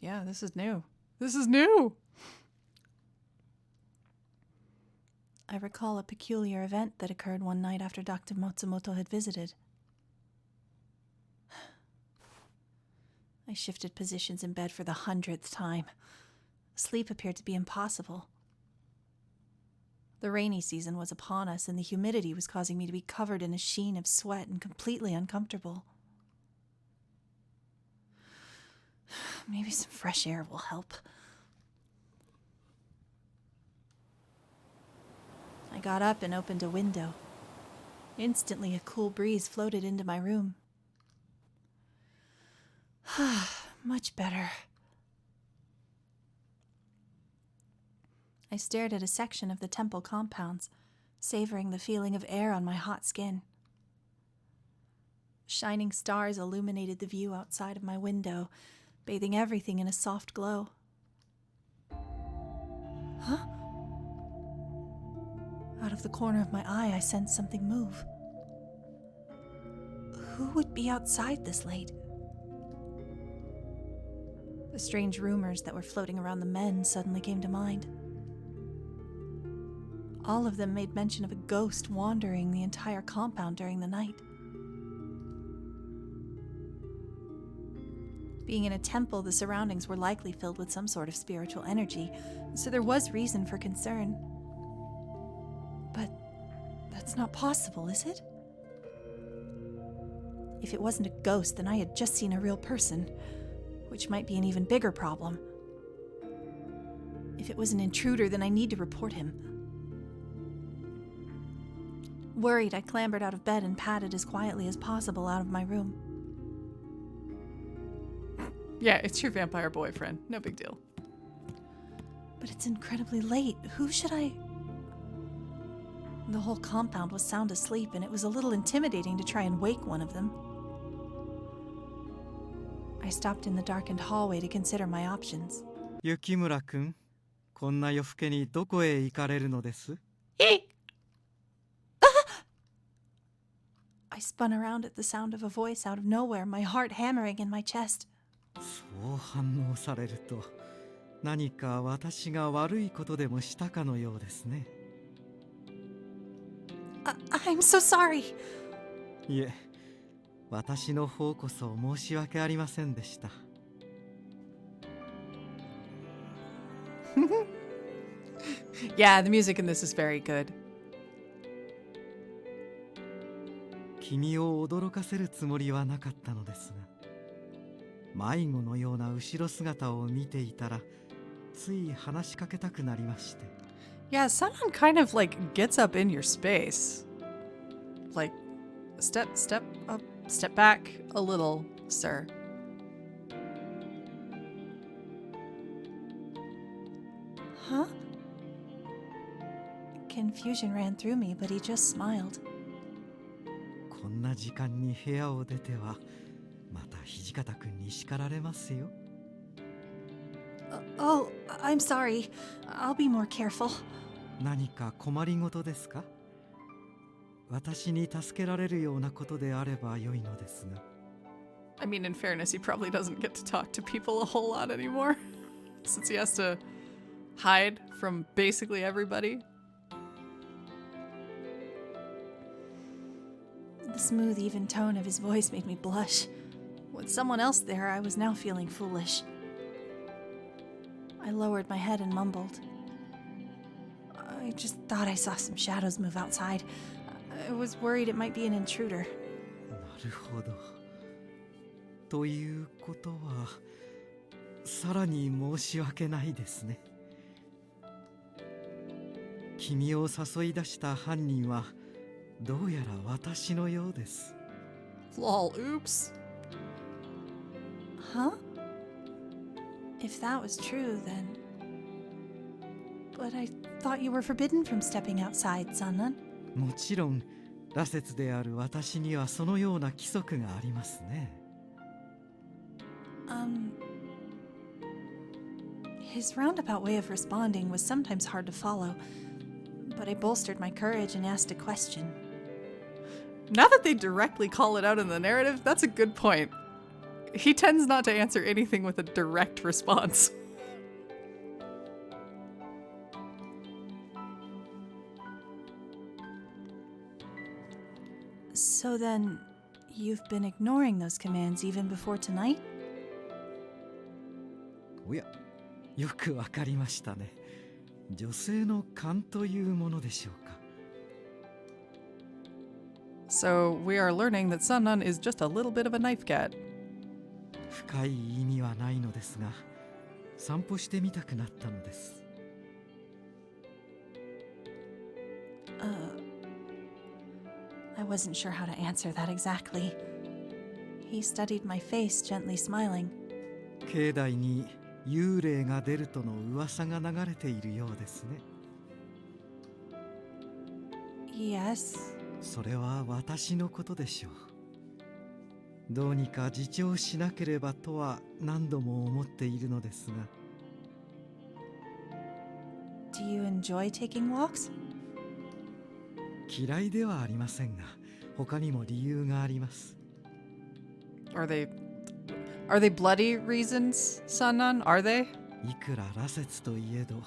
Yeah, this is new. This is new! I recall a peculiar event that occurred one night after Dr. Matsumoto had visited. I shifted positions in bed for the 100th time. Sleep appeared to be impossible. The rainy season was upon us, and the humidity was causing me to be covered in a sheen of sweat and completely uncomfortable. Maybe some fresh air will help. I got up and opened a window. Instantly, a cool breeze floated into my room. Much better. I stared at a section of the temple compounds, savoring the feeling of air on my hot skin. Shining stars illuminated the view outside of my window, bathing everything in a soft glow. Huh? Out of the corner of my eye, I sensed something move. Who would be outside this late? The strange rumors that were floating around the men suddenly came to mind. All of them made mention of a ghost wandering the entire compound during the night. Being in a temple, the surroundings were likely filled with some sort of spiritual energy, so there was reason for concern. But that's not possible, is it? If it wasn't a ghost, then I had just seen a real person, which might be an even bigger problem. If it was an intruder, then I need to report him. Worried, I clambered out of bed and padded as quietly as possible out of my room. Yeah, it's your vampire boyfriend. No big deal. But it's incredibly late. Who should I... The whole compound was sound asleep, and it was a little intimidating to try and wake one of them. I stopped in the darkened hallway to consider my options. 雪村くん、こんな夜更けにどこへ行かれるのです？ I spun around at the sound of a voice out of nowhere, my heart hammering in my chest. そう反応されると、何か私が悪いことでもしたかのようですね。I'm so sorry. いえ、私の方こそ申し訳ありませんでした。Yeah, the music in this is very good. 君を驚かせるつもりはなかったのですが、迷子のような後ろ姿を見ていたら、つい話しかけたくなりまして。Yeah, Sanan kind of like gets up in your space. Like, step up, step back a little, sir. Huh? Confusion ran through me, but he just smiled. こんな時間に部屋を出ては、また土方くんに叱られますよ。Oh, I'm sorry. I'll be more careful. 何か困りごとですか？私に助けられるようなことであれば良いのですが。I mean, in fairness, he probably doesn't get to talk to people a whole lot anymore, since he has to hide from basically everybody. The smooth, even tone of his voice made me blush. With someone else there, I was now feeling foolish. I lowered my head and mumbled. I just thought I saw some shadows move outside. I was worried it might be an intruder. なるほど。ということは、さらに申し訳ないですね。君を誘い出した犯人は、どうやら私のようです。Lol, oops. Huh? If that was true, then... But I thought you were forbidden from stepping outside, Sanan. もちろん、羅刹である私にはそのような規則がありますね。His roundabout way of responding was sometimes hard to follow, but I bolstered my courage and asked a question. Now that they directly call it out in the narrative, that's a good point. He tends not to answer anything with a direct response. So then, you've been ignoring those commands even before tonight? おや、よくわかりましたね。女性の勘というものでしょうか。So we are learning that Sanan is just a little bit of a knife cat. 深い意味はないのですが、散歩してみたくなったのです。I wasn't sure how to answer that exactly. He studied my face, gently smiling. 境内に幽霊が出るとの噂が流れているようですね。Yes. それは私のことでしょう。どうにか自重しなければとは何度も思っているのですが。Do you enjoy taking walks? 嫌いではありませんが、他にも理由があります。Are they bloody reasons, Sanan? Are they? いくら羅刹といえど、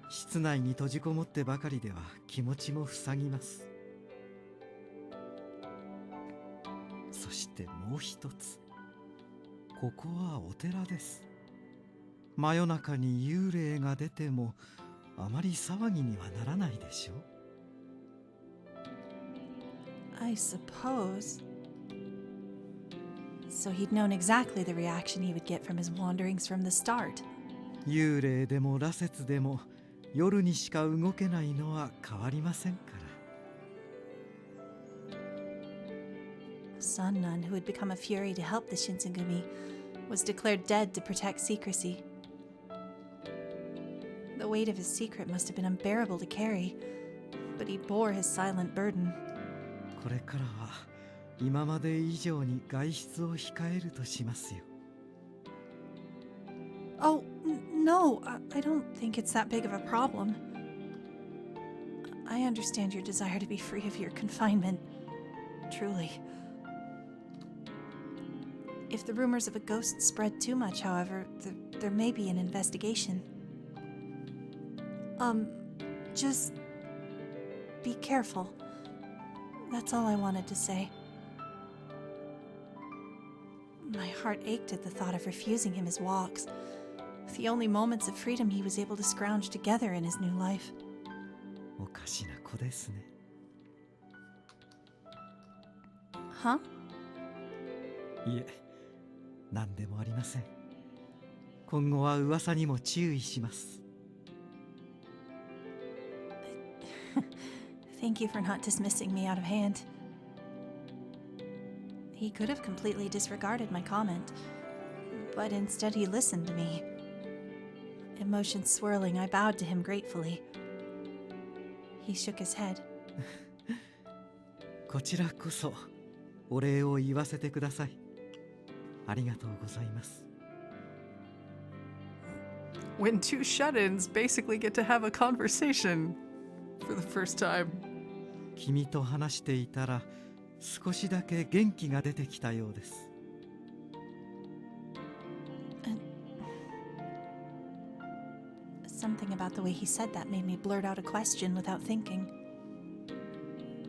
室内に閉じこもってばかりでは気持ちも塞ぎます。そしてもう一つ、ここはお寺です。真夜中に幽霊が出てもあまり騒ぎにはならないでしょう。I suppose. So he'd known exactly the reaction he would get from his wanderings from the start. 幽霊でも羅刹でも夜にしか動けないのは変わりませんから。Sanan, who had become a fury to help the Shinsengumi, was declared dead to protect secrecy. The weight of his secret must have been unbearable to carry, but he bore his silent burden. これからは今まで以上に外出を控えるとしますよ。Oh, No, I don't think it's that big of a problem. I understand your desire to be free of your confinement. Truly. If the rumors of a ghost spread too much, however, there may be an investigation. Just be careful. That's all I wanted to say. My heart ached at the thought of refusing him his walks, the only moments of freedom he was able to scrounge together in his new life. おかしな子ですね。 Huh? いえ、何でもありません。今後は噂にも注意します。Thank you for not dismissing me out of hand. He could have completely disregarded my comment, but instead he listened to me. Emotions swirling, I bowed to him gratefully. He shook his head. こちらこそお礼を言わせてください。ありがとうございます。 When two shut-ins basically get to have a conversation for the first time. 君と話していたら少しだけ元気が出てきたようです。 Something about the way he said that made me blurt out a question without thinking.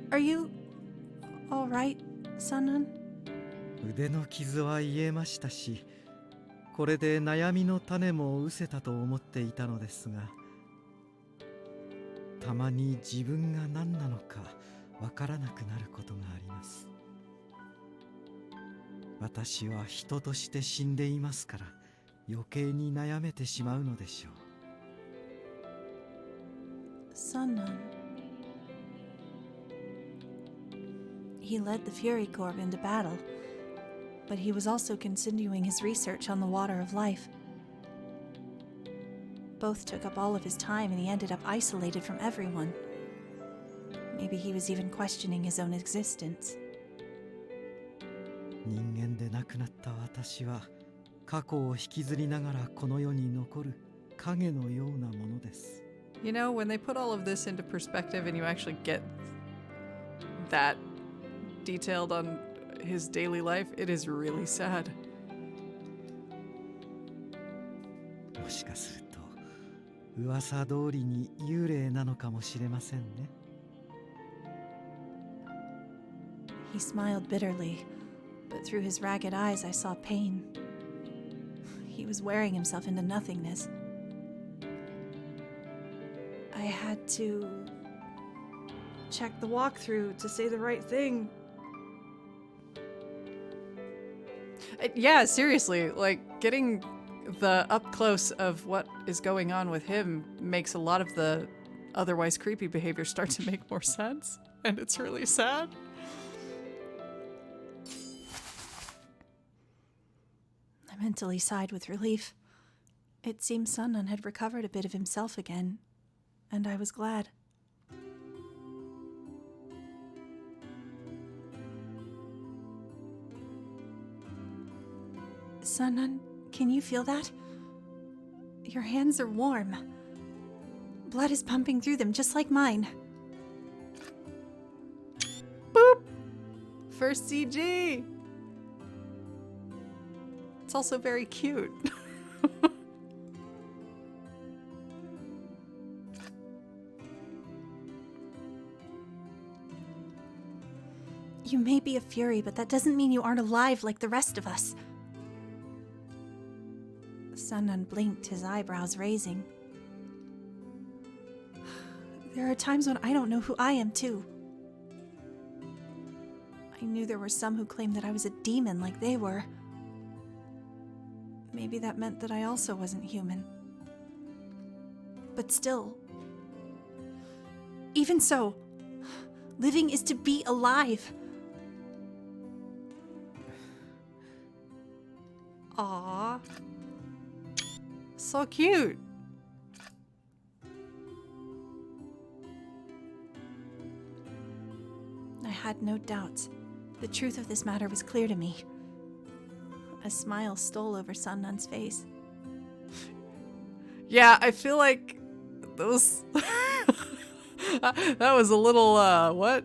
Are you all right, Sanan? 腕の傷は癒えましたし、これで悩みの種も失せたと思っていたのですが、たまに自分が何なのかわからなくなることがあります。私は人として死んでいますから余計に悩めてしまうのでしょう。 Sanan. He led the Fury Corps into battle, but he was also continuing his research on the water of life. Both took up all of his time and he ended up isolated from everyone. Maybe he was even questioning his own existence. 人間で亡くなった私は過去を引きずりながらこの世に残る影のようなものです。 You know, when they put all of this into perspective and you actually get that detailed on his daily life, it is really sad. もしかすると噂通りに幽霊なのかもしれませんね。 He smiled bitterly, but through his ragged eyes I saw pain. He was wearing himself into nothingness. I had to check the walkthrough to say the right thing. Yeah, seriously, like getting the up close of what is going on with him makes a lot of the otherwise creepy behavior start to make more sense, and it's really sad. I mentally sighed with relief. It seemed Sanan had recovered a bit of himself again, and I was glad. Sanan, can you feel that? Your hands are warm. Blood is pumping through them just like mine. Boop! First CG! It's also very cute. You may be a fury, but that doesn't mean you aren't alive like the rest of us. Sanan blinked, his eyebrows raising. There are times when I don't know who I am, too. I knew there were some who claimed that I was a demon like they were. Maybe that meant that I also wasn't human. But still, even so, living is to be alive. Aww. So cute. I had no doubts. The truth of this matter was clear to me. A smile stole over Sanan's face. Yeah, I feel like those... that was a little, what?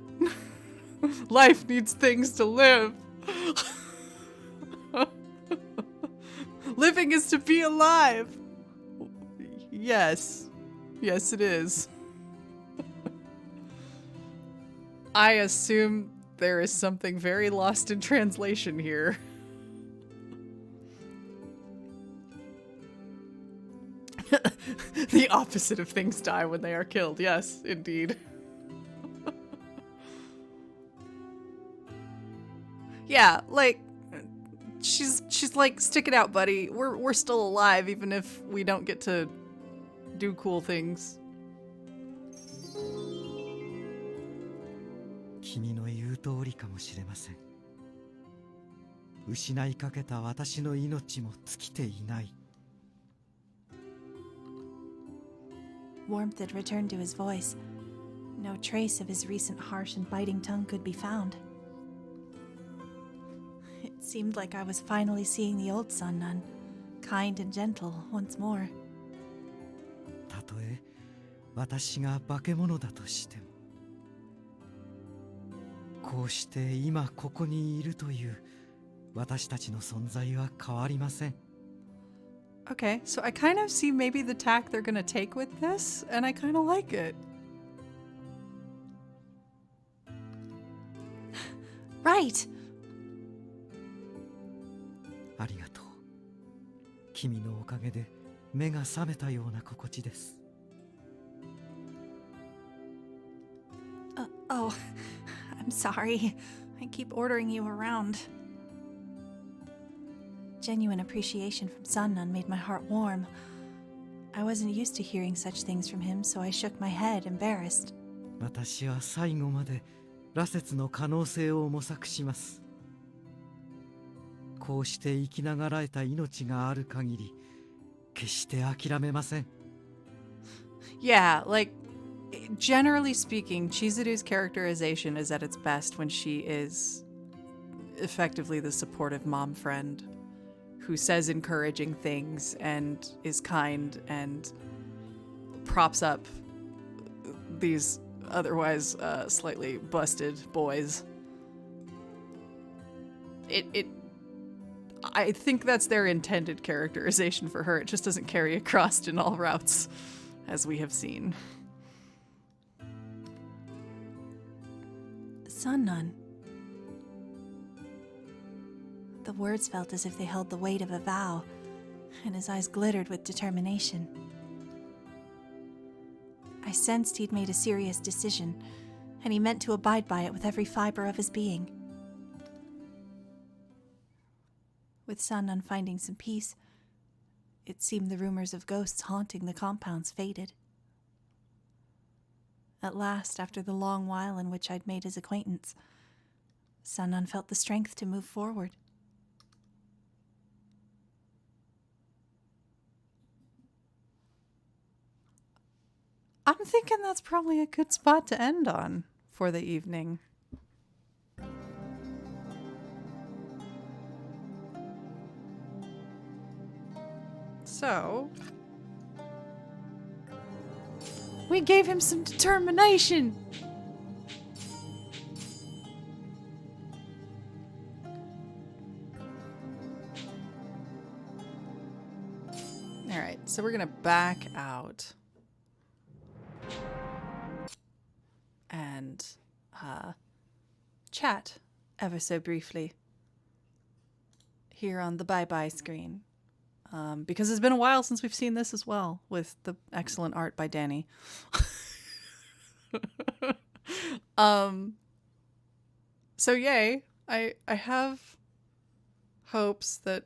Life needs things to live. Living is to be alive. Yes. Yes, it is. I assume there is something very lost in translation here. The opposite of things die when they are killed. Yes, indeed. Yeah, like she's like, stick it out, buddy. We're still alive even if we don't get to do cool things. 君の言う通りかもしれません。失いかけた私の命も尽きていない。 Warmth had returned to his voice. No trace of his recent harsh and biting tongue could be found. It seemed like I was finally seeing the old Sanan, kind and gentle once more. たとえ私が化け物だとしても、こうして今ここにいるという私たちの存在は変わりません。 Okay, so I kind of see maybe the tack they're gonna take with this, and I kind of like it. Right! ありがとう。君のおかげで目が覚めたような心地です。 Oh, I'm sorry. I keep ordering you around. Genuine appreciation from Sanan made my heart warm. I wasn't used to hearing such things from him, so I shook my head, embarrassed. 私は最後まで羅刹の可能性を模索します。こうして生きながらえた命がある限り、決して諦めません。 Yeah, like, generally speaking, Chizuru's characterization is at its best when she is effectively the supportive mom friend who says encouraging things and is kind and props up these otherwise slightly busted boys. I think that's their intended characterization for her. It just doesn't carry across in all routes, as we have seen. Sanan. The words felt as if they held the weight of a vow, and his eyes glittered with determination. I sensed he'd made a serious decision, and he meant to abide by it with every fiber of his being. With Sanan finding some peace, it seemed the rumors of ghosts haunting the compounds faded. At last, after the long while in which I'd made his acquaintance, Sanan felt the strength to move forward. I'm thinking that's probably a good spot to end on for the evening. So, we gave him some determination. All right, so we're gonna back out and chat ever so briefly here on the bye-bye screen. Because it's been a while since we've seen this as well, with the excellent art by Danny. So yay, I have hopes that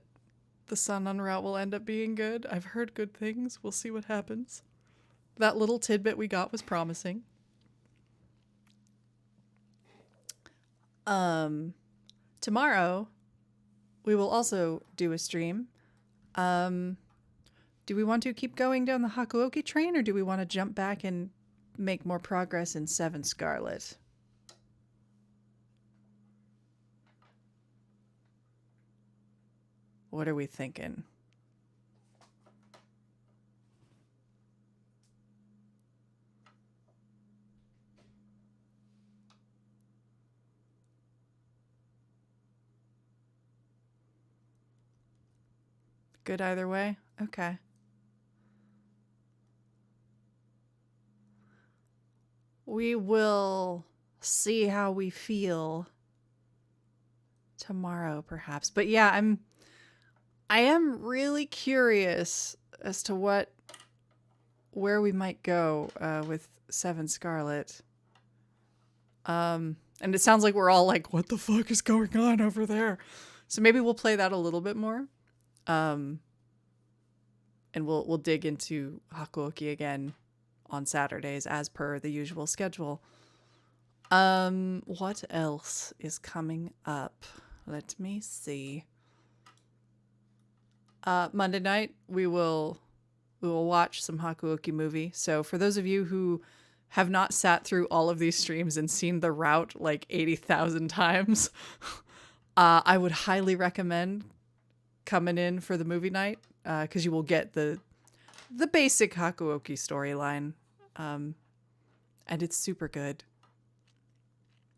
the Sanan route will end up being good. I've heard good things. We'll see what happens. That little tidbit we got was promising. Tomorrow, we will also do a stream. Do we want to keep going down the Hakuoki train, or do we want to jump back and make more progress in 7 Scarlet? What are we thinking? Good either way? Okay. We will see how we feel tomorrow, perhaps. But yeah, I am really curious as to where we might go with Seven Scarlet. And it sounds like we're all like, what the fuck is going on over there? So maybe we'll play that a little bit more. And we'll dig into Hakuoki again on Saturdays as per the usual schedule. What else is coming up? Let me see. Monday night we will watch some Hakuoki movie. So for those of you who have not sat through all of these streams and seen the route like 80,000 times, I would highly recommend coming in for the movie night, because you will get the basic Hakuoki storyline, and it's super good.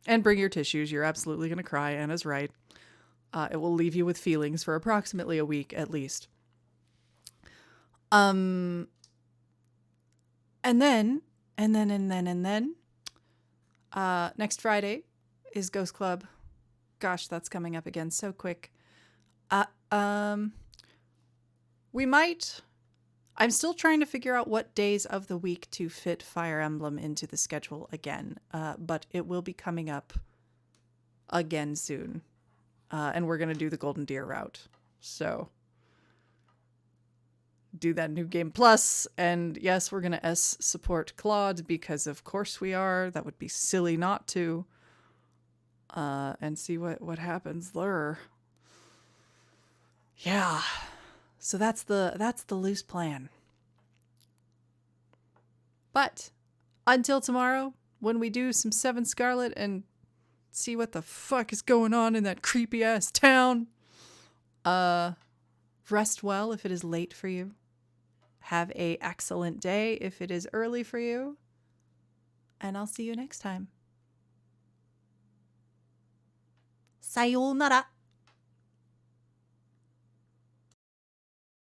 And bring your tissues. You're absolutely going to cry. Anna's right. It will leave you with feelings for approximately a week at least. And then, next Friday is Ghost Club. Gosh, that's coming up again so quick. We might... I'm still trying to figure out what days of the week to fit Fire Emblem into the schedule again, but it will be coming up again soon. And we're going to do the Golden Deer route. So do that New Game Plus. And yes, we're going to support Claude because of course we are. That would be silly not to. And see what happens there. Yeah. So that's the loose plan. But until tomorrow, when we do some Seven Scarlet and see what the fuck is going on in that creepy ass town, rest well if it is late for you. Have a excellent day if it is early for you. And I'll see you next time. さようなら。